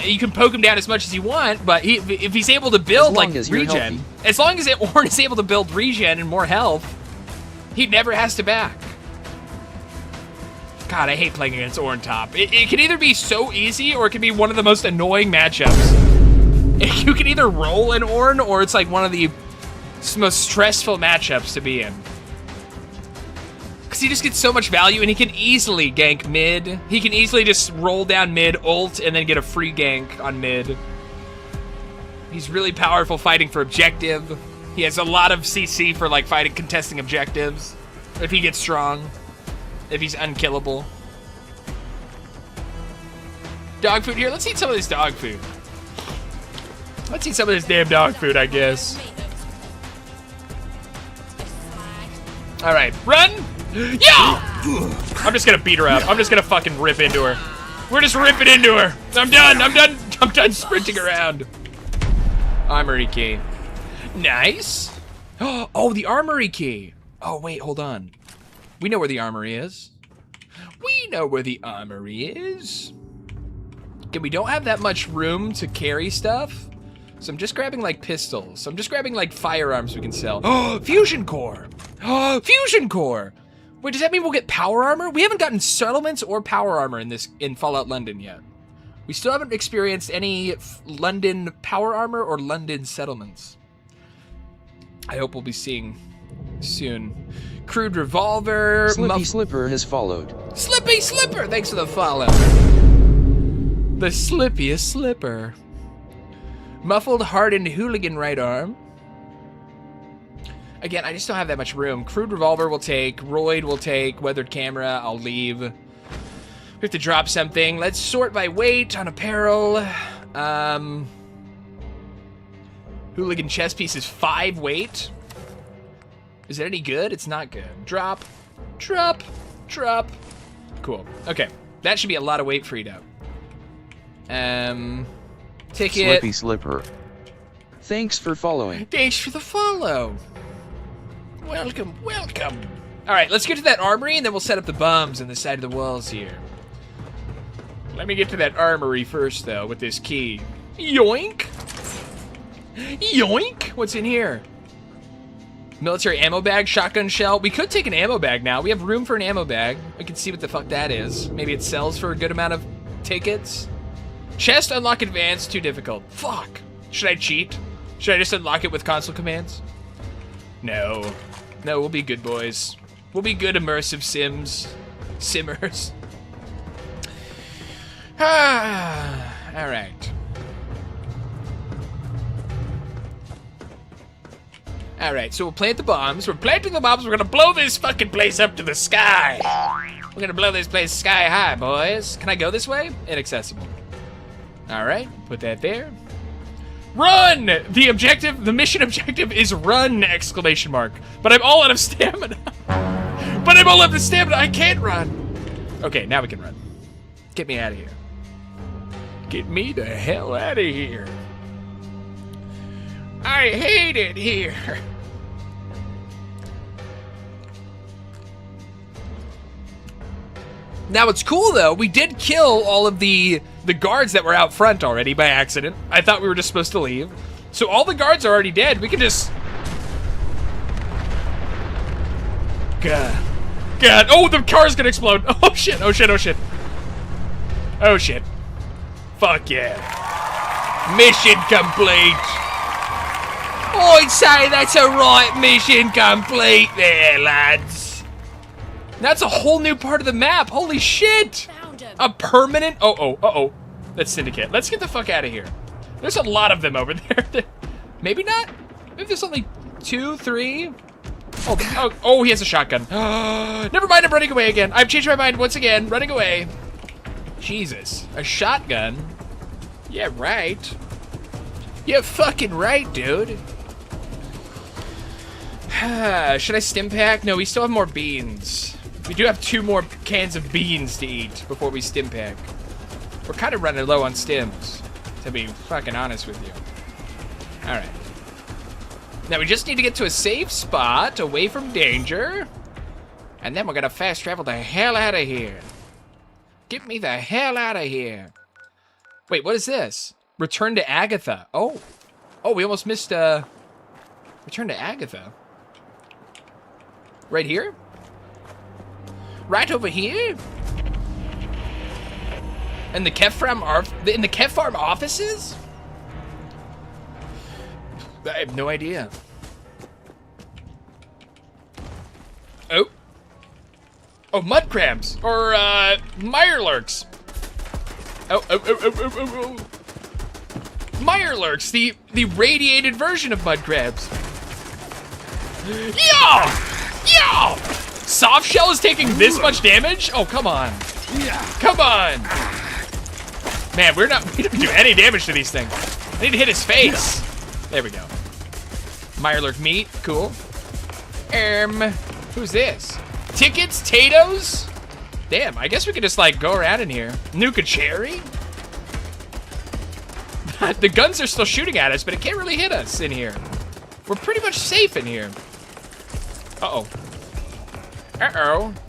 You can poke him down as much as you want, but if he's able to build like regen, as long as Ornn is able to build regen and more health, he never has to back. God, I hate playing against Ornn Top. It can either be so easy or it can be one of the most annoying matchups. You can either roll an Ornn or it's like one of the most stressful matchups to be in. Because he just gets so much value and he can easily gank mid. He can easily just roll down mid, ult, and then get a free gank on mid. He's really powerful fighting for objective. He has a lot of CC for like fighting, contesting objectives. If he gets strong. If he's unkillable. Dog food here. Let's eat some of this dog food. Let's eat some of this damn dog food, I guess. All right, run. Yeah! I'm just gonna beat her up. I'm just gonna fucking rip into her. We're just ripping into her. I'm done sprinting around. Armory key. Nice. Oh, the armory key. Oh, wait, hold on. We know where the armory is. We know where the armory is. Okay, we don't have that much room to carry stuff. So I'm just grabbing like pistols. So I'm just grabbing like firearms we can sell. Oh, fusion core. Oh, fusion core. Wait, does that mean we'll get power armor? We haven't gotten settlements or power armor in Fallout London yet. We still haven't experienced any London power armor or London settlements. I hope we'll be seeing soon. Crude revolver. Slippy Slipper has followed. Slippy Slipper, thanks for the follow. The slippiest slipper. Muffled hardened hooligan right arm. Again, I just don't have that much room. Crude revolver will take. Roid will take. Weathered camera, I'll leave. We have to drop something. Let's sort by weight on apparel. Hooligan chest piece is 5 weight. Is it any good? It's not good. Drop. Drop. Drop. Cool. Okay. That should be a lot of weight freed up. Ticket. Slippy Slipper. Thanks for following. Thanks for the follow. Welcome, welcome. All right, let's get to that armory and then we'll set up the bombs on the side of the walls here. Let me get to that armory first though with this key. Yoink. Yoink! What's in here? Military ammo bag, shotgun shell. We could take an ammo bag now. We have room for an ammo bag. We can see what the fuck that is. Maybe it sells for a good amount of tickets. Chest unlock advanced, too difficult. Fuck. Should I cheat? Should I just unlock it with console commands? No. No, we'll be good boys. We'll be good immersive simmers. Alright. Alright, so we'll plant the bombs. We're planting the bombs. We're gonna blow this fucking place up to the sky. We're gonna blow this place sky high, boys. Can I go this way? Inaccessible. Alright, put that there. Run! The mission objective is run! Exclamation mark. But I'm all out of stamina. I can't run. Okay, now we can run. Get me out of here. Get me the hell out of here. I hate it here. Now it's cool though. We did kill all of the guards that were out front already by accident. I thought we were just supposed to leave. So all the guards are already dead. We can just... God. Oh, the car's gonna explode. Oh shit. Fuck yeah. Mission complete. I'd say that's a right mission complete there, lads. That's a whole new part of the map. Holy shit. A permanent... Uh-oh. That's Syndicate. Let's get the fuck out of here. There's a lot of them over there. Maybe not. Maybe there's only 2, 3. Oh, he has a shotgun. Never mind, I'm running away again. I've changed my mind once again. Running away. Jesus. A shotgun? Yeah, right. Yeah, fucking right, dude. Should I stim pack? No, we still have more beans. We do have 2 more cans of beans to eat before we stim pack. We're kind of running low on stims, to be fucking honest with you. Alright. Now we just need to get to a safe spot, away from danger. And then we're gonna fast travel the hell out of here. Get me the hell out of here. Wait, what is this? Return to Agatha. Oh, we almost missed, Return to Agatha. Right here? Right over here? In the Kefram offices? I have no idea. Oh, mud crabs or Mirelurks. Oh. Mirelurks, the radiated version of mud crabs. Yo! Soft shell is taking this much damage? Oh, come on. Come on. Man, we don't do any damage to these things. I need to hit his face. There we go. Mirelurk meat, cool. Who's this? Tickets, Tatoes? Damn, I guess we could just like go around in here. Nuke a cherry? The guns are still shooting at us, but it can't really hit us in here. We're pretty much safe in here. Uh-oh.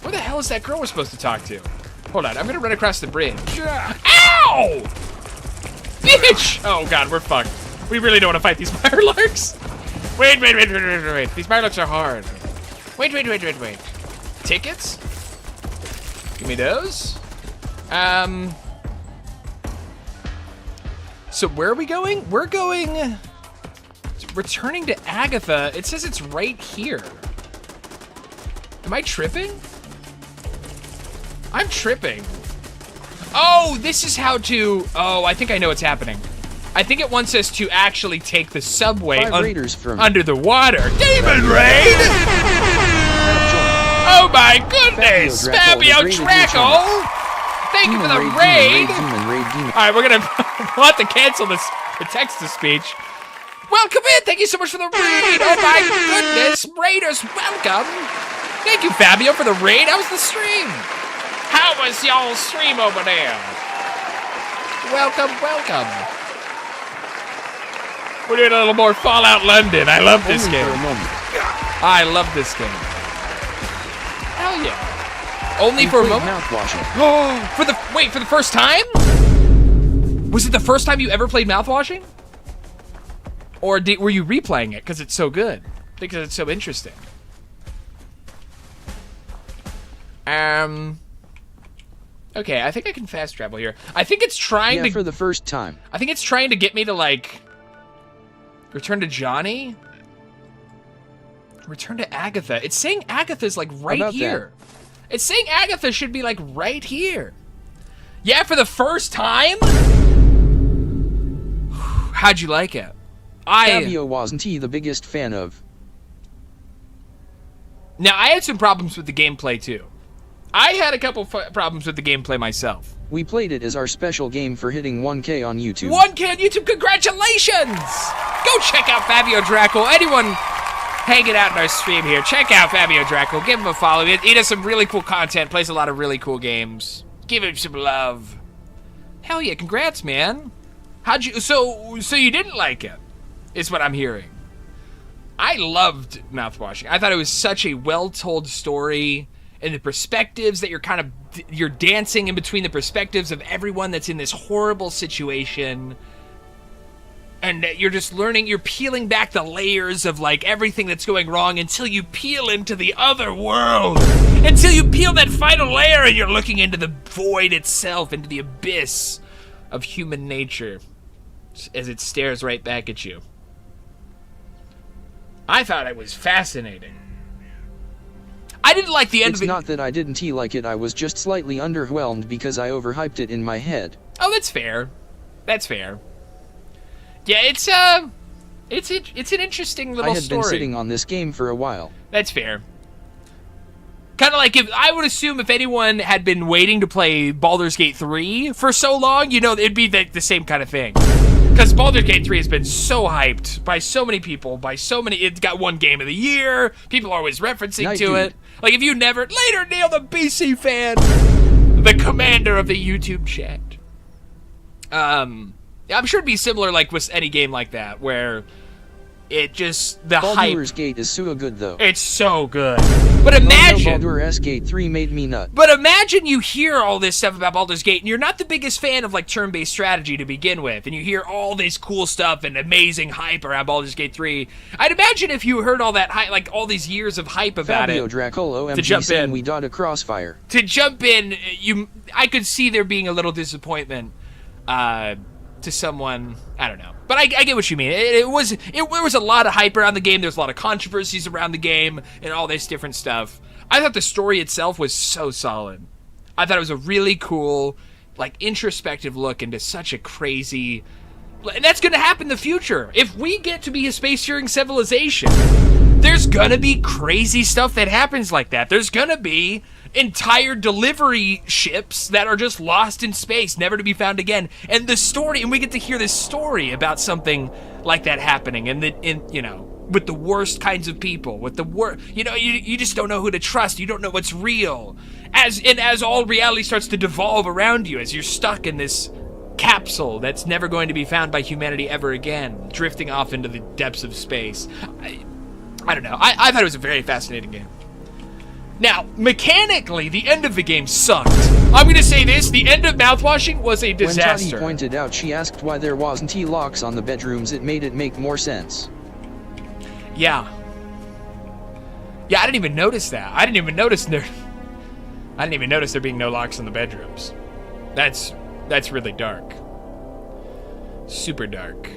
Where the hell is that girl we're supposed to talk to? Hold on, I'm gonna run across the bridge. Ow! Bitch! Oh god, we're fucked. We really don't want to fight these Mirelurks. Wait. These Mirelurks are hard. Wait. Tickets? Give me those. So where are we going? We're going... Returning to Agatha. It says it's right here. Am I tripping? I'm tripping. Oh, this is how to... Oh, I think I know what's happening. I think it wants us to actually take the subway under the water. Demon Raid! Oh my goodness! Fabio Draco! Thank you for the raid! Alright, we're gonna... we'll have to cancel the text-to-speech. Welcome in! Thank you so much for the raid! Oh my goodness! Raiders, welcome! Thank you, Fabio, for the raid. How was the stream? How was y'all's stream over there? Welcome. We're doing a little more Fallout London. I love this game. I love this game. Hell yeah. Only for a moment? Mouthwashing. Oh, for the first time? Was it the first time you ever played mouthwashing? Or were you replaying it because it's so good? Because it's so interesting. Okay, I think I can fast travel here. I think it's trying to... for the first time. I think it's trying to get me to, like... Return to Johnny? Return to Agatha. It's saying Agatha's, like, right here. It's saying Agatha should be, like, right here. Yeah, for the first time? How'd you like it? Fabio wasn't he the biggest fan of. Now, I had some problems with the gameplay, too. I had a couple problems with the gameplay myself. We played it as our special game for hitting 1K on YouTube. 1K on YouTube, congratulations! Go check out Fabio Draco. Anyone hanging out in our stream here, check out Fabio Draco. Give him a follow. He does some really cool content, plays a lot of really cool games. Give him some love. Hell yeah, congrats, man. How'd you... So you didn't like it, is what I'm hearing. I loved Mouthwashing. I thought it was such a well-told story, and the perspectives that you're dancing in between the perspectives of everyone that's in this horrible situation, and you're just learning, you're peeling back the layers of, like, everything that's going wrong until you peel into the other world, until you peel that final layer and you're looking into the void itself, into the abyss of human nature as it stares right back at you. I thought it was fascinating. I didn't like the end of it. It's not that I didn't like it, I was just slightly underwhelmed because I overhyped it in my head. Oh, that's fair. That's fair. Yeah, it's an interesting little story. I had been sitting on this game for a while. That's fair. Kind of like, if I would assume if anyone had been waiting to play Baldur's Gate 3 for so long, you know, it'd be the same kind of thing. Because Baldur's Gate 3 has been so hyped by so many people, it's got one game of the year, people are always referencing to it. Like, if you never, later Neil, the BC fan, the commander of the YouTube chat. I'm sure it'd be similar, like, with any game like that, where it just, the hype. Baldur's Gate is so good, though. It's so good. But imagine... Baldur's Gate 3 made me nut. But imagine you hear all this stuff about Baldur's Gate, and you're not the biggest fan of, like, turn-based strategy to begin with, and you hear all this cool stuff and amazing hype around Baldur's Gate 3. I'd imagine if you heard all that hype, like, all these years of hype about Fabio it... Dracolo, to jump in. We got a crossfire. To jump in, I could see there being a little disappointment, to someone, I don't know. But I get what you mean. There was a lot of hype around the game. There's a lot of controversies around the game and all this different stuff. I thought the story itself was so solid. I thought it was a really cool, like, introspective look into such a crazy... And that's going to happen in the future. If we get to be a space-faring civilization, there's going to be crazy stuff that happens like that. There's going to be entire delivery ships that are just lost in space, never to be found again. And the story, and we get to hear this story about something like that happening, and you know, with the worst kinds of people, with the worst, you know, you just don't know who to trust. You don't know what's real. As all reality starts to devolve around you, as you're stuck in this capsule that's never going to be found by humanity ever again, drifting off into the depths of space. I don't know. I thought it was a very fascinating game. Now, mechanically, the end of the game sucked. I'm going to say this, the end of Mouthwashing was a disaster. When Tani pointed out she asked why there wasn't locks on the bedrooms, it made it make more sense. Yeah. Yeah, I didn't even notice that. I didn't even notice there being no locks on the bedrooms. That's really dark. Super dark.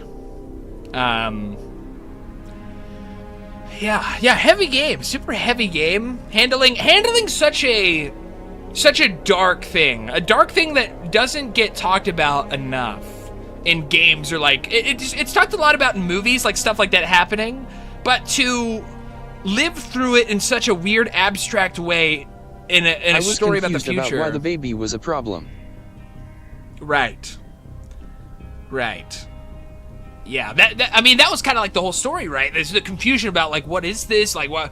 Yeah, heavy game, super heavy game. Handling such a dark thing. A dark thing that doesn't get talked about enough in games, or like it's talked a lot about in movies, like stuff like that happening, but to live through it in such a weird abstract way in a story about the future. About why the baby was a problem. Right. Yeah, that was kind of like the whole story, right? There's the confusion about, like, what is this? Like, why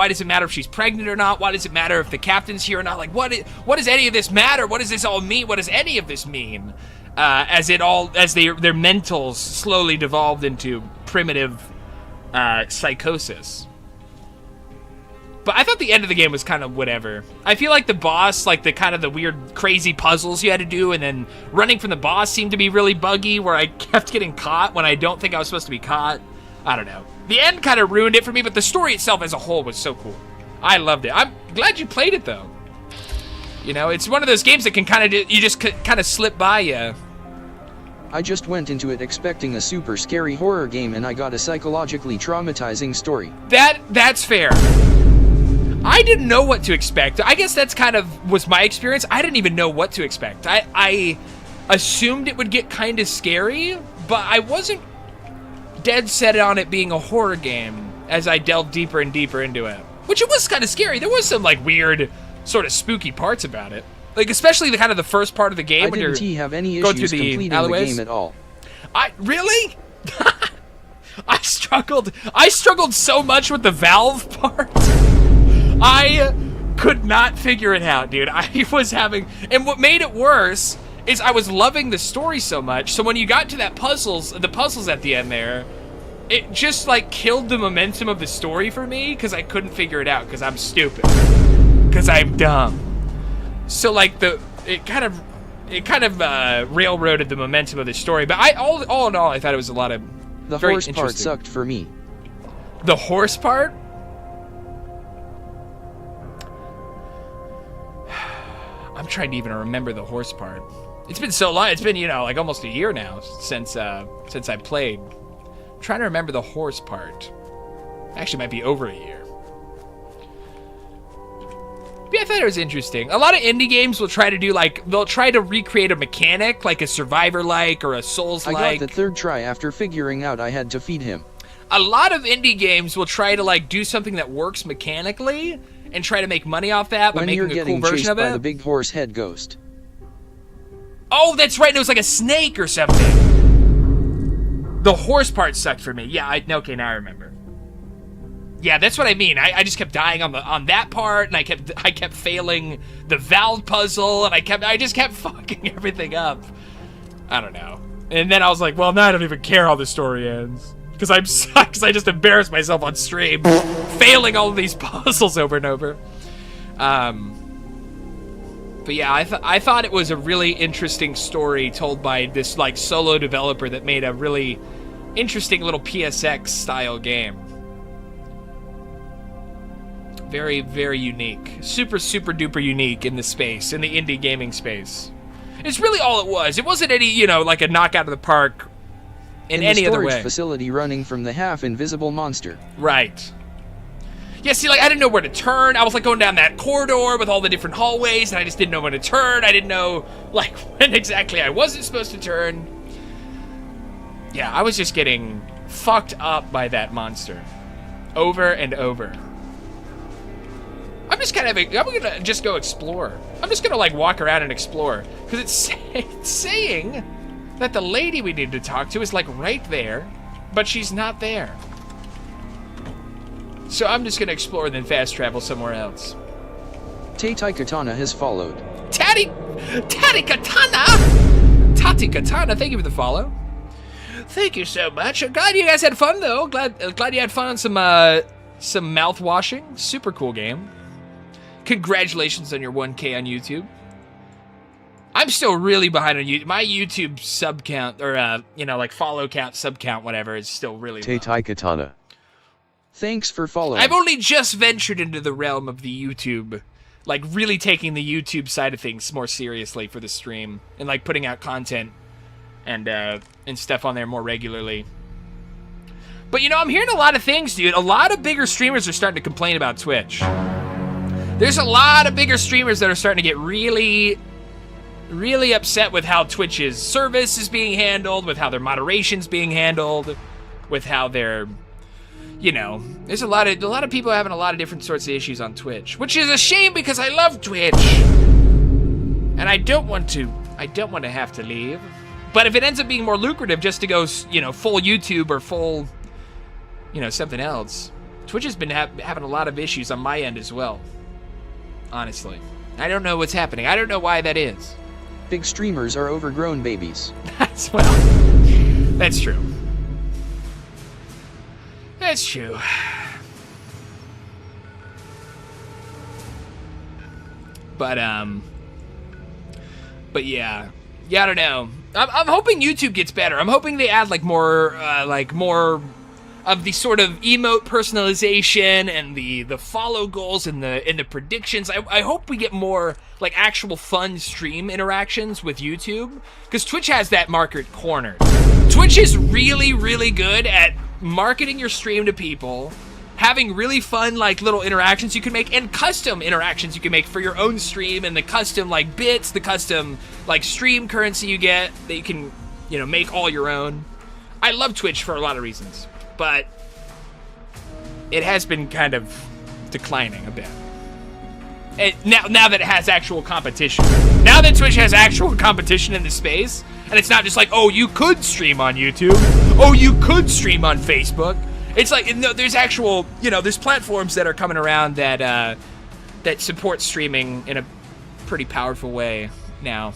does it matter if she's pregnant or not? Why does it matter if the captain's here or not? Like, what does any of this matter? What does this all mean? What does any of this mean? As their mentals slowly devolved into primitive psychosis. But I thought the end of the game was kind of whatever. I feel like the boss, like the kind of the weird, crazy puzzles you had to do, and then running from the boss seemed to be really buggy, where I kept getting caught when I don't think I was supposed to be caught. I don't know. The end kind of ruined it for me, but the story itself as a whole was so cool. I loved it. I'm glad you played it, though. You know, it's one of those games that can kind of, you just kind of slip by you. I just went into it expecting a super scary horror game and I got a psychologically traumatizing story. That's fair. I didn't know what to expect. I guess that's kind of was my experience. I didn't even know what to expect. I assumed it would get kind of scary, but I wasn't dead set on it being a horror game as I delved deeper and deeper into it. Which it was kind of scary. There was some like weird sort of spooky parts about it. Like especially the kind of the first part of the game when you're have any going through issues the completing alleyways. the game at all. Really? I struggled so much with the valve part. I could not figure it out, dude. I was having, and what made it worse is I was loving the story so much. So when you got to the puzzles at the end there, it just like killed the momentum of the story for me because I couldn't figure it out because I'm stupid, because I'm dumb. So like it kind of railroaded the momentum of the story. But all in all, I thought it was a lot of the very horse part sucked for me. The horse part? I'm trying to even remember the horse part. It's been so long. It's been, like almost a year now since I played. I'm trying to remember the horse part. Actually, might be over a year. But yeah, I thought it was interesting. A lot of indie games will try to do they'll try to recreate a mechanic like a Survivor-like or a Souls-like. I got the third try after figuring out I had to feed him. A lot of indie games will try to do something that works mechanically and try to make money off that by making a cool version of it. By the big horse head ghost. Oh, that's right. It was like a snake or something. The horse part sucked for me. Yeah, okay, now I remember. Yeah, that's what I mean. I just kept dying on that part, and I kept failing the valve puzzle, and I just kept fucking everything up. I don't know. And then I was like, well, now I don't even care how the story ends. Because I just embarrassed myself on stream, failing all of these puzzles over and over. But yeah, I thought it was a really interesting story told by this solo developer that made a really interesting little PSX style game. Very, very unique. Super, super duper unique in the space, in the indie gaming space. It's really all it was. It wasn't any, like a knockout of the park in any other way. The storage facility running from the half-invisible monster. Right. Yeah, see, I didn't know where to turn. I was, going down that corridor with all the different hallways, and I just didn't know when to turn. I didn't know, when exactly I wasn't supposed to turn. Yeah, I was just getting fucked up by that monster. Over and over. I'm gonna just go explore. I'm just gonna, walk around and explore. Because it's saying that the lady we need to talk to is right there, but she's not there. So I'm just gonna explore and then fast travel somewhere else. Tati Katana has followed. Tati Katana! Tati Katana, thank you for the follow. Thank you so much. I'm glad you guys had fun though. Glad you had fun on some mouth washing. Super cool game. Congratulations on your 1K on YouTube. I'm still really behind on YouTube. My YouTube sub count, or, follow count, sub count, whatever, is still really low. Tati Katana. Thanks for following. I've only just ventured into the realm of the YouTube, really taking the YouTube side of things more seriously for the stream, and, putting out content and stuff on there more regularly. But, I'm hearing a lot of things, dude. A lot of bigger streamers are starting to complain about Twitch. There's a lot of bigger streamers that are starting to get really, really upset with how Twitch's service is being handled, with how their moderation's being handled, with how their, there's a lot of people having a lot of different sorts of issues on Twitch, which is a shame because I love Twitch, and I don't want to have to leave. But if it ends up being more lucrative just to go, full YouTube or full, something else, Twitch has been having a lot of issues on my end as well. Honestly, I don't know what's happening. I don't know why that is. Big streamers are overgrown babies. That's true. That's true. But yeah, I don't know. I'm hoping YouTube gets better. I'm hoping they add like more of the sort of emote personalization and the follow goals and the predictions. I hope we get more like actual fun stream interactions with YouTube, because Twitch has that market cornered. Twitch is really, really good at marketing your stream to people, having really fun like little interactions you can make, and custom interactions you can make for your own stream, and the custom like bits, the custom like stream currency you get that you can, you know, make all your own. I love Twitch for a lot of reasons, but it has been kind of declining a bit. Now that it has actual competition. Now that Twitch has actual competition in the space, and it's not just like, oh, you could stream on YouTube, oh, you could stream on Facebook. It's like, no, there's actual, you know, there's platforms that are coming around that that support streaming in a pretty powerful way now.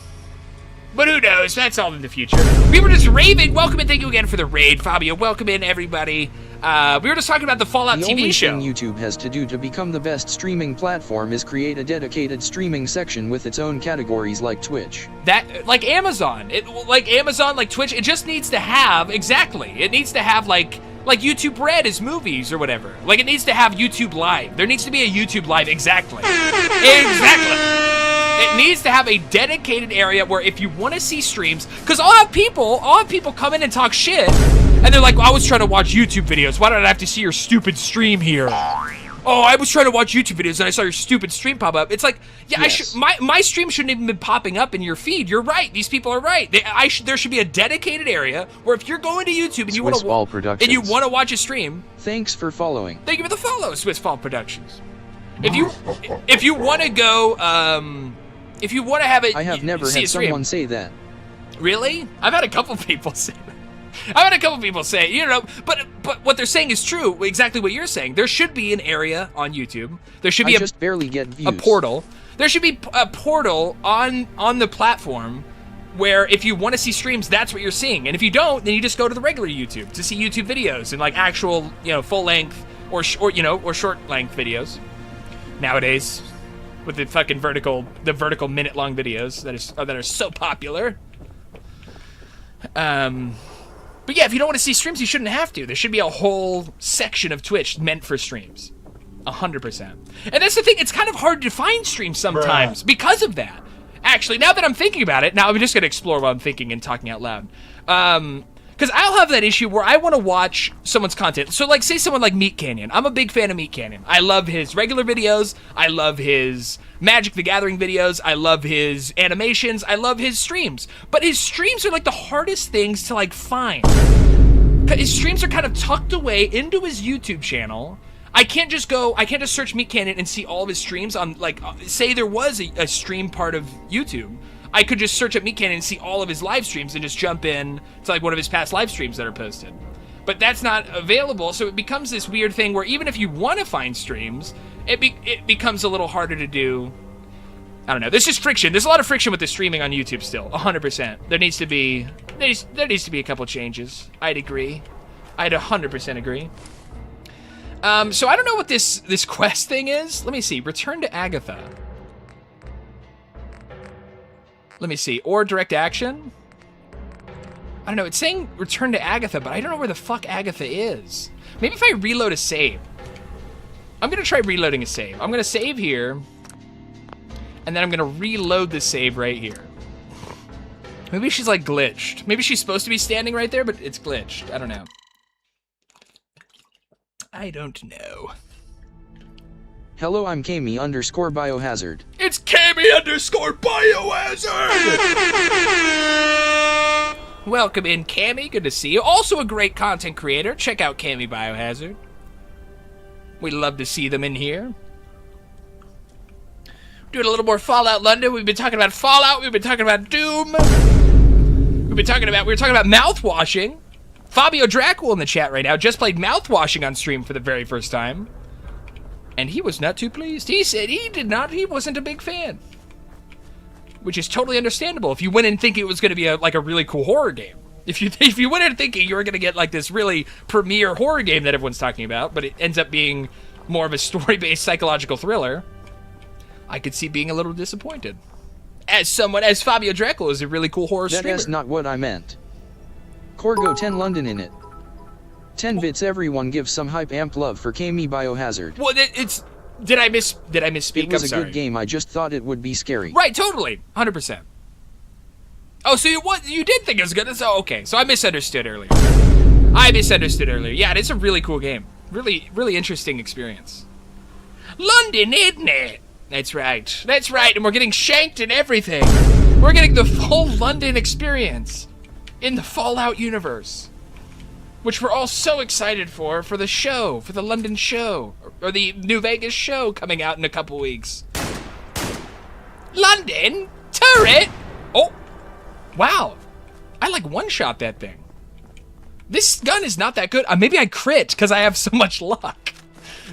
But who knows? That's all in the future. We were just raving. Welcome and thank you again for the raid, Fabio. Welcome in, everybody. We were just talking about the Fallout TV show. The only thing YouTube has to do to become the best streaming platform is create a dedicated streaming section with its own categories like Twitch. That, like Amazon. Like Amazon, like Twitch, it just needs to have, exactly. It needs to have, like YouTube Red is movies or whatever. Like, it needs to have YouTube Live. There needs to be a YouTube Live, exactly. Exactly. It needs to have a dedicated area where if you want to see streams, because I'll have people come in and talk shit, and they're like, I was trying to watch YouTube videos. Why did I have to see your stupid stream here? Oh, I was trying to watch YouTube videos and I saw your stupid stream pop up. It's like, yeah, yes. My stream shouldn't even be popping up in your feed. You're right. These people are right. There should be a dedicated area where if you're going to YouTube and you want to watch a stream. Thanks for following. Thank you for the follow, Swissfall Productions. If you want to go, if you want to have it, I have never had someone say that. Really? I've had a couple people say that. I've had a couple people say, you know, but what they're saying is true. Exactly what you're saying. There should be an area on YouTube. There should be just barely get views. A portal. There should be a portal on the platform where if you want to see streams, that's what you're seeing. And if you don't, then you just go to the regular YouTube to see YouTube videos and like actual, you know, full length or short length videos. Nowadays, with the fucking vertical minute long videos that are so popular. But yeah, if you don't want to see streams, you shouldn't have to. There should be a whole section of Twitch meant for streams. 100%. And that's the thing, it's kind of hard to find streams sometimes because of that. Actually, now that I'm thinking about it, now I'm just going to explore while I'm thinking and talking out loud. Because I'll have that issue where I want to watch someone's content. So, like, say someone like Meat Canyon. I'm a big fan of Meat Canyon. I love his regular videos. I love his Magic the Gathering videos. I love his animations. I love his streams. But his streams are, like, the hardest things to, like, find. His streams are kind of tucked away into his YouTube channel. I can't just search Meat Canyon and see all of his streams on, like, say there was a stream part of YouTube. I could just search up Meat Canyon and see all of his live streams and just jump in to like one of his past live streams that are posted. But that's not available, so it becomes this weird thing where even if you want to find streams, it becomes a little harder to do. I don't know. There's just friction. There's a lot of friction with the streaming on YouTube still. 100%. There needs to be a couple changes. I'd agree. I'd 100% agree. So I don't know what this quest thing is. Let me see. Return to Agatha. Let me see. Or direct action? I don't know. It's saying return to Agatha, but I don't know where the fuck Agatha is. Maybe if I reload a save. I'm going to try reloading a save. I'm going to save here. And then I'm going to reload the save right here. Maybe she's like glitched. Maybe she's supposed to be standing right there, but it's glitched. I don't know. I don't know. Hello, I'm Kami_Biohazard. It's Kami_Biohazard! Welcome in, Kami. Good to see you. Also a great content creator. Check out Kami Biohazard. We love to see them in here. Doing a little more Fallout London. We've been talking about Fallout. We've been talking about Doom. We were talking about mouthwashing. Fabio Dracul in the chat right now just played mouthwashing on stream for the very first time. And he was not too pleased. He said he wasn't a big fan. Which is totally understandable if you went in thinking it was going to be a really cool horror game. If you went in thinking you were going to get like this really premier horror game that everyone's talking about, but it ends up being more of a story-based psychological thriller. I could see being a little disappointed. As Fabio Dreckel is a really cool horror streamer. That is not what I meant. Corgo 10 London in it. 10 bits everyone give some hype amp love for KME Biohazard. Well, did I misspeak? It was I'm a sorry. good game, I just thought it would be scary. Right, totally. 100%. Oh, so you did think it was good? So, okay, so I misunderstood earlier. Yeah, it is a really cool game. Really, really interesting experience. London, isn't it? That's right. That's right, and we're getting shanked and everything. We're getting the full London experience in the Fallout universe, which we're all so excited for the show, for the London show, or the New Vegas show coming out in a couple weeks. London turret. Oh, wow! I like one-shot that thing. This gun is not that good. Maybe I crit because I have so much luck.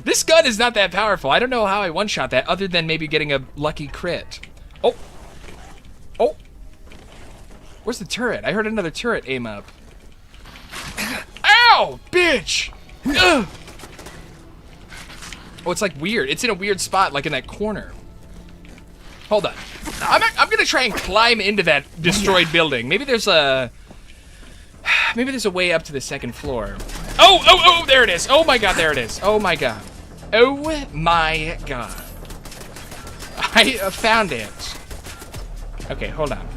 This gun is not that powerful. I don't know how I one-shot that other than maybe getting a lucky crit. Oh. Oh. Where's the turret? I heard another turret aim up. Ow, bitch! Ugh. Oh, it's like weird. It's in a weird spot, like in that corner. Hold on. I'm gonna try and climb into that destroyed building. Maybe there's a way up to the second floor. Oh, there it is. Oh my god, there it is. Oh my god. Oh my god. I found it. Okay, hold on.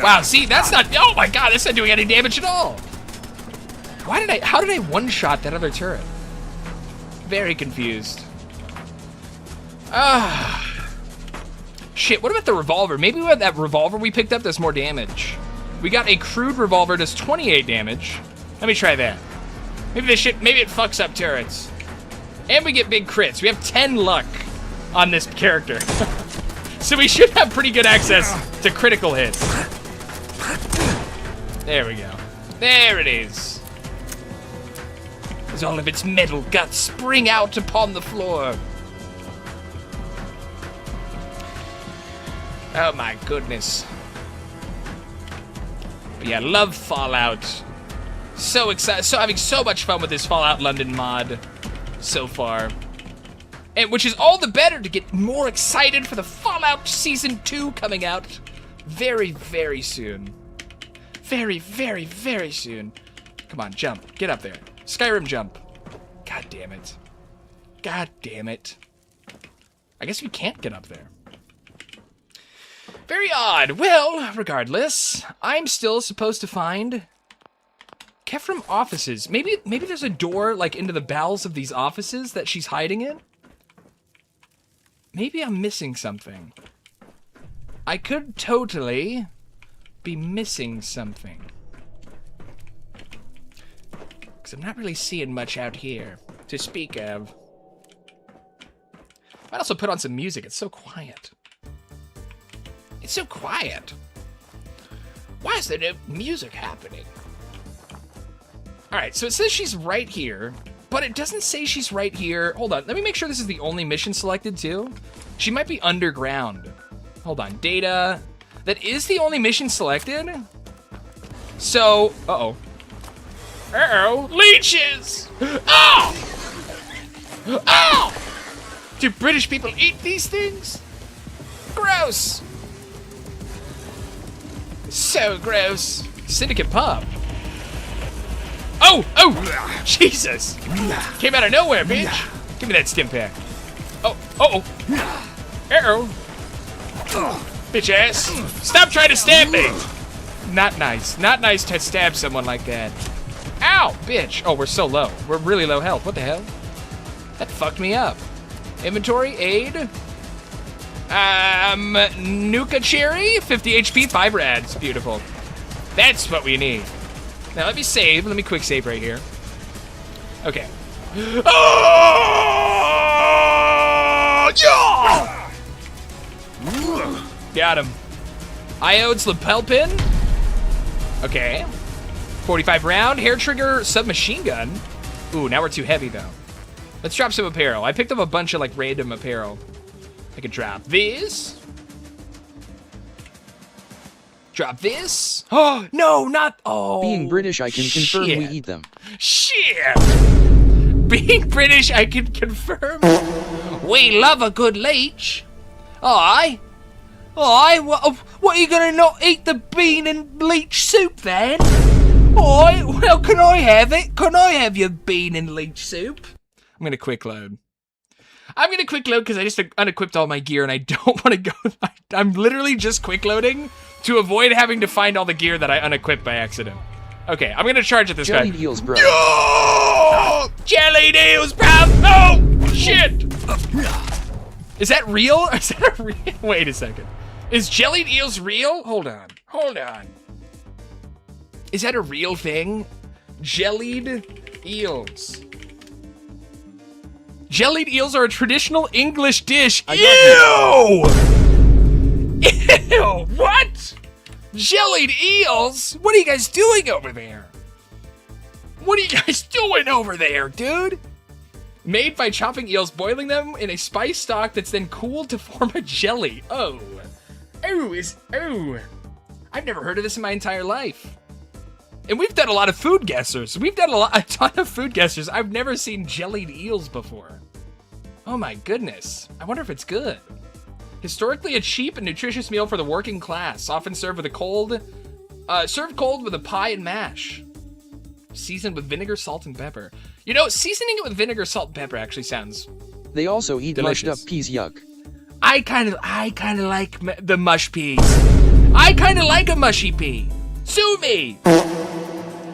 Wow, see, that's not, oh my god, that's not doing any damage at all. How did I one-shot that other turret? Very confused. Shit, what about the revolver? Maybe with that revolver we picked up does more damage. We got a crude revolver, does 28 damage. Let me try that. Maybe it fucks up turrets. And we get big crits. We have 10 luck on this character. So we should have pretty good access to critical hits. There we go. There it is. As all of its metal guts spring out upon the floor. Oh my goodness. But yeah, love Fallout. So excited, having so much fun with this Fallout London mod so far. And which is all the better to get more excited for the Fallout Season 2 coming out very, very soon. Very, very, very soon. Come on, jump. Get up there. Skyrim jump. God damn it. God damn it. I guess we can't get up there. Very odd. Well, regardless, I'm still supposed to find Kefram offices. Maybe there's a door like into the bowels of these offices that she's hiding in. Maybe I'm missing something. I could totally be missing something. Because I'm not really seeing much out here to speak of. Might also put on some music. It's so quiet. It's so quiet. Why is there no music happening? Alright, so it says she's right here, but it doesn't say she's right here. Hold on, let me make sure this is the only mission selected too. She might be underground. Hold on, data. That is the only mission selected? So, uh-oh. Uh-oh, leeches! Oh! Oh! Do British people eat these things? Gross! So gross. Syndicate pub. Oh! Oh! Jesus! Came out of nowhere, bitch! Give me that stim pack. Oh! Uh-oh! Uh-oh! Bitch ass! Stop trying to stab me! Not nice. Not nice to stab someone like that. Ow! Bitch! Oh, we're so low. We're really low health. What the hell? That fucked me up. Inventory, aid. Nuka Cherry, 50 HP, 5 rads. Beautiful. That's what we need. Now let me save. Let me quick save right here. Okay. Oh! Yeah! Got him. Iode's lapel pin. Okay. 45 round, hair trigger, submachine gun. Ooh, now we're too heavy though. Let's drop some apparel. I picked up a bunch of like random apparel. I could drop this. Drop this. Oh, no, not, oh. Being British, I can confirm we eat them. Shit. Being British, I can confirm. We love a good leech. Aye. Aye, what are you gonna not eat the bean and leech soup then? Aye, well, can I have it? Can I have your bean and leech soup? I'm gonna quick load. I'm gonna quick load because I just unequipped all my gear and I don't want to go. I'm literally just quick loading to avoid having to find all the gear that I unequipped by accident. Okay, I'm gonna charge at this guy. Jellied eels, bro. Oh! Jellied eels, bro! Oh, shit! Is that real? Is that a real? Wait a second. Is jellied eels real? Hold on. Hold on. Is that a real thing? Jellied eels. Jellied eels are a traditional English dish. Ew! Ew! What? Jellied eels? What are you guys doing over there? What are you guys doing over there, dude? Made by chopping eels, boiling them in a spice stock that's then cooled to form a jelly. Oh. Oh. I've never heard of this in my entire life. And we've done a lot of food guessers. We've done a ton of food guessers. I've never seen jellied eels before. Oh my goodness. I wonder if it's good. Historically a cheap and nutritious meal for the working class, often served with served cold with a pie and mash. Seasoned with vinegar, salt, and pepper. You know, seasoning it with vinegar, salt, and pepper actually sounds They also eat delicious. mushed up peas, yuck. I kind of like the mush peas. I kind of like a mushy pea. Sue me.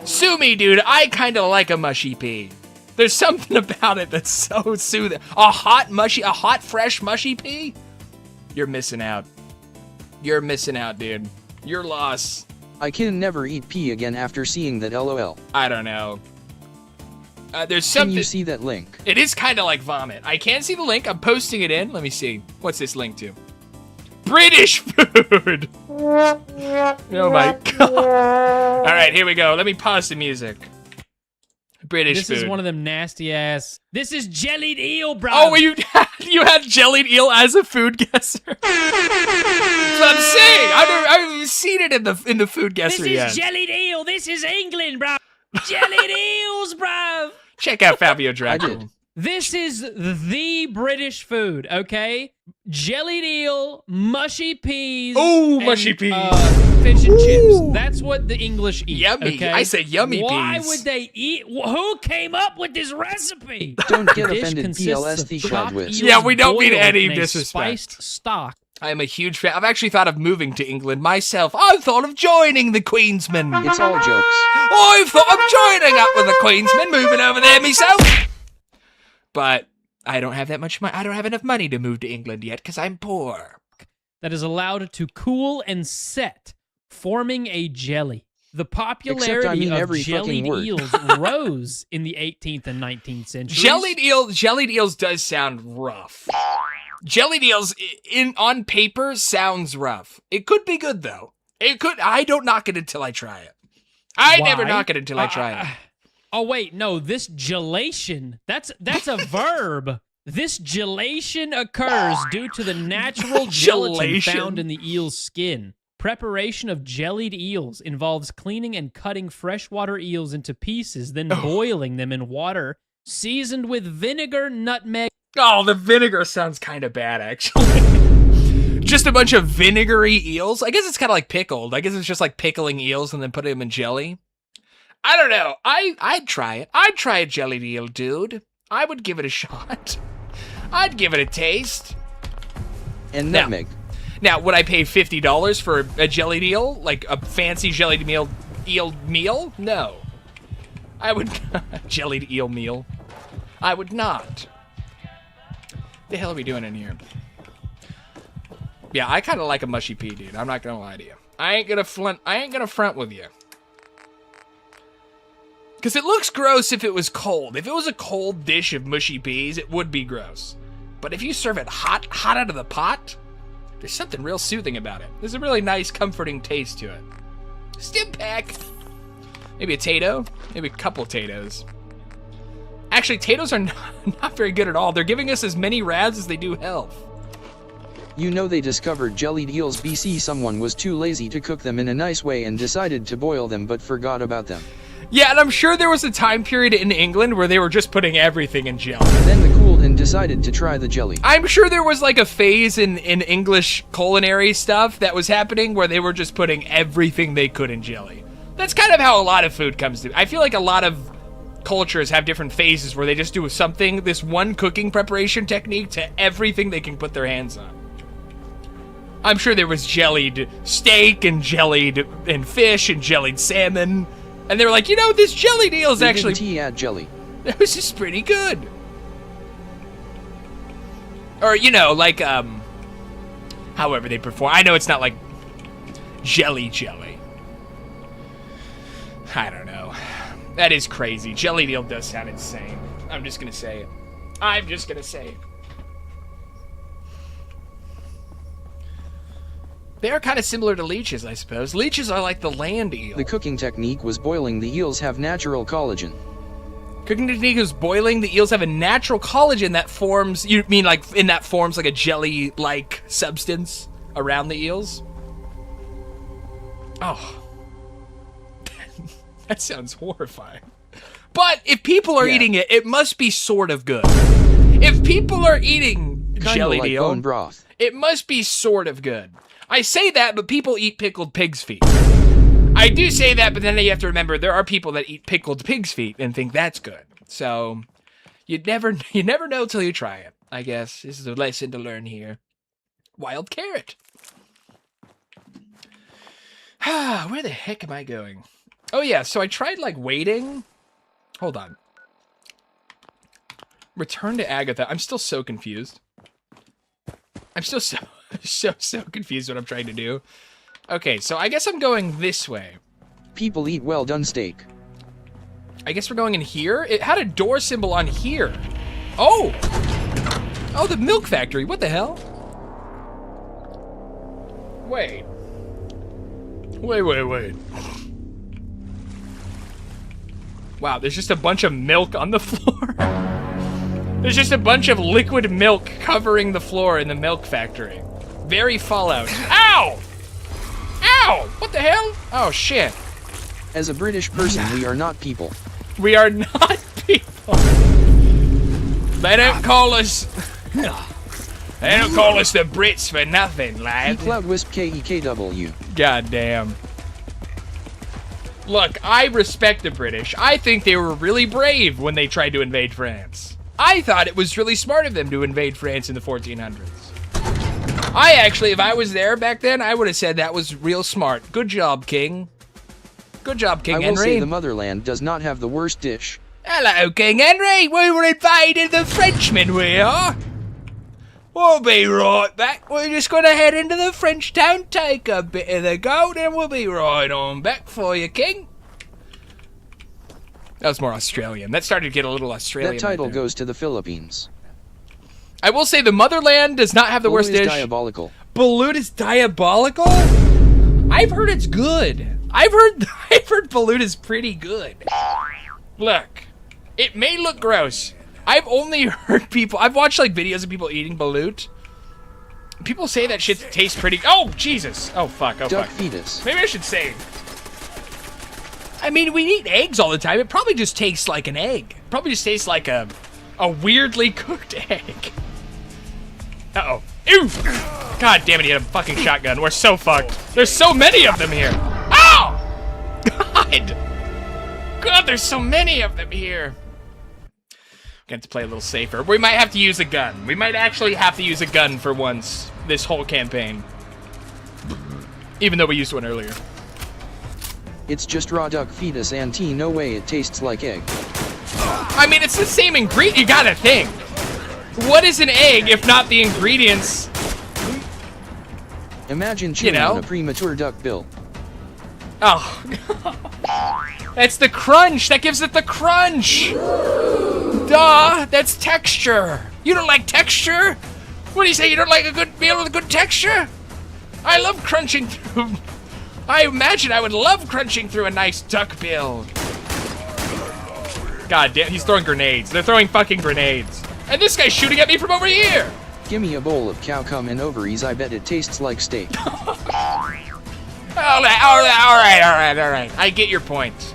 Sue me, dude. I kind of like a mushy pea. There's something about it that's so soothing. A hot, fresh mushy pea? You're missing out. You're missing out, dude. You're lost. I can never eat pea again after seeing that, lol. I don't know. There's something. Can you see that link? It is kind of like vomit. I can't see the link. I'm posting it in. Let me see. What's this link to? British food. Oh my god. All right, here we go. Let me pause the music. British food. This is one of them nasty ass. This is jellied eel, bro. Oh, you had jellied eel as a food guesser. That's what I'm saying. I haven't seen it in the food guesser yet. This is jellied eel. This is England, bro. Jellied eels, bro. Check out Fabio Dracula. This is the British food, okay? Jellied eel, mushy peas. Oh, mushy peas. Fish and chips. That's what the English eat. Yummy. Okay? I said yummy Why peas. would they eat? Who came up with this recipe? Don't get Dish offended, consists of PLSD chopped crowd whiz. eels Yeah, we don't mean boiled any in a disrespect. Spiced stock. I am a huge fan. I've actually thought of moving to England myself. I've thought of joining the Queensmen. It's all jokes. I've thought of joining up with the Queensmen, moving over there myself. But I don't have that much money. I don't have enough money to move to England yet because I'm poor. That is allowed to cool and set, forming a jelly. The popularity of every jellied fucking word. eels rose in the 18th and 19th centuries. Jellied eels does sound rough. Jellied eels on paper sounds rough. It could be good though. It could. I don't knock it until I try it. I never knock it until I try it. Oh wait, no, this gelation, that's a verb. This gelation occurs due to the natural gelatin Gelation? found in the eel's skin. Preparation of jellied eels involves cleaning and cutting freshwater eels into pieces, then boiling them in water seasoned with vinegar, nutmeg. Oh, the vinegar sounds kind of bad, actually. Just a bunch of vinegary eels? I guess it's kind of like pickled. I guess it's just like pickling eels and then putting them in jelly. I don't know. I'd try it. I'd try a jellied eel, dude. I would give it a shot. I'd give it a taste. And nutmeg. Now, would I pay $50 for a jellied eel? Like a fancy jellied eel meal? No. I would jellied eel meal. I would not. The hell are we doing in here? Yeah, I kind of like a mushy pea, dude. I'm not gonna lie to you. I ain't gonna front with you. Because it looks gross if it was cold. If it was a cold dish of mushy peas, it would be gross. But if you serve it hot out of the pot, there's something real soothing about it. There's a really nice, comforting taste to it. Stim pack. Maybe a tato. Maybe a couple tatoes. Actually, tatoes are not very good at all. They're giving us as many rads as they do health. You know they discovered jellied eels BC. Someone was too lazy to cook them in a nice way and decided to boil them but forgot about them. Yeah, and I'm sure there was a time period in England where they were just putting everything in jelly. Then the cool Googled and decided to try the jelly. I'm sure there was like a phase in English culinary stuff that was happening where they were just putting everything they could in jelly. That's kind of how a lot of food comes to. I feel like a lot of cultures have different phases where they just do something, this one cooking preparation technique to everything they can put their hands on. I'm sure there was jellied steak and jellied and fish and jellied salmon. And they were like, you know, this jellied eel is actually... Didn't he add jelly? That was just pretty good. Or, you know, like, however they perform. I know it's not like jelly. I don't know. That is crazy. Jellied eel does sound insane. I'm just gonna say it. They are kind of similar to leeches, I suppose. Leeches are like the land eel. The cooking technique was boiling. The eels have natural collagen. Cooking technique is boiling. The eels have a natural collagen that forms... You mean like in that forms like a jelly-like substance around the eels? Oh. That sounds horrifying. But if people are eating it, it must be sort of good. If people are eating jellied like eel, bone broth. It must be sort of good. I say that, but people eat pickled pig's feet. I do say that, but then you have to remember there are people that eat pickled pig's feet and think that's good. So you never know till you try it. I guess this is a lesson to learn here. Wild carrot. Where the heck am I going? Oh yeah, so I tried like waiting. Hold on. Return to Agatha. I'm still so confused. I'm still so confused what I'm trying to do. Okay, so I guess I'm going this way. People eat well done steak. I guess we're going in here? It had a door symbol on here. Oh! Oh, the milk factory. What the hell? Wait. Wait. Wow, there's just a bunch of milk on the floor. There's just a bunch of liquid milk covering the floor in the milk factory. Very Fallout. Ow! Ow! What the hell? Oh, shit. As a British person, we are not people. We are not people. They don't call us... They don't call us the Brits for nothing, lad. Cloud Wisp KEKW. God damn. Look, I respect the British. I think they were really brave when they tried to invade France. I thought it was really smart of them to invade France in the 1400s. I actually, if I was there back then, I would have said that was real smart. Good job, King. Good job, King Henry. I will say the motherland does not have the worst dish. Hello, King Henry. We were invading the Frenchmen, we are. We'll be right back. We're just going to head into the French town, take a bit of the gold, and we'll be right on back for you, King. That was more Australian. That started to get a little Australian. That title right goes to the Philippines. I will say the motherland does not have the worst dish. Balut is diabolical. Balut is diabolical? I've heard it's good. I've heard Balut is pretty good. Look, it may look gross. I've only heard people, I've watched like videos of people eating Balut. People say that shit tastes pretty, oh Jesus. Oh fuck, oh Duck fuck. fetus. Maybe I should say. I mean, we eat eggs all the time. It probably just tastes like an egg. It probably just tastes like a weirdly cooked egg. Uh-oh. Ew! God damn it, he had a fucking shotgun. We're so fucked. There's so many of them here. Ow! God! God, there's so many of them here. Gonna have to play a little safer. We might have to use a gun. We might actually have to use a gun for once this whole campaign. Even though we used one earlier. It's just raw duck fetus and tea. No way it tastes like egg. I mean, it's the same ingredient. You gotta think. What is an egg if not the ingredients? Imagine chewing on a premature duck bill. Oh. That's the crunch. That gives it the crunch. Duh. That's texture. You don't like texture? What do you say? You don't like a good meal with a good texture? I love crunching through... I imagine I would love crunching through a nice duck bill. God damn, he's throwing grenades. They're throwing fucking grenades. And this guy's shooting at me from over here. Give me a bowl of cow cum and ovaries. I bet it tastes like steak. All right. I get your point.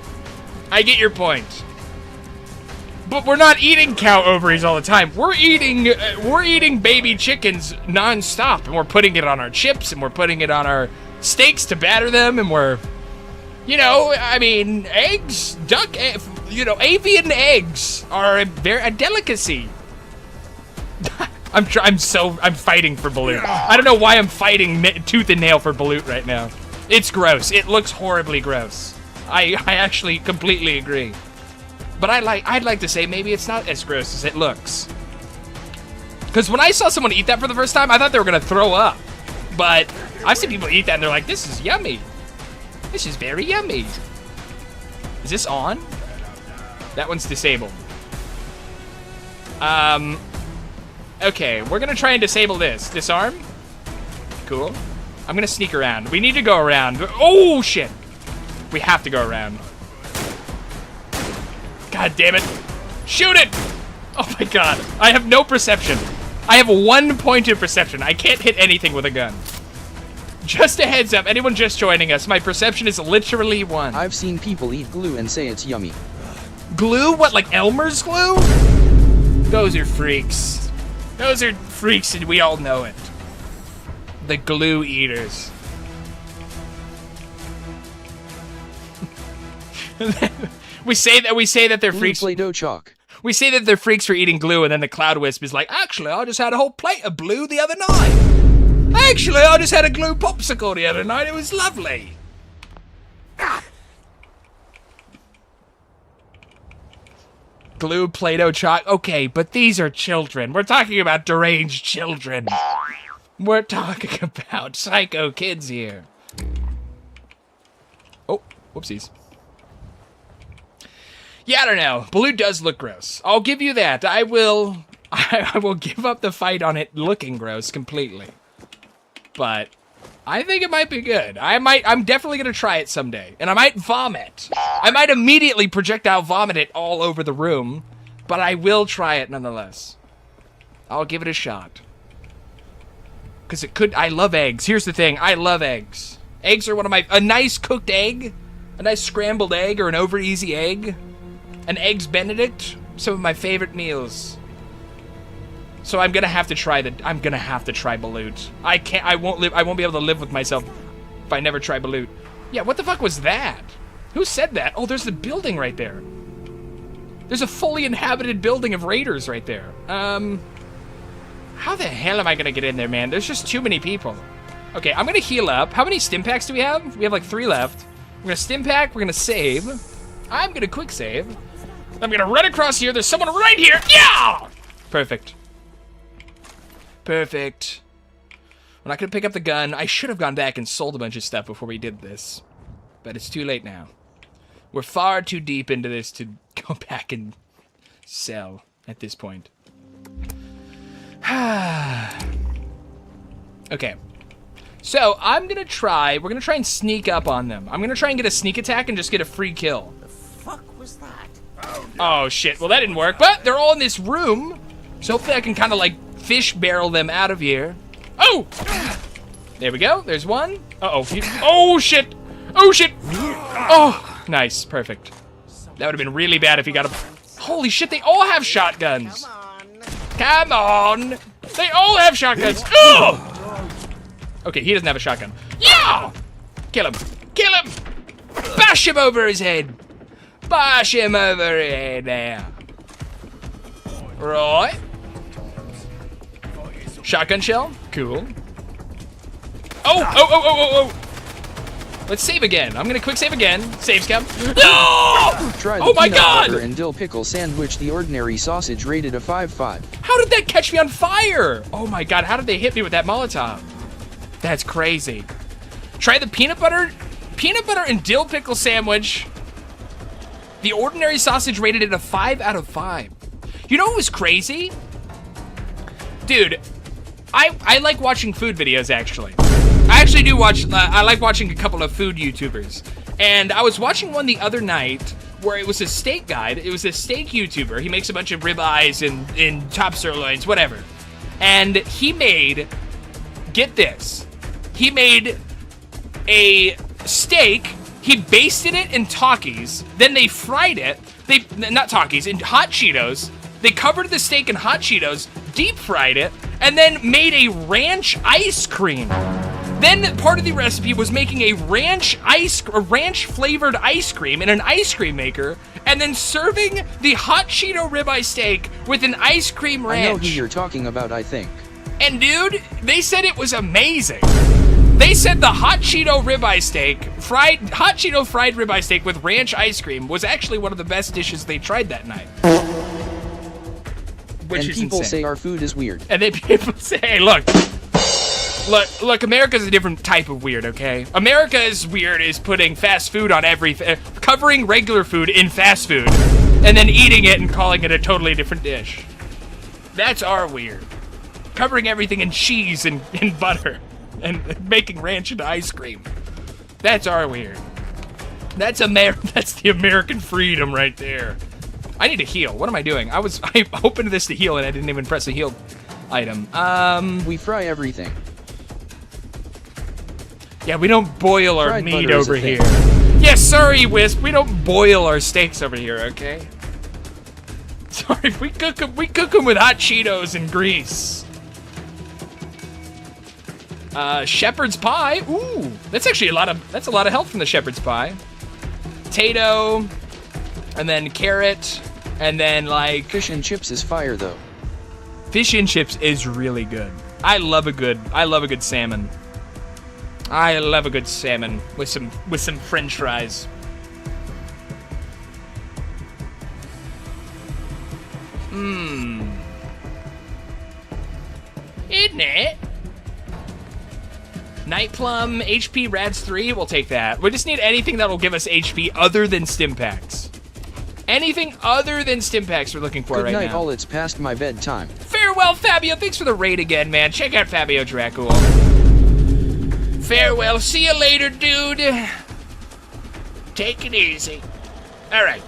But But we're not eating cow ovaries all the time. We're eating baby chickens non-stop, and we're putting it on our chips, and we're putting it on our steaks to batter them, and we're, you know, I mean, eggs, avian eggs are a delicacy. I'm fighting for Balut. I don't know why I'm fighting tooth and nail for Balut right now. It's gross. It looks horribly gross. I actually completely agree. But I'd like to say maybe it's not as gross as it looks. Because when I saw someone eat that for the first time, I thought they were gonna throw up. But I've seen people eat that and they're like, this is yummy. This is very yummy. Is this on? That one's disabled. Okay, we're gonna try and disable this. Disarm. Cool. I'm gonna sneak around. We need to go around. Oh, shit. We have to go around. God damn it. Shoot it! Oh my god. I have no perception. I have 1 point of perception. I can't hit anything with a gun. Just a heads up, anyone just joining us, my perception is literally 1. I've seen people eat glue and say it's yummy. Glue? What, like Elmer's glue? Those are freaks. Those are freaks and we all know it. The glue eaters. We say that they're freaks. Play-Doh chalk. We say that they're freaks for eating glue, and then the Cloud Wisp is like, actually, I just had a whole plate of glue the other night. Actually, I just had a glue popsicle the other night. It was lovely. Glue, Play-Doh chalk. Okay, but these are children. We're talking about deranged children. We're talking about psycho kids here. Oh, whoopsies. Yeah, I don't know. Balut does look gross. I'll give you that. I will give up the fight on it looking gross completely. But I think it might be good. I'm definitely gonna try it someday. And I might vomit. I might immediately projectile vomit it all over the room, but I will try it nonetheless. I'll give it a shot. Cause I love eggs. Here's the thing, I love eggs. Eggs are a nice cooked egg, a nice scrambled egg or an over easy egg. An Eggs Benedict, some of my favorite meals. So I'm gonna have to try Balut. I won't be able to live with myself if I never try Balut. Yeah, what the fuck was that? Who said that? Oh, there's the building right there. There's a fully inhabited building of raiders right there. How the hell am I gonna get in there, man? There's just too many people. Okay, I'm gonna heal up. How many stim packs do we have? We have like 3 left. We're gonna stim pack, we're gonna save. I'm gonna quick save. I'm gonna run across here. There's someone right here. Yeah! Perfect. Perfect. We're not gonna pick up the gun. I should have gone back and sold a bunch of stuff before we did this. But it's too late now. We're far too deep into this to go back and sell at this point. Okay. So, we're gonna try and sneak up on them. I'm gonna try and get a sneak attack and just get a free kill. The fuck was that? Oh shit, well that didn't work, but they're all in this room. So hopefully I can kind of like fish barrel them out of here. Oh! There we go, there's one. Uh-oh, oh shit! Oh shit! Oh, nice, perfect. That would have been really bad if he got a... Holy shit, they all have shotguns. Come on! They all have shotguns. Oh! Okay, he doesn't have a shotgun. Yeah! Kill him. Kill him! Bash him over his head. Bash him over his head there. Right. Shotgun shell. Cool. Oh! Let's save again. I'm gonna quick save again. Saves come. No! Try the oh my peanut god! butter and dill pickle sandwich. The ordinary sausage rated a 5/5. How did that catch me on fire? Oh my god, how did they hit me with that Molotov? That's crazy. Try the peanut butter and dill pickle sandwich. The ordinary sausage rated it a 5 out of 5. You know what was crazy? Dude, I like watching food videos, actually. I actually do watch, I like watching a couple of food YouTubers. And I was watching one the other night where it was a steak guide. It was a steak YouTuber. He makes a bunch of ribeyes and top sirloins, whatever. And he made, get this, he made a steak, he basted it in Takis, then they fried it, not Takis, in hot Cheetos. They covered the steak in hot Cheetos, deep fried it, and then made a ranch ice cream. Then part of the recipe was making a ranch flavored ice cream in an ice cream maker, and then serving the hot Cheeto ribeye steak with an ice cream ranch. I know who you're talking about, I think. And dude, they said it was amazing. They said the hot Cheeto ribeye steak, hot Cheeto fried ribeye steak with ranch ice cream was actually one of the best dishes they tried that night. Which and is people insane. say our food is weird. And then people say, hey, look, America's a different type of weird, okay? America's weird is putting fast food on everything, covering regular food in fast food, and then eating it and calling it a totally different dish. That's our weird. Covering everything in cheese and butter, and making ranch into ice cream. That's our weird. That's the American freedom right there. I need to heal. What am I doing? I opened this to heal and I didn't even press the heal item. We fry everything. Yeah, we don't boil our Fried meat butter is over a thing. here. Yeah, sorry, Wisp. We don't boil our steaks over here, okay? Sorry, we cook them with hot Cheetos and grease. Shepherd's pie. Ooh, that's actually a lot of health from the shepherd's pie. Potato, and then carrot, and then like Fish and chips is fire though. Fish and chips is really good. I love a good salmon. I love a good salmon with some French fries. Isn't it? Night Plum, HP Rads 3, we'll take that. We just need anything that'll give us HP other than stim packs. Anything other than stim packs we're looking for Good right night, now. all. It's past my bedtime. Farewell, Fabio. Thanks for the raid again, man. Check out Fabio Dracul. Farewell. See you later, dude. Take it easy. All right.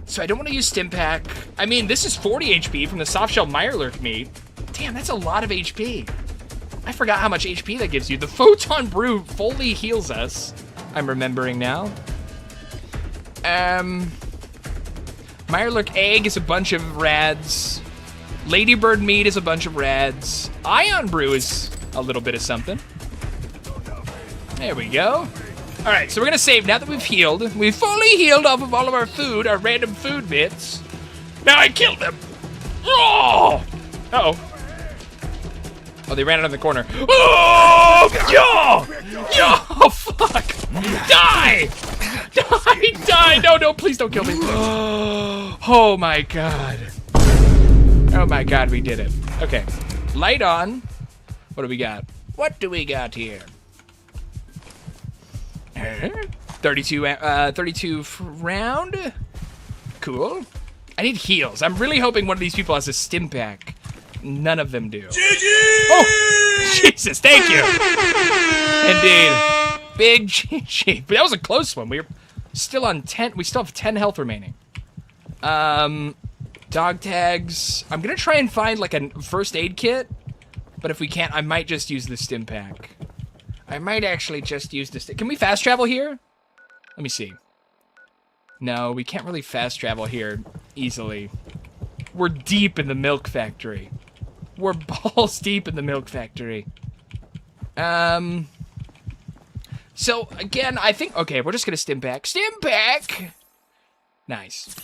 So I don't want to use stim pack. I mean, this is 40 HP from the softshell Mirelurk meat. Damn, that's a lot of HP. I forgot how much HP that gives you. The Photon Brew fully heals us. I'm remembering now. Mirelurk Egg is a bunch of rads. Ladybird Meat is a bunch of rads. Ion Brew is a little bit of something. There we go. All right, so we're gonna save now that we've healed. We've fully healed off of all of our food, our random food bits. Now I killed them. Oh! Uh-oh. Oh, they ran out of the corner. Oh! Yo! Yo! Fuck! Die! Die! Die! No, please don't kill me. Oh my god. Oh my god, we did it. Okay. Light on. What do we got? What do we got here? 32 round. Cool. I need heals. I'm really hoping one of these people has a stim pack. None of them do. GG! Oh, Jesus, thank you. Indeed. Big GG. But that was a close one. We're still on 10. We still have 10 health remaining. Dog tags. I'm going to try and find like a first aid kit. But if we can't, I might just use the stim pack. I might actually just use this. Can we fast travel here? Let me see. No, we can't really fast travel here easily. We're deep in the milk factory. We're balls deep in the milk factory. So, again, I think... Okay, we're just gonna stim pack. Stim pack! Nice.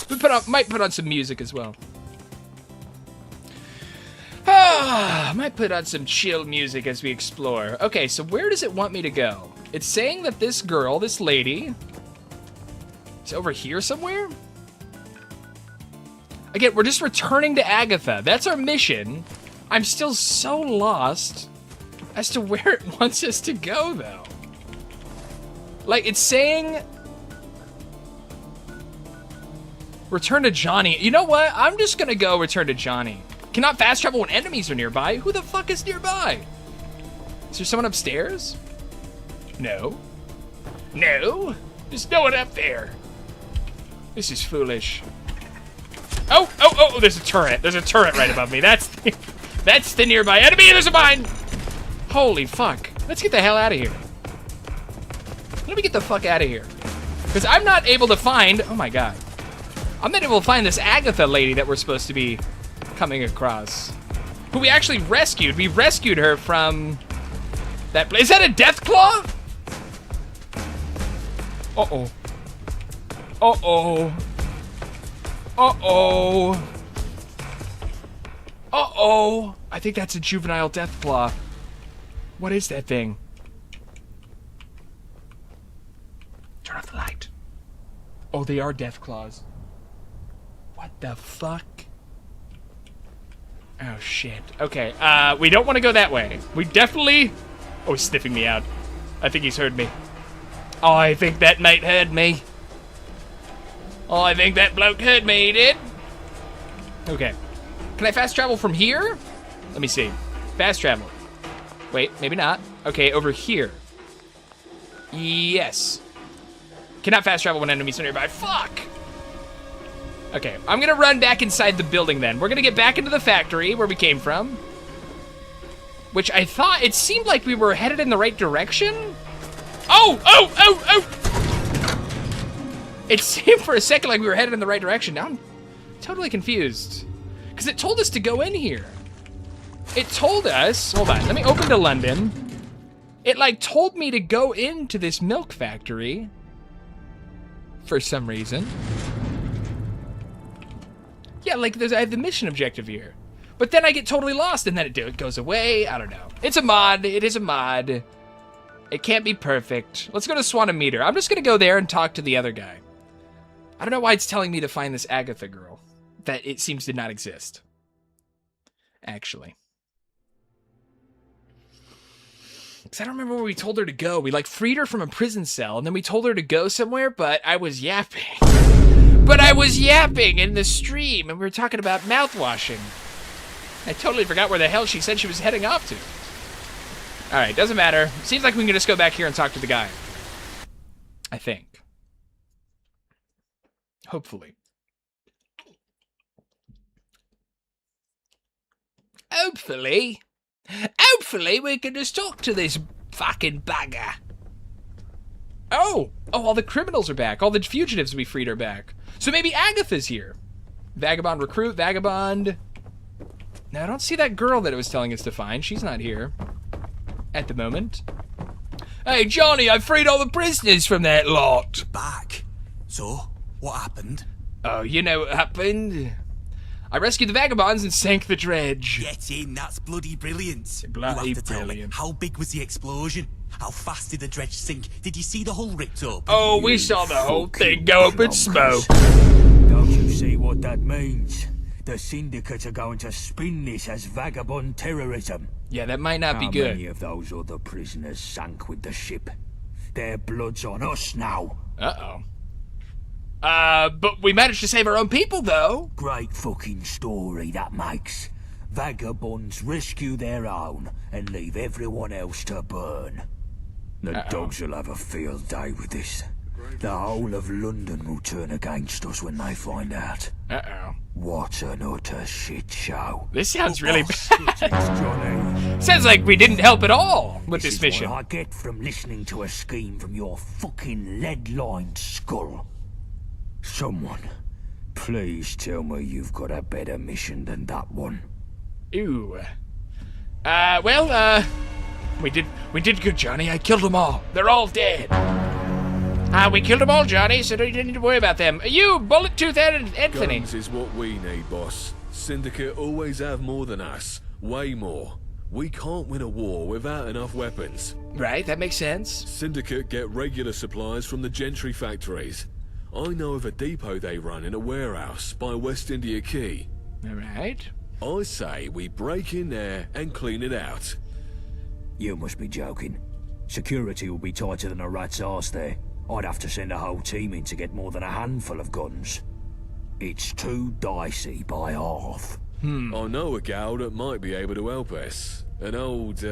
We might put on some music as well. Might put on some chill music as we explore. Okay, so where does it want me to go? It's saying that this girl, this lady... is over here somewhere? Again, we're just returning to Agatha. That's our mission. I'm still so lost as to where it wants us to go, though. Like, it's saying... return to Johnny. You know what? I'm just gonna go return to Johnny. Cannot fast travel when enemies are nearby. Who the fuck is nearby? Is there someone upstairs? No. No? There's no one up there. This is foolish. Oh, there's a turret. There's a turret right above me. That's the nearby enemy. There's a mine. Holy fuck. Let's get the hell out of here. Let me get the fuck out of here. Because I'm not able to find... Oh my god. I'm not able to find this Agatha lady that we're supposed to be coming across. Who we actually rescued. We rescued her from... that place. Is that a Deathclaw? Uh-oh. Uh-oh. Uh-oh. Uh-oh. I think that's a juvenile Deathclaw. What is that thing? Turn off the light. Oh, they are Deathclaws. What the fuck? Oh, shit. Okay, we don't want to go that way. We definitely... Oh, he's sniffing me out. I think he's heard me. Oh, I think that mate heard me. Oh, I think that bloke heard me, he did. Okay. Can I fast travel from here? Let me see. Fast travel. Wait, maybe not. Okay, over here. Yes. Cannot fast travel when enemies are nearby. Fuck! Okay, I'm gonna run back inside the building then. We're gonna get back into the factory where we came from. Which I thought, it seemed like we were headed in the right direction. Oh, oh, oh, oh! It seemed for a second like we were headed in the right direction. Now I'm totally confused. Because it told us to go in here. It told us, hold on, let me open to London. It like told me to go into this milk factory. For some reason. Yeah, like I have the mission objective here. But then I get totally lost and then it goes away. I don't know. It's a mod. It is a mod. It can't be perfect. Let's go to Swanameter. I'm just going to go there and talk to the other guy. I don't know why it's telling me to find this Agatha girl. That it seems to not exist. Actually. Because I don't remember where we told her to go. We like freed her from a prison cell and then we told her to go somewhere, but I was yapping. But I was yapping in the stream and we were talking about mouthwashing. I totally forgot where the hell she said she was heading off to. Alright, doesn't matter. Seems like we can just go back here and talk to the guy. I think. Hopefully. Hopefully. Hopefully we can just talk to this fucking bagger. Oh! Oh, all the criminals are back. All the fugitives we freed are back. So maybe Agatha's here. Vagabond recruit, vagabond. Now, I don't see that girl that it was telling us to find. She's not here. At the moment. Hey, Johnny, I freed all the prisoners from that lot. Back. So, what happened? Oh, you know what happened? I rescued the vagabonds and sank the dredge. Get in, that's bloody brilliant. Bloody you have to tell me, brilliant. how big was the explosion? How fast did the dredge sink? Did you see the hull ripped up? Oh, we saw the whole thing go up in smoke. Don't you see what that means? The Syndicate are going to spin this as vagabond terrorism. Yeah, that might not be good. How many of those other prisoners sank with the ship? Their blood's on us now. Uh-oh. But we managed to save our own people, though. Great fucking story that makes. Vagabonds rescue their own and leave everyone else to burn. The dogs will have a field day with this. The whole of London will turn against us when they find out. Uh-oh. What an utter shit show. This sounds really bad. Sounds like we didn't help at all with this mission. What I get from listening to a scheme from your fucking lead-lined skull. Someone, please tell me you've got a better mission than that one. Ooh. We did good, Johnny. I killed them all. They're all dead. We killed them all, Johnny, so you didn't need to worry about them. You, bullet-toothed Anthony. Guns is what we need, boss. Syndicate always have more than us. Way more. We can't win a war without enough weapons. Right, that makes sense. Syndicate get regular supplies from the Gentry factories. I know of a depot they run in a warehouse by West India Quay. Alright. I say we break in there and clean it out. You must be joking. Security will be tighter than a rat's arse there. I'd have to send a whole team in to get more than a handful of guns. It's too dicey by half. I know a gal that might be able to help us. An old,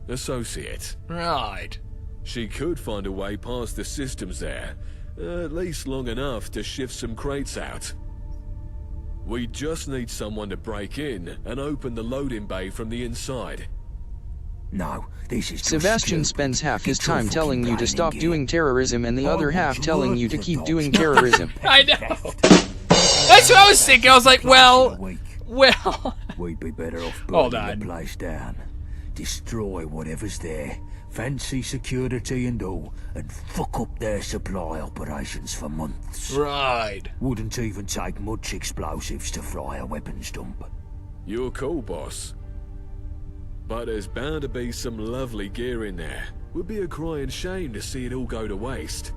associate. Right. She could find a way past the systems there. At least long enough to shift some crates out. We just need someone to break in and open the loading bay from the inside. No, this is just Sebastian stupid. spends half his Get your time telling fucking you to planning stop gear. doing terrorism and the other half telling you to keep doing terrorism. I know. That's what I was thinking. I was like, well. We'd be better off Hold burning on. the place down. Destroy whatever's there. Fancy security and all, and fuck up their supply operations for months. Right. Wouldn't even take much explosives to fry a weapons dump. You're cool, boss. But there's bound to be some lovely gear in there. Would be a crying shame to see it all go to waste.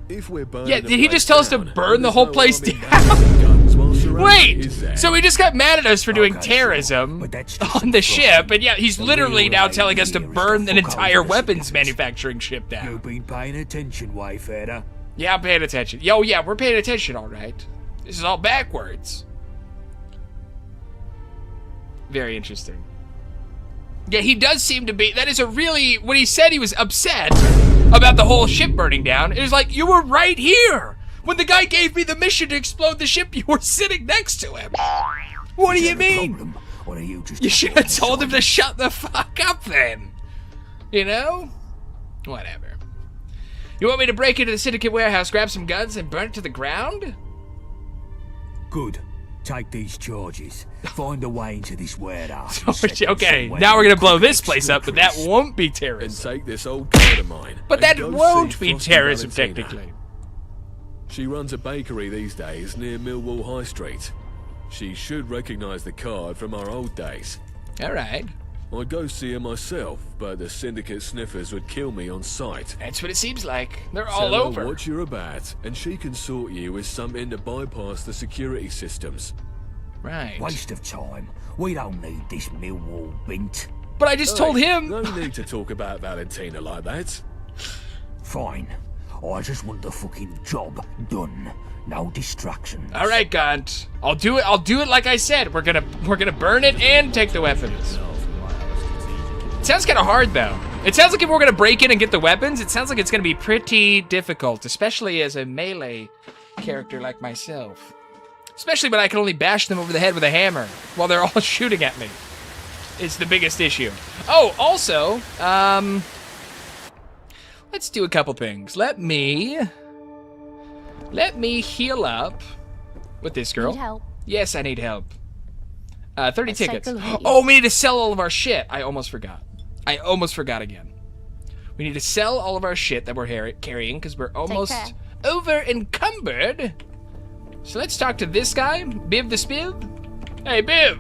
If we're burning Yeah, the did he place just tell us to down, burn the there's whole no place harm in down? having guns while surrounded, Wait, is there? so he just got mad at us for doing Okay, terrorism but that's just on the ship, and yeah, he's The literally real now aim telling us to here is burn to an fuck entire over the weapons civilians. manufacturing ship down. You've been paying attention, Wayfarer. Yeah, I'm paying attention. Yo, yeah, we're paying attention, all right. This is all backwards. Very interesting. Yeah, he does seem to be. That is a really. When he said he was upset about the whole ship burning down, it was like, you were right here. When the guy gave me the mission to explode the ship, you were sitting next to him. What do you mean? Problem, or are you just You should have told him to shut the fuck up then. You know? Whatever. You want me to break into the Syndicate warehouse, grab some guns, and burn it to the ground? Good. Take these charges. Find a way into this warehouse. Okay, now we're gonna blow this place up, but that won't be And terrorism. take this old cat of mine. But and that go won't see be Frosty terrorism, Valentina. technically. She runs a bakery these days near Millwall High Street. She should recognize the card from our old days. All right. I'd go see her myself, but the Syndicate sniffers would kill me on sight. That's what it seems like. They're Tell all her over. what you're about, and she can sort you with something to bypass the security systems. Right. Waste of time. We don't need this Millwall bint. But I just told Hey, him. No need to talk about Valentina like that. Fine. I just want the fucking job done. No distractions. All right, Gaunt. I'll do it. I'll do it like I said. We're gonna burn it and take the weapons. It sounds kind of hard though. It sounds like if we're gonna break in and get the weapons, it sounds like it's gonna be pretty difficult, especially as a melee character like myself. Especially when I can only bash them over the head with a hammer while they're all shooting at me. It's the biggest issue. Oh, also, let's do a couple things. Let me heal up with this girl. Need help? Yes, I need help. 30 Let's take tickets. a look. Oh, we need to sell all of our shit. I almost forgot. I almost forgot again. We need to sell all of our shit that we're carrying because we're almost care. over encumbered. So let's talk to this guy, Biv the Spiv. Hey, Biv.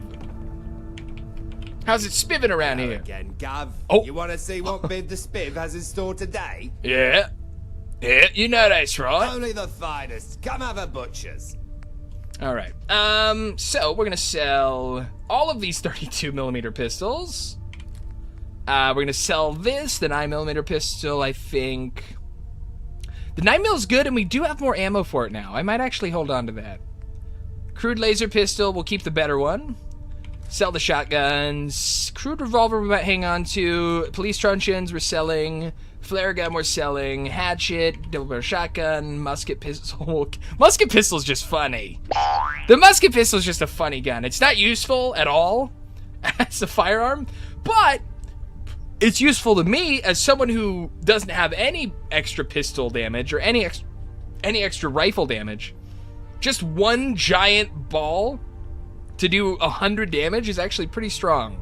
How's it spivving around here? Again, Gav. Oh. You want to see what Biv the Spiv has in store today? Yeah. Yeah, you know that's right. Only the finest. Come have a butcher's. All right. So we're gonna sell all of these 32mm pistols. We're gonna sell this, the 9mm pistol, I think. The 9mm is good, and we do have more ammo for it now. I might actually hold on to that. Crude laser pistol, we'll keep the better one. Sell the shotguns. Crude revolver we might hang on to. Police truncheons we're selling. Flare gun we're selling. Hatchet, double barrel shotgun, musket pistol. Musket pistol's just funny. The musket pistol is just a funny gun. It's not useful at all as a firearm, but it's useful to me as someone who doesn't have any extra pistol damage or any extra rifle damage. Just one giant ball to do 100 damage is actually pretty strong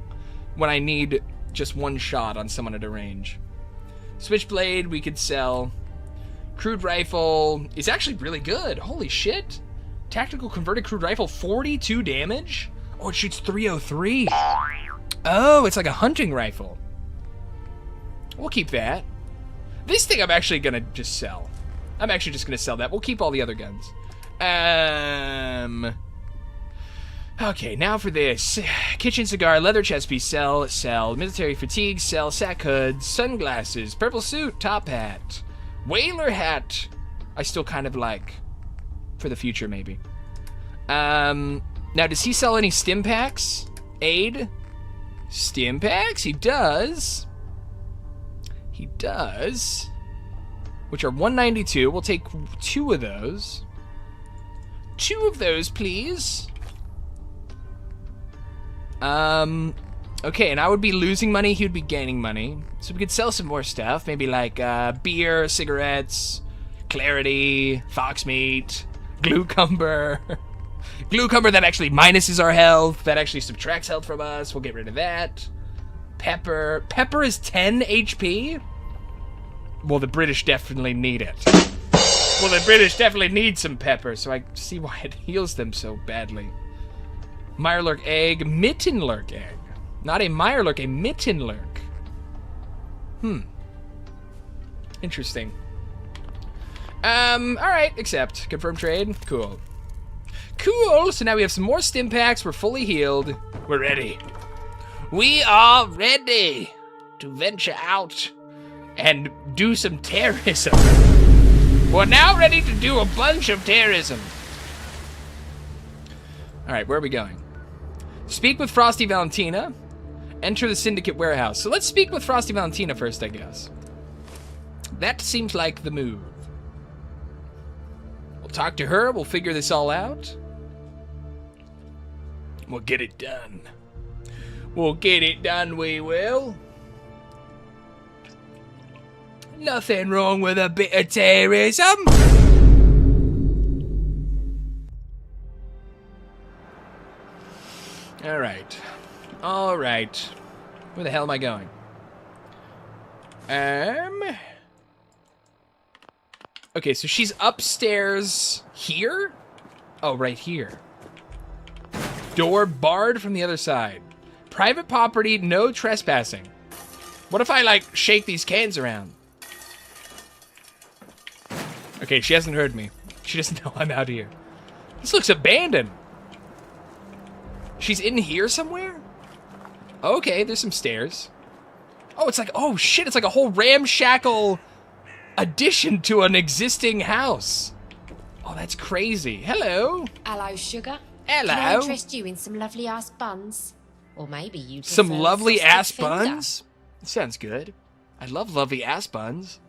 when I need just one shot on someone at a range. Switchblade we could sell. Crude rifle is actually really good. Holy shit. Tactical converted crude rifle, 42 damage? Oh, it shoots 303. Oh, it's like a hunting rifle. We'll keep that. This thing I'm actually gonna just sell. I'm actually just gonna sell that. We'll keep all the other guns. Okay, now for this. Kitchen cigar, leather chest piece, sell. Military fatigue, sell. Sack hood, sunglasses, purple suit, top hat. Whaler hat, I still kind of like. For the future, maybe. Now, does he sell any stim packs? Aid? Stim packs? He does. He does. Which are 192. We'll take 2 of those. 2 of those, please. Okay, and I would be losing money, he would be gaining money. So we could sell some more stuff. Maybe like beer, cigarettes, clarity, fox meat, glucumber. Glucumber that actually minuses our health, that actually subtracts health from us. We'll get rid of that. Pepper. Pepper is 10 HP? Well, the British definitely need it. Well, the British definitely need some pepper, so I see why it heals them so badly. Mirelurk egg, Mittenlurk egg. Not a Mirelurk, a Mittenlurk. Interesting. Alright, accept. Confirm trade. Cool. Cool, so now we have some more stim packs. We're fully healed. We're ready. We are ready to venture out and do some terrorism. We're now ready to do a bunch of terrorism. Alright, where are we going? Speak with Frosty Valentina. Enter the Syndicate warehouse. So let's speak with Frosty Valentina first, I guess. That seems like the move. We'll talk to her. We'll figure this all out. We'll get it done. We'll get it done, we will. Nothing wrong with a bit of terrorism. Alright. Alright. Where the hell am I going? Okay, so she's upstairs here? Oh, right here. Door barred from the other side. Private property, no trespassing. What if I, like, shake these cans around? Okay, she hasn't heard me. She doesn't know I'm out here. This looks abandoned. She's in here somewhere? Okay, there's some stairs. Oh, it's like, oh shit, it's like a whole ramshackle addition to an existing house. Oh, that's crazy. Hello. Hello, sugar. Hello. Can I interest you in some lovely ass buns? Or maybe you some prefer lovely frosted ass finger. buns? Sounds good. I love lovely ass buns.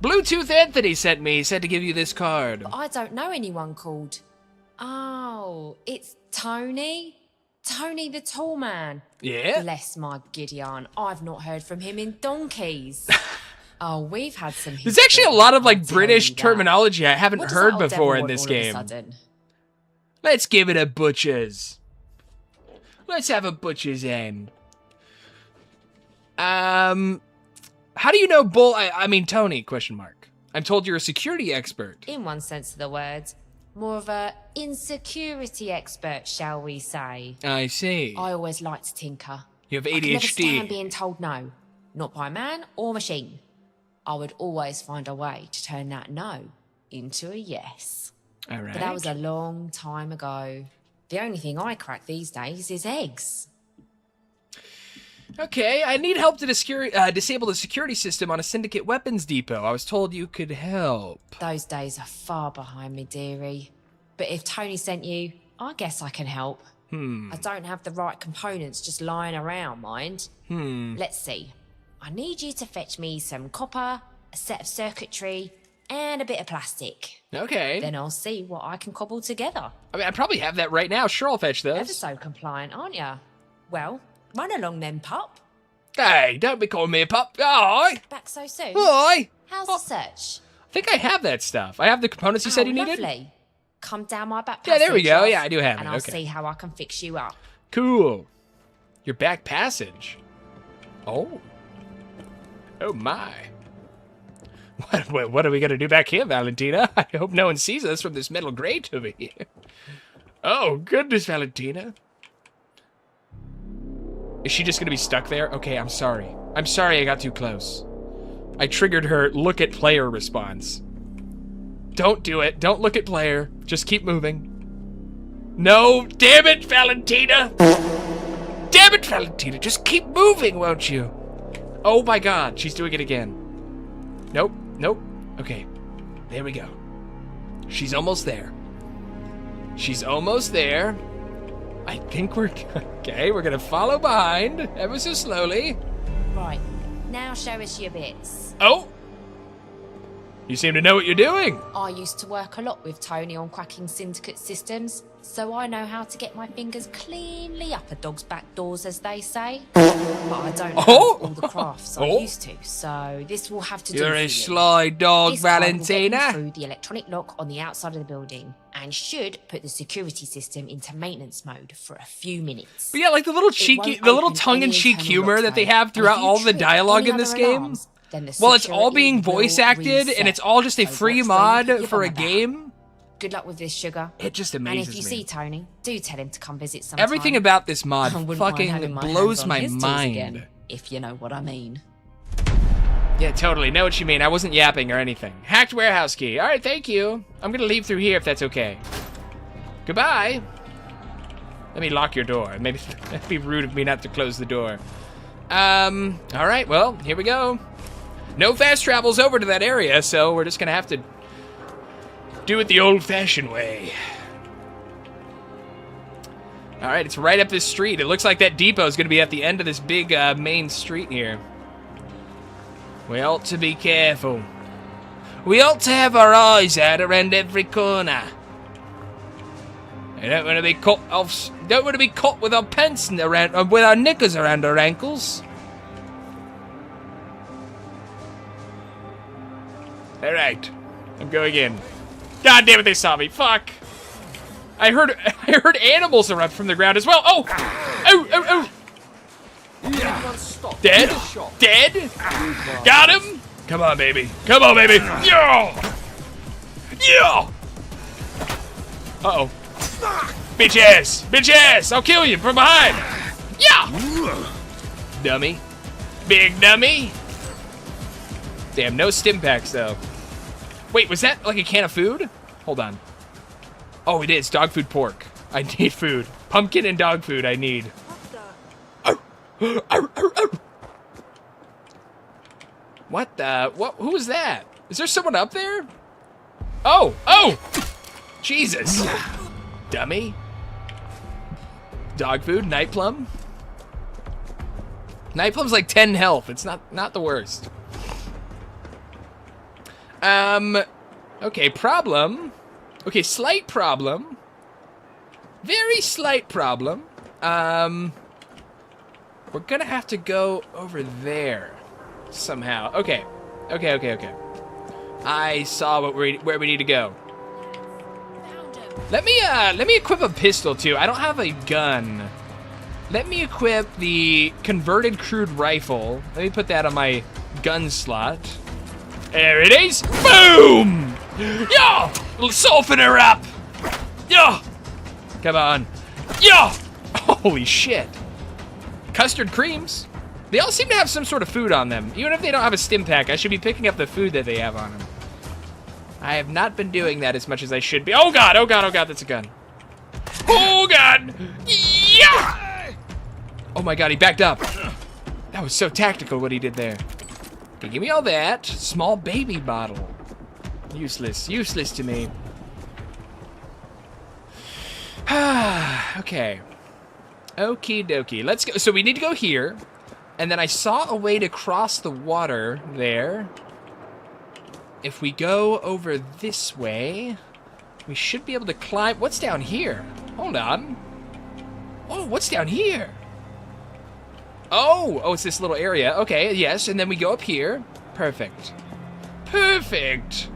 Bluetooth Anthony sent me. He said to give you this card. But I don't know anyone called. Oh, it's Tony? Tony the tall man. Yeah? Bless my Gideon. I've not heard from him in donkeys. Oh, we've had some There's actually a lot of, like, I'll tell British you that. terminology I haven't What does heard that old before devil in this want all of a game. sudden? Let's give it a butcher's. Let's have a butcher's end. How do you know Bull? I mean, Tony, question mark. I'm told you're a security expert. In one sense of the word. More of a insecurity expert, shall we say. I see. I always like to tinker. You have I can never ADHD. stand being told no. Not by man or machine. I would always find a way to turn that no into a yes. All right. But that was a long time ago. The only thing I crack these days is eggs. Okay, I need help to disable the security system on a Syndicate weapons depot. I was told you could help. Those days are far behind me, dearie. But if Tony sent you, I guess I can help. I don't have the right components just lying around, mind. Let's see. I need you to fetch me some copper, a set of circuitry, and a bit of plastic. Okay. Then I'll see what I can cobble together. I mean, I probably have that right now. Sure, I'll fetch those. Ever so compliant, aren't ya? Well, run along then, pup. Hey, don't be calling me a pup. Aye. Back so soon? Aye. How's the search? I think I have that stuff. I have the components you said you needed. Lovely. Come down my back Yeah, there we passage, go. love, Yeah, I do have and it. I'll Okay. see how I can fix you up. Cool. Your back passage. Oh. Oh my. What are we gonna do back here, Valentina? I hope no one sees us from this metal grate over here. Oh, goodness, Valentina. Is she just gonna be stuck there? Okay, I'm sorry. I'm sorry I got too close. I triggered her look at player response. Don't do it. Don't look at player. Just keep moving. No, damn it, Valentina! Damn it, Valentina! Just keep moving, won't you? Oh my god, she's doing it again. Nope, nope. Okay, there we go. She's almost there. She's almost there. I think we're... Okay, we're gonna follow behind ever so slowly. Right, now show us your bits. Oh! You seem to know what you're doing. I used to work a lot with Tony on cracking syndicate systems, so I know how to get my fingers cleanly up a dog's back doors, as they say. But I don't have all the crafts I used to, so this will have to do. You're a sly dog, this card will get you Valentina. through the electronic lock on the outside of the building, and should put the security system into maintenance mode for a few minutes. But yeah, like the little cheeky, the little tongue-in-cheek humor that they have throughout all the dialogue in this game. Well, it's all being voice acted, and it's all just a free mod for a game. Good luck with this, sugar. It just amazes And if you me. see Tony, do tell him to come visit sometime. Everything about this mod I wouldn't mind fucking having my blows hands on my his tools mind. again, if you know what I mean. Yeah, totally. Know what you mean. I wasn't yapping or anything. Hacked warehouse key. All right, thank you. I'm gonna leave through here if that's okay. Goodbye. Let me lock your door. Maybe that'd be rude of me not to close the door. All right, well, here we go. No fast travels over to that area, so we're just gonna have to do it the old-fashioned way. All right, it's right up this street. It looks like that depot is gonna be at the end of this big main street here. We ought to be careful. We ought to have our eyes out around every corner. I don't want to be caught off. Don't want to be caught with our pants around, with our knickers around our ankles. All right, I'm going in. God damn it, they saw me. Fuck. I heard animals erupt from the ground as well. Oh, oh. Dead? Dead? Got him? Come on, baby. Come on, baby. Yeah. Yeah. Uh-oh. Bitch ass. Bitch ass. I'll kill you from behind. Yeah. Dummy. Big dummy. Damn, no stim packs, though. Wait, was that like a can of food? Hold on. Oh, it is. Dog food pork. I need food. Pumpkin and dog food I need. What the? What? Who was that? Is there someone up there? Oh! Oh! Jesus! Dummy. Dog food, night plum. Night plum's like 10 health. It's not the worst. Okay, problem. Okay, slight problem. Very slight problem. We're gonna have to go over there somehow. Okay. I saw where we need to go. Let me equip a pistol too. I don't have a gun. Let me equip the converted crude rifle. Let me put that on my gun slot. There it is. Boom! Yo! Soften her up. Yo! Come on. Yo! Holy shit. Custard creams. They all seem to have some sort of food on them. Even if they don't have a stim pack, I should be picking up the food that they have on them. I have not been doing that as much as I should be. Oh god, that's a gun. Oh god! Yeah! Oh my god, he backed up. That was so tactical what he did there. Okay, give me all that. Small baby bottle. Useless to me. Okay. Okie dokie. Let's go. So we need to go here. And then I saw a way to cross the water there. If we go over this way, we should be able to climb. What's down here? Hold on. Oh, what's down here? Oh, it's this little area. Okay, yes, and then we go up here. Perfect. Perfect.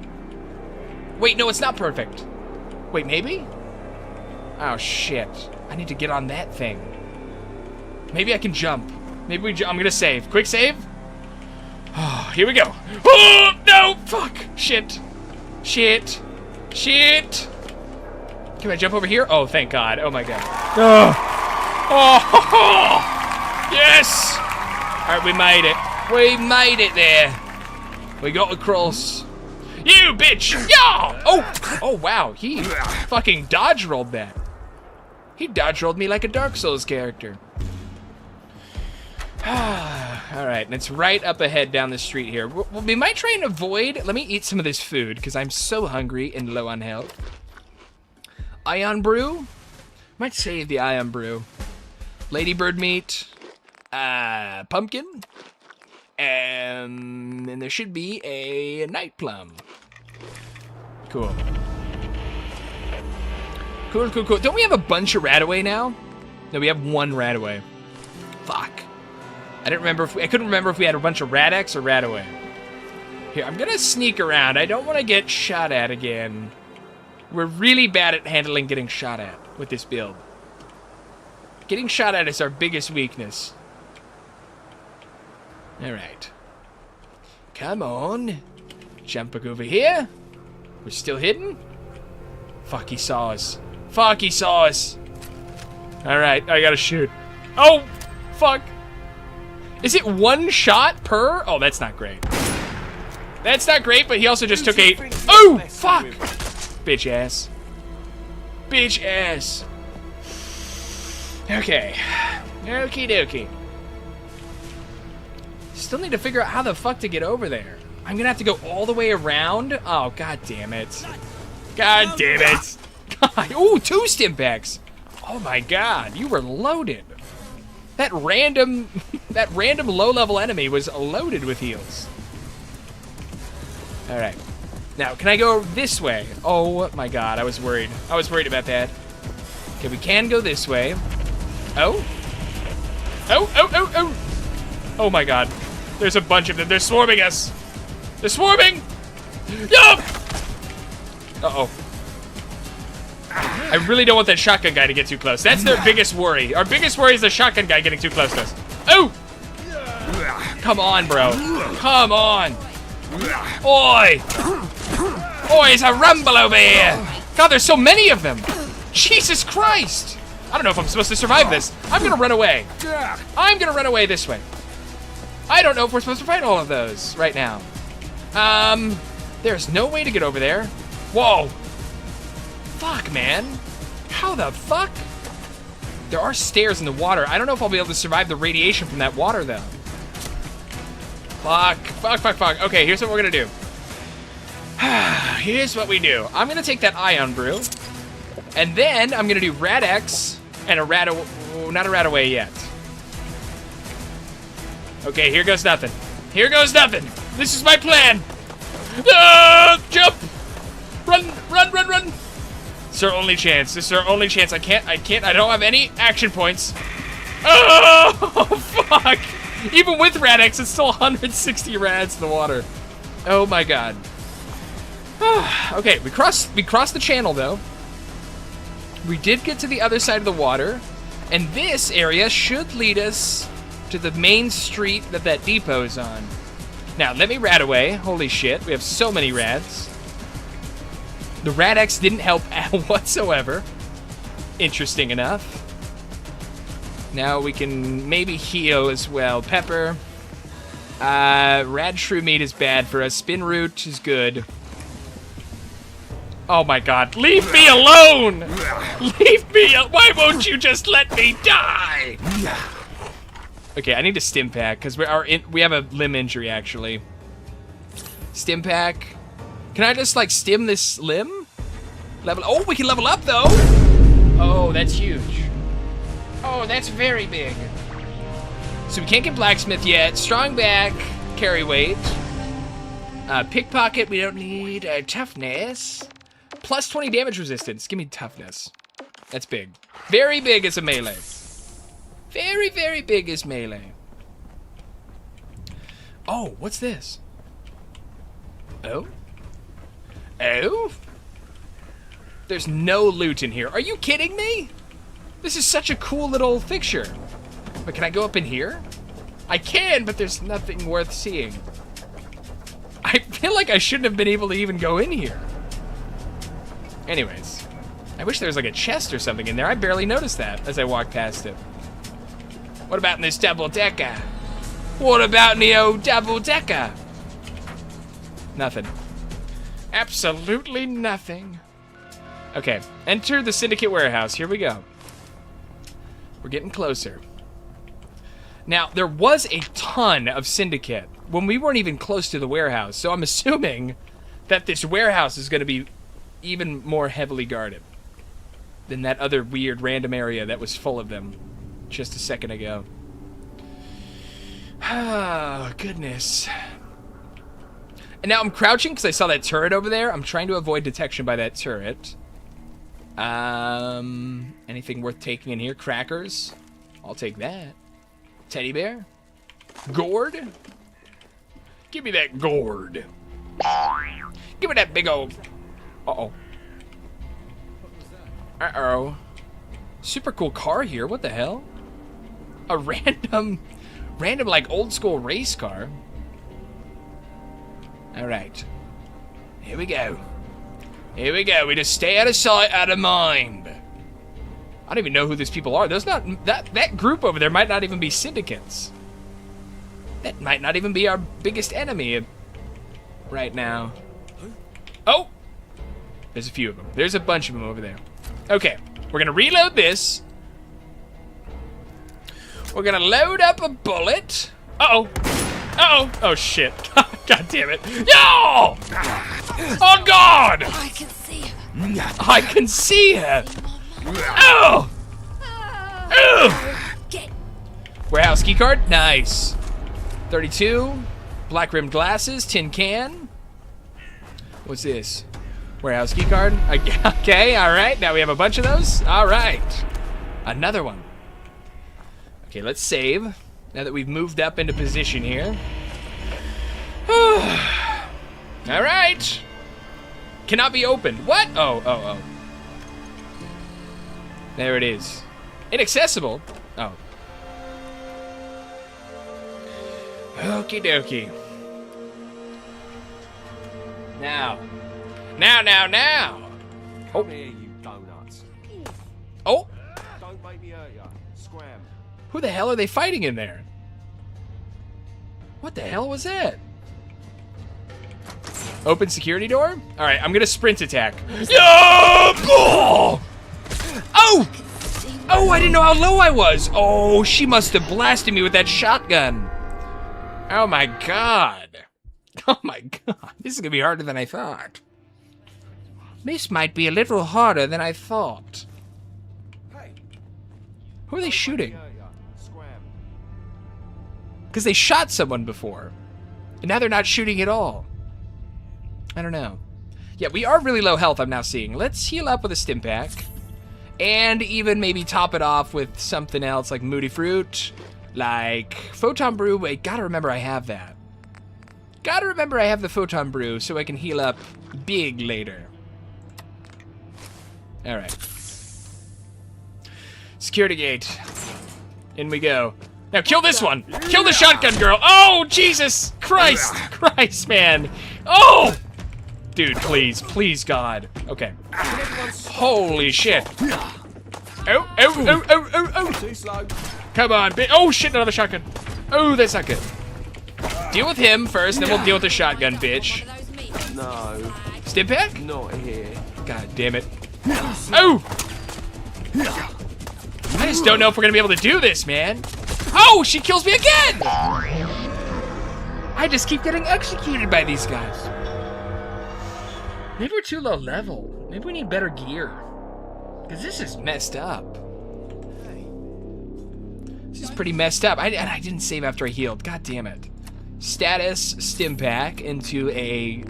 Wait, no, it's not perfect. Wait, maybe? Oh, shit. I need to get on that thing. Maybe I can jump. Maybe I'm gonna save. Quick save. Oh, here we go. Oh, no, fuck. Shit. Can I jump over here? Oh, thank God. Oh, my God. Oh, yes. All right, we made it. We made it there. We got across. You bitch. Yeah. Oh, wow. He fucking dodge rolled that. He dodge rolled me like a Dark Souls character. All right, and it's right up ahead down the street here. We might try and avoid. Let me eat some of this food because I'm so hungry and low on health. Ion brew. Might save the ion brew. Ladybird meat. Pumpkin. And there should be a night plum. Cool. Cool. Don't we have a bunch of Radaway now? No, we have one Radaway. Fuck. I couldn't remember if we had a bunch of Rad-X or Radaway. Here, I'm gonna sneak around. I don't want to get shot at again. We're really bad at handling getting shot at with this build. Getting shot at is our biggest weakness. Alright. Come on. Jump back over here. We're still hidden. Fuck, he saw us. Fuck, he saw us. Alright, I gotta shoot. Oh, fuck. Is it one shot per? Oh, that's not great. That's not great, but he also just took a... Oh, fuck. Bitch ass. Bitch ass. Okay. Okie dokie. Still need to figure out how the fuck to get over there. I'm gonna have to go all the way around? Oh, god damn it. God damn it. Ooh, 2 Stimpaks. Oh my god, you were loaded. That random low-level enemy was loaded with heals. Alright. Now, can I go this way? Oh my god, I was worried. I was worried about that. Okay, we can go this way. Oh. Oh. Oh my god. There's a bunch of them. They're swarming us. They're swarming! Yup! Uh-oh. I really don't want that shotgun guy to get too close. That's their biggest worry. Our biggest worry is the shotgun guy getting too close to us. Oh! Come on, bro. Come on. Oi! Oi, it's a rumble over here! God, there's so many of them! Jesus Christ! I don't know if I'm supposed to survive this. I'm gonna run away. I'm gonna run away this way. I don't know if we're supposed to fight all of those right now. There's no way to get over there. Whoa. Fuck, man. How the fuck? There are stairs in the water. I don't know if I'll be able to survive the radiation from that water, though. Fuck. Okay, here's what we're gonna do. Here's what we do. I'm gonna take that Ion Brew, and then I'm gonna do Rad-X and a not a Radaway yet. Okay, here goes nothing. Here goes nothing. This is my plan. Jump! Run! It's our only chance. This is our only chance. I don't have any action points. Oh, fuck! Even with Rad-X, it's still 160 rads in the water. Oh my god. Okay, we crossed the channel though. We did get to the other side of the water, and this area should lead us to the main street that depot is on. Now, let me Radaway. Holy shit, we have so many rads. The Rad-X didn't help whatsoever. Interesting enough. Now we can maybe heal as well. Pepper. Rad Shrew Meat is bad for us. Spin Root is good. Oh my god. Leave me alone! Leave me alone! Why won't you just let me die? Okay, I need a Stimpak, because we have a limb injury, actually. Stimpak. Can I just, like, stim this limb? Oh, we can level up, though! Oh, that's huge. Oh, that's very big. So we can't get Blacksmith yet. Strong back, carry weight. Pickpocket, we don't need. Toughness. Plus 20 damage resistance. Give me toughness. That's big. Very big as a melee. Very, very big as melee. Oh, what's this? Oh? Oh? There's no loot in here. Are you kidding me? This is such a cool little fixture. But can I go up in here? I can, but there's nothing worth seeing. I feel like I shouldn't have been able to even go in here. Anyways, I wish there was like a chest or something in there. I barely noticed that as I walked past it. What about in this double-decker? What about in the old double-decker? Nothing. Absolutely nothing. Okay, enter the Syndicate warehouse. Here we go. We're getting closer. Now, there was a ton of Syndicate when we weren't even close to the warehouse, so I'm assuming that this warehouse is going to be even more heavily guarded than that other weird random area that was full of them just a second ago. Oh, goodness. And now I'm crouching because I saw that turret over there. I'm trying to avoid detection by that turret. Anything worth taking in here? Crackers. I'll take that. Teddy bear. Gourd. Give me that gourd. Give me that big old... Uh-oh. Uh-oh. Super cool car here. What the hell? A random like old school race car. Alright. Here we go. Here we go. We just stay out of sight, out of mind. I don't even know who these people are. There's not that group over there might not even be syndicates. That might not even be our biggest enemy right now. Oh! There's a few of them. There's a bunch of them over there. Okay, we're gonna reload this. We're gonna load up a bullet. Uh-oh. Uh-oh. Oh, shit. God damn it. No! Oh, God! I can see her. I can see her. Oh! Oh! Warehouse keycard. Nice. 32. Black rimmed glasses. Tin can. What's this? Warehouse keycard. Okay, alright. Now we have a bunch of those. Alright. Another one. Okay, let's save. Now that we've moved up into position here. Alright. Cannot be opened. What? Oh. There it is. Inaccessible. Oh. Okie dokie. Now. Oh. Come here, you donuts. Oh. Don't make me hurt ya. Scram. Who the hell are they fighting in there? What the hell was that? Open security door? Alright, I'm gonna sprint attack. Oh! Oh, I didn't know how low I was. Oh, she must have blasted me with that shotgun. Oh my god. Oh my god. This is gonna be harder than I thought. This might be a little harder than I thought. Who are they shooting? Because they shot someone before. And now they're not shooting at all. I don't know. Yeah, we are really low health, I'm now seeing. Let's heal up with a stim pack. And even maybe top it off with something else like Moody Fruit. Like Photon Brew. Wait, gotta remember I have that. Gotta remember I have the Photon Brew so I can heal up big later. Alright. Security gate. In we go. Now kill this one! Kill the shotgun girl! Oh, Jesus Christ! Christ, man! Oh! Dude, please. Please, God. Okay. Holy shit. Oh. Too slow. Come on, oh shit, another shotgun. Oh, that's not good. Deal with him first, then we'll deal with the shotgun, bitch. No. Stim pack? Not here. God damn it. Oh! I just don't know if we're gonna be able to do this, man. Oh, she kills me again! I just keep getting executed by these guys. Maybe we're too low level. Maybe we need better gear. Because this is messed up. This is pretty messed up. And I didn't save after I healed. God damn it. Status stim pack into a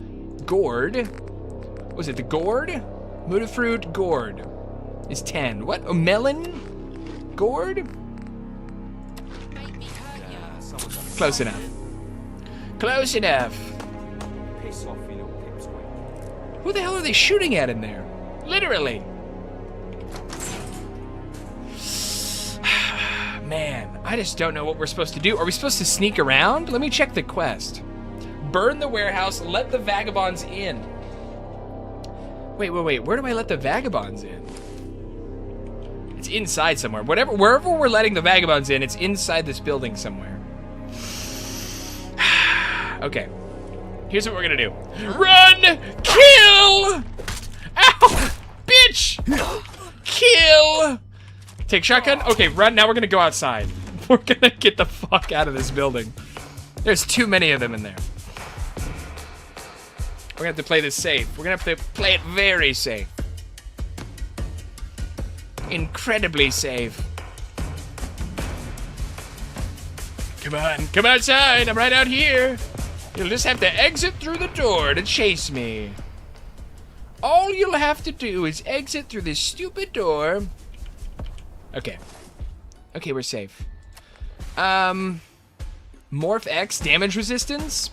gourd. Was it the gourd? Mutafruit gourd is 10. What? A melon gourd? Close enough. Close enough. Piss off, you little pipsqueak. Who the hell are they shooting at in there? Literally. Man, I just don't know what we're supposed to do. Are we supposed to sneak around? Let me check the quest. Burn the warehouse, let the vagabonds in. Wait. Where do I let the vagabonds in? It's inside somewhere. Wherever we're letting the vagabonds in, it's inside this building somewhere. Okay. Here's what we're gonna do. Run! Kill! Ow! Bitch! Kill! Take shotgun? Okay, run. Now we're gonna go outside. We're gonna get the fuck out of this building. There's too many of them in there. We're gonna have to play this safe. We're gonna have to play it very safe. Incredibly safe. Come on, come outside. I'm right out here. You'll just have to exit through the door to chase me. All you'll have to do is exit through this stupid door. Okay. Okay, we're safe. Morph X damage resistance?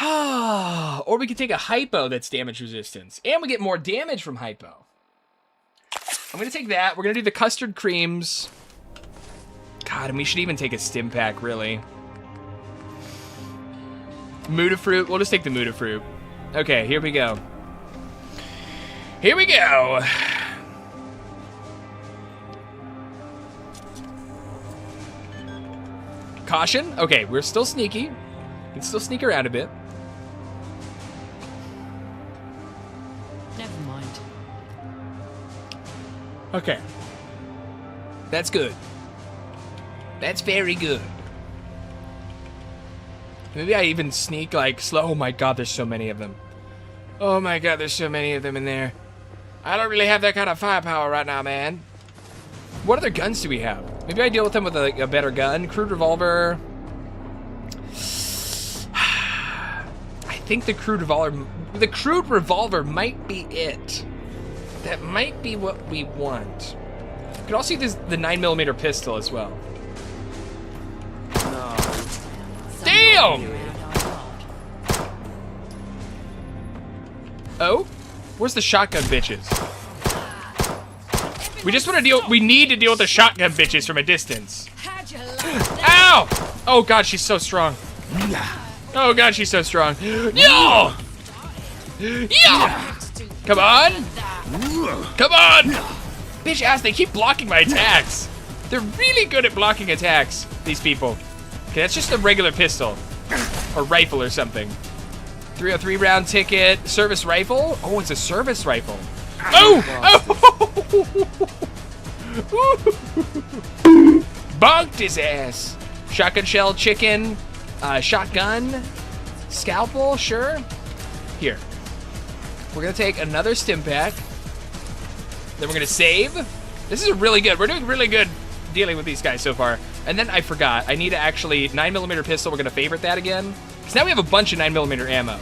Or we could take a hypo that's damage resistance. And we get more damage from hypo. I'm gonna take that. We're gonna do the custard creams. God, and we should even take a stim pack, really. Mutafruit. We'll just take the Mutafruit. Okay, here we go. Here we go. Caution. Okay, we're still sneaky. Can still sneak around a bit. Never mind. Okay. That's good. That's very good. Maybe I even sneak like slow. Oh my god, there's so many of them. Oh my god, there's so many of them in there. I don't really have that kind of firepower right now, man. What other guns do we have? Maybe I deal with them with a better gun. Crude revolver. I think the crude revolver might be it. That might be what we want. You could also use the 9mm pistol as well. No. Damn! Oh? Where's the shotgun bitches? We just want to deal. We need to deal with the shotgun bitches from a distance. Ow! Oh god, she's so strong. Oh god, she's so strong. Yo! Yo! Come on! Come on! Bitch ass, they keep blocking my attacks. They're really good at blocking attacks, these people. Okay, that's just a regular pistol. Or rifle or something. 303 round ticket. Service rifle? Oh, it's a service rifle. Oh! Oh! Bonked his ass. Shotgun shell, chicken, shotgun, scalpel, sure. Here. We're gonna take another stim pack. Then we're gonna save. This is really good. We're doing really good dealing with these guys so far. And then I forgot. I need to actually 9mm pistol. We're gonna favorite that again. Because now we have a bunch of 9mm ammo.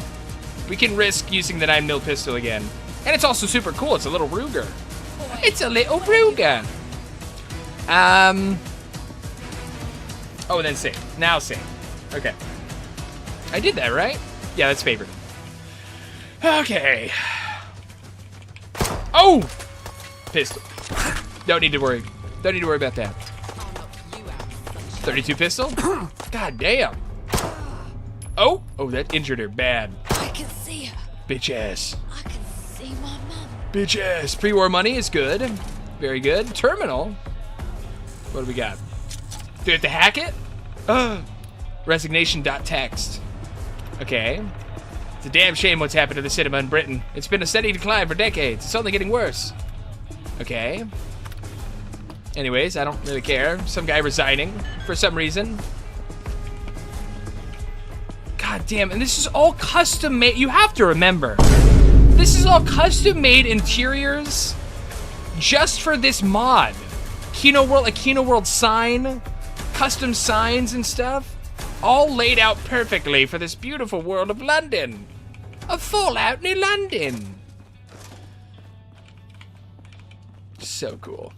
We can risk using the 9mm pistol again. And it's also super cool. It's a little Ruger. It's a little Ruger. Oh, and then save. Now save. Okay. I did that, right? Yeah, that's favorite. Okay. Oh! Pistol. Don't need to worry. Don't need to worry about that. 32 pistol? God damn. Oh! Oh, that injured her bad. I can see her. Bitch ass. I can see my mum. Bitch ass. Pre-war money is good. Very good. Terminal. What do we got? Do we have to hack it? Resignation.txt. Okay. It's a damn shame what's happened to the cinema in Britain. It's been a steady decline for decades. It's only getting worse. Okay. Anyways, I don't really care. Some guy resigning for some reason. God damn, and this is all custom made. You have to remember, this is all custom made interiors just for this mod. Kino World, a Kino World sign, custom signs and stuff, all laid out perfectly for this beautiful world of London. A Fallout New London. So cool.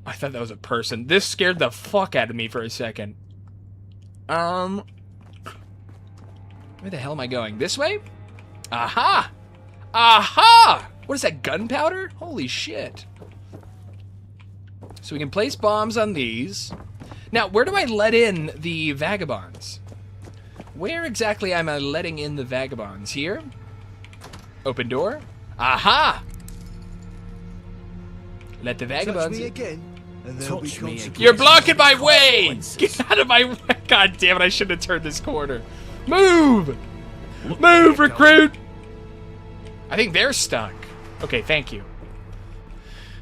I thought that was a person. This scared the fuck out of me for a second. Where the hell am I going? This way? Aha! Aha! What is that, gunpowder? Holy shit. So we can place bombs on these. Now, where do I let in the vagabonds? Where exactly am I letting in the vagabonds? Here? Open door? Aha! Let the vagabonds Touch me in. again, and there'll be consequences. You're blocking my way! Get out of my way! God damn it, I shouldn't have turned this corner. Move! Move, recruit! I think they're stuck. Okay, thank you.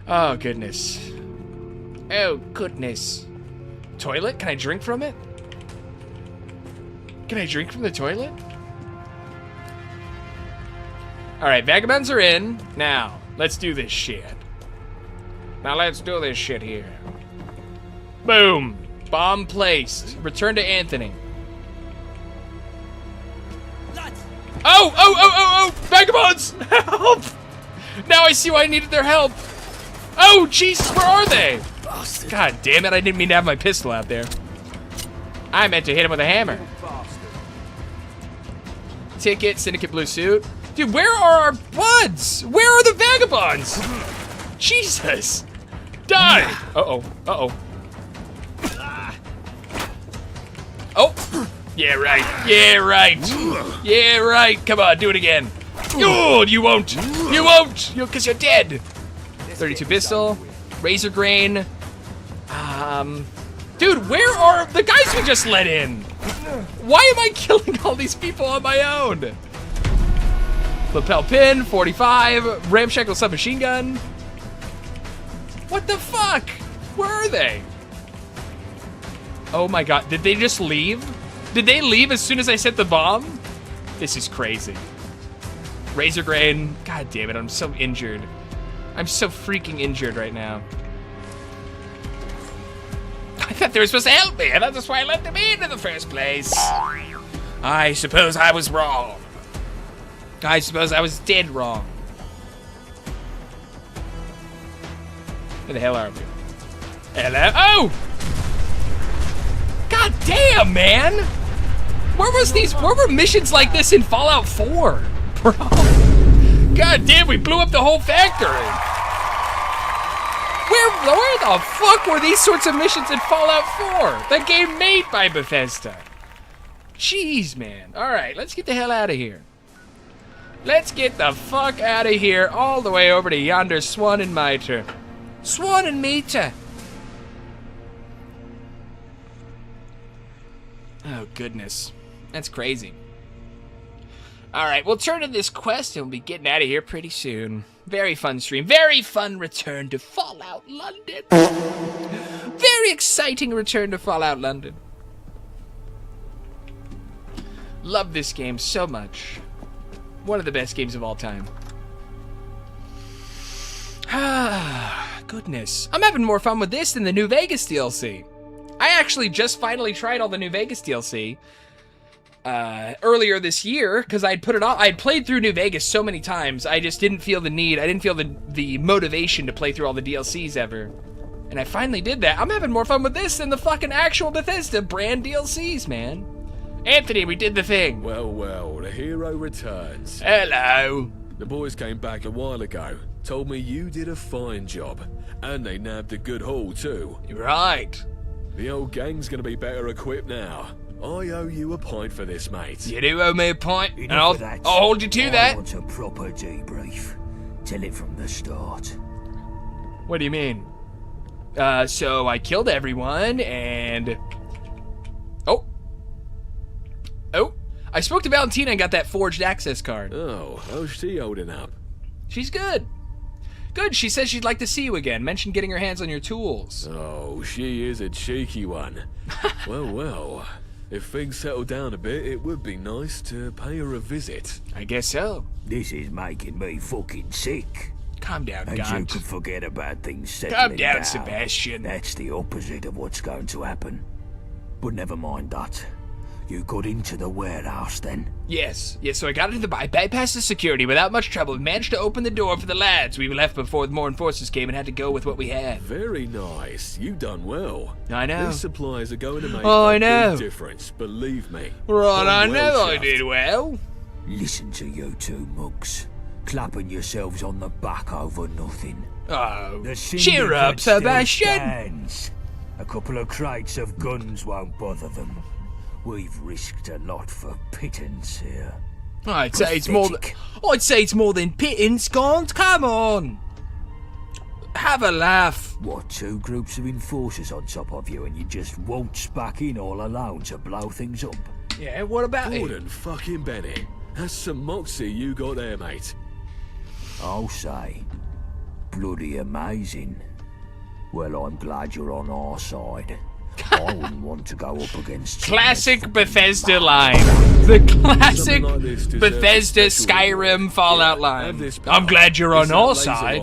Oh, goodness. Oh, goodness. Toilet? Can I drink from it? Can I drink from the toilet? Alright, vagabonds are in. Now, let's do this shit. Now let's do this shit here. Boom. Bomb placed. Return to Anthony. Oh! Vagabonds! Help! Now I see why I needed their help. Oh, Jesus, where are they? God damn it, I didn't mean to have my pistol out there. I meant to hit him with a hammer. Ticket, Syndicate blue suit. Dude, where are our buds? Where are the vagabonds? Jesus. Die. Uh-oh. Oh. Yeah, right. Yeah, right. Come on, do it again. Oh, you won't. Because you're dead. 32 pistol. Razor grain. Dude, where are the guys we just let in? Why am I killing all these people on my own? Lapel pin, 45, ramshackle submachine gun. What the fuck? Where are they? Oh my god, did they just leave? Did they leave as soon as I set the bomb? This is crazy. Razor grain, god damn it, I'm so injured. I'm so freaking injured right now. I thought they were supposed to help me, and that's why I let them in the first place. I suppose I was wrong. I suppose I was dead wrong. Where the hell are we? Hello? Oh! God damn, man! Where were missions like this in Fallout 4? Bro. God damn, we blew up the whole factory. Where the fuck were these sorts of missions in Fallout 4? The game made by Bethesda. Jeez, man. Alright, let's get the hell out of here. Let's get the fuck out of here all the way over to yonder Swan and Mitre. Swan and Mitre. Oh, goodness. That's crazy. Alright, we'll turn to this quest and we'll be getting out of here pretty soon. Very fun stream. Very fun return to Fallout London. Very exciting return to Fallout London. Love this game so much. One of the best games of all time. Ah, goodness. I'm having more fun with this than the New Vegas DLC. I actually just finally tried all the New Vegas DLC earlier this year because I'd put it on. I'd played through New Vegas so many times. I just didn't feel the need. I didn't feel the motivation to play through all the DLCs ever. And I finally did that. I'm having more fun with this than the fucking actual Bethesda brand DLCs, man. Anthony, we did the thing. Well, the hero returns. Hello. The boys came back a while ago. Told me you did a fine job. And they nabbed a good haul, too. You're right. The old gang's gonna be better equipped now. I owe you a pint for this, mate. You do owe me a pint, and I'll hold you to that. I want a proper debrief. Tell it from the start. What do you mean? So I killed everyone, and... Oh, I spoke to Valentina and got that forged access card. Oh, how's she holding up? She's good. Good, she says she'd like to see you again. Mentioned getting her hands on your tools. Oh, she is a cheeky one. Well, if things settle down a bit, it would be nice to pay her a visit. I guess so. This is making me fucking sick. Calm down, And God. you can forget about things settling Calm down, Sebastian. That's the opposite of what's going to happen. But never mind that. You got into the warehouse then? Yes, so I got into I bypassed the security without much trouble and managed to open the door for the lads. We left before more enforcers came and had to go with what we had. Very nice. You done well. I know. These supplies are going to make I a know. big difference, believe me. Right, I Done know well, I Shaft. did well. Listen to you two mugs. Clapping yourselves on the back over nothing. Oh, The cheer up, syndicate still Sebastian. stands. A couple of crates of guns won't bother them. We've risked a lot for pittance here. I'd say it's more than pittance, Gaunt. Come on. Have a laugh. What, 2 groups of enforcers on top of you and you just waltz back in all alone to blow things up? Yeah, what about it? Gordon fucking Bennett. That's some moxie you got there, mate. I'll say. Bloody amazing. Well, I'm glad you're on our side. I wouldn't want to go up against Classic Bethesda line. The classic Bethesda Skyrim Fallout line. I'm glad you're on our side.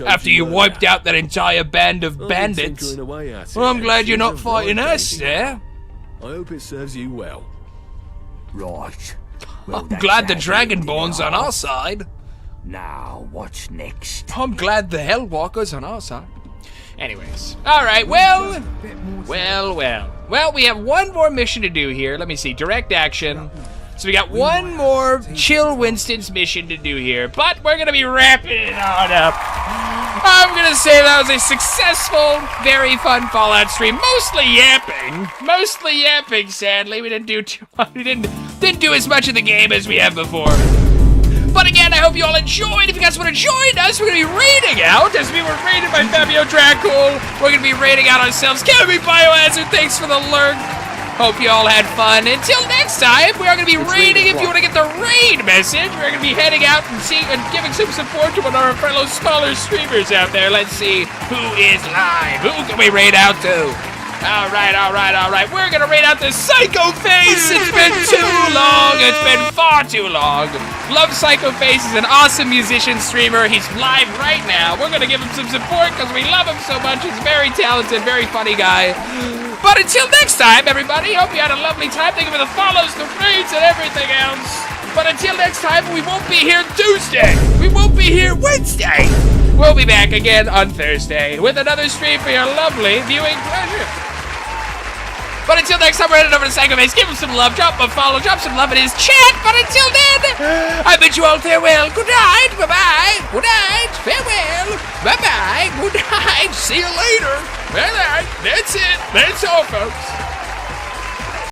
After you wiped out that entire band of bandits. Well, I'm glad you're not fighting us there. I hope it serves you well. Right. Well, I'm that's glad the how Dragonborn's they on are. our side. Now, what's next? I'm glad the Hellwalker's on our side. Anyways. Alright, well, we have one more mission to do here. Let me see. Direct action. So we got one more Chill Winston's mission to do here. But we're going to be wrapping it on up. I'm going to say that was a successful, very fun Fallout stream. Mostly yapping, sadly. We didn't do too much. We didn't do as much of the game as we have before. But again, I hope you all enjoyed. If you guys want to join us, we're going to be raiding out, as we were raided by Fabio Dracul. We're going to be raiding out ourselves. Kevin Biohazard, thanks for the lurk. Hope you all had fun. Until next time, we are going to be raiding. If you want to get the raid message, we're going to be heading out and giving some support to one of our fellow smaller streamers out there. Let's see who is live. Who can we raid out to? All right. We're going to raid out this Psycho Face. It's been too long. It's been far too long. Love Psycho Face. Is an awesome musician streamer. He's live right now. We're going to give him some support because we love him so much. He's very talented, very funny guy. But until next time, everybody, hope you had a lovely time. Thank you for the follows, the raids, and everything else. But until next time, we won't be here Tuesday. We won't be here Wednesday. We'll be back again on Thursday with another stream for your lovely viewing pleasure. But until next time, we're headed over to Psycho Face. Give him some love, drop him a follow, drop some love in his chat. But until then, I bid you all farewell. Good night, bye-bye. Good night, farewell. Bye-bye, good night. See you later. All right, that's it. That's all, folks.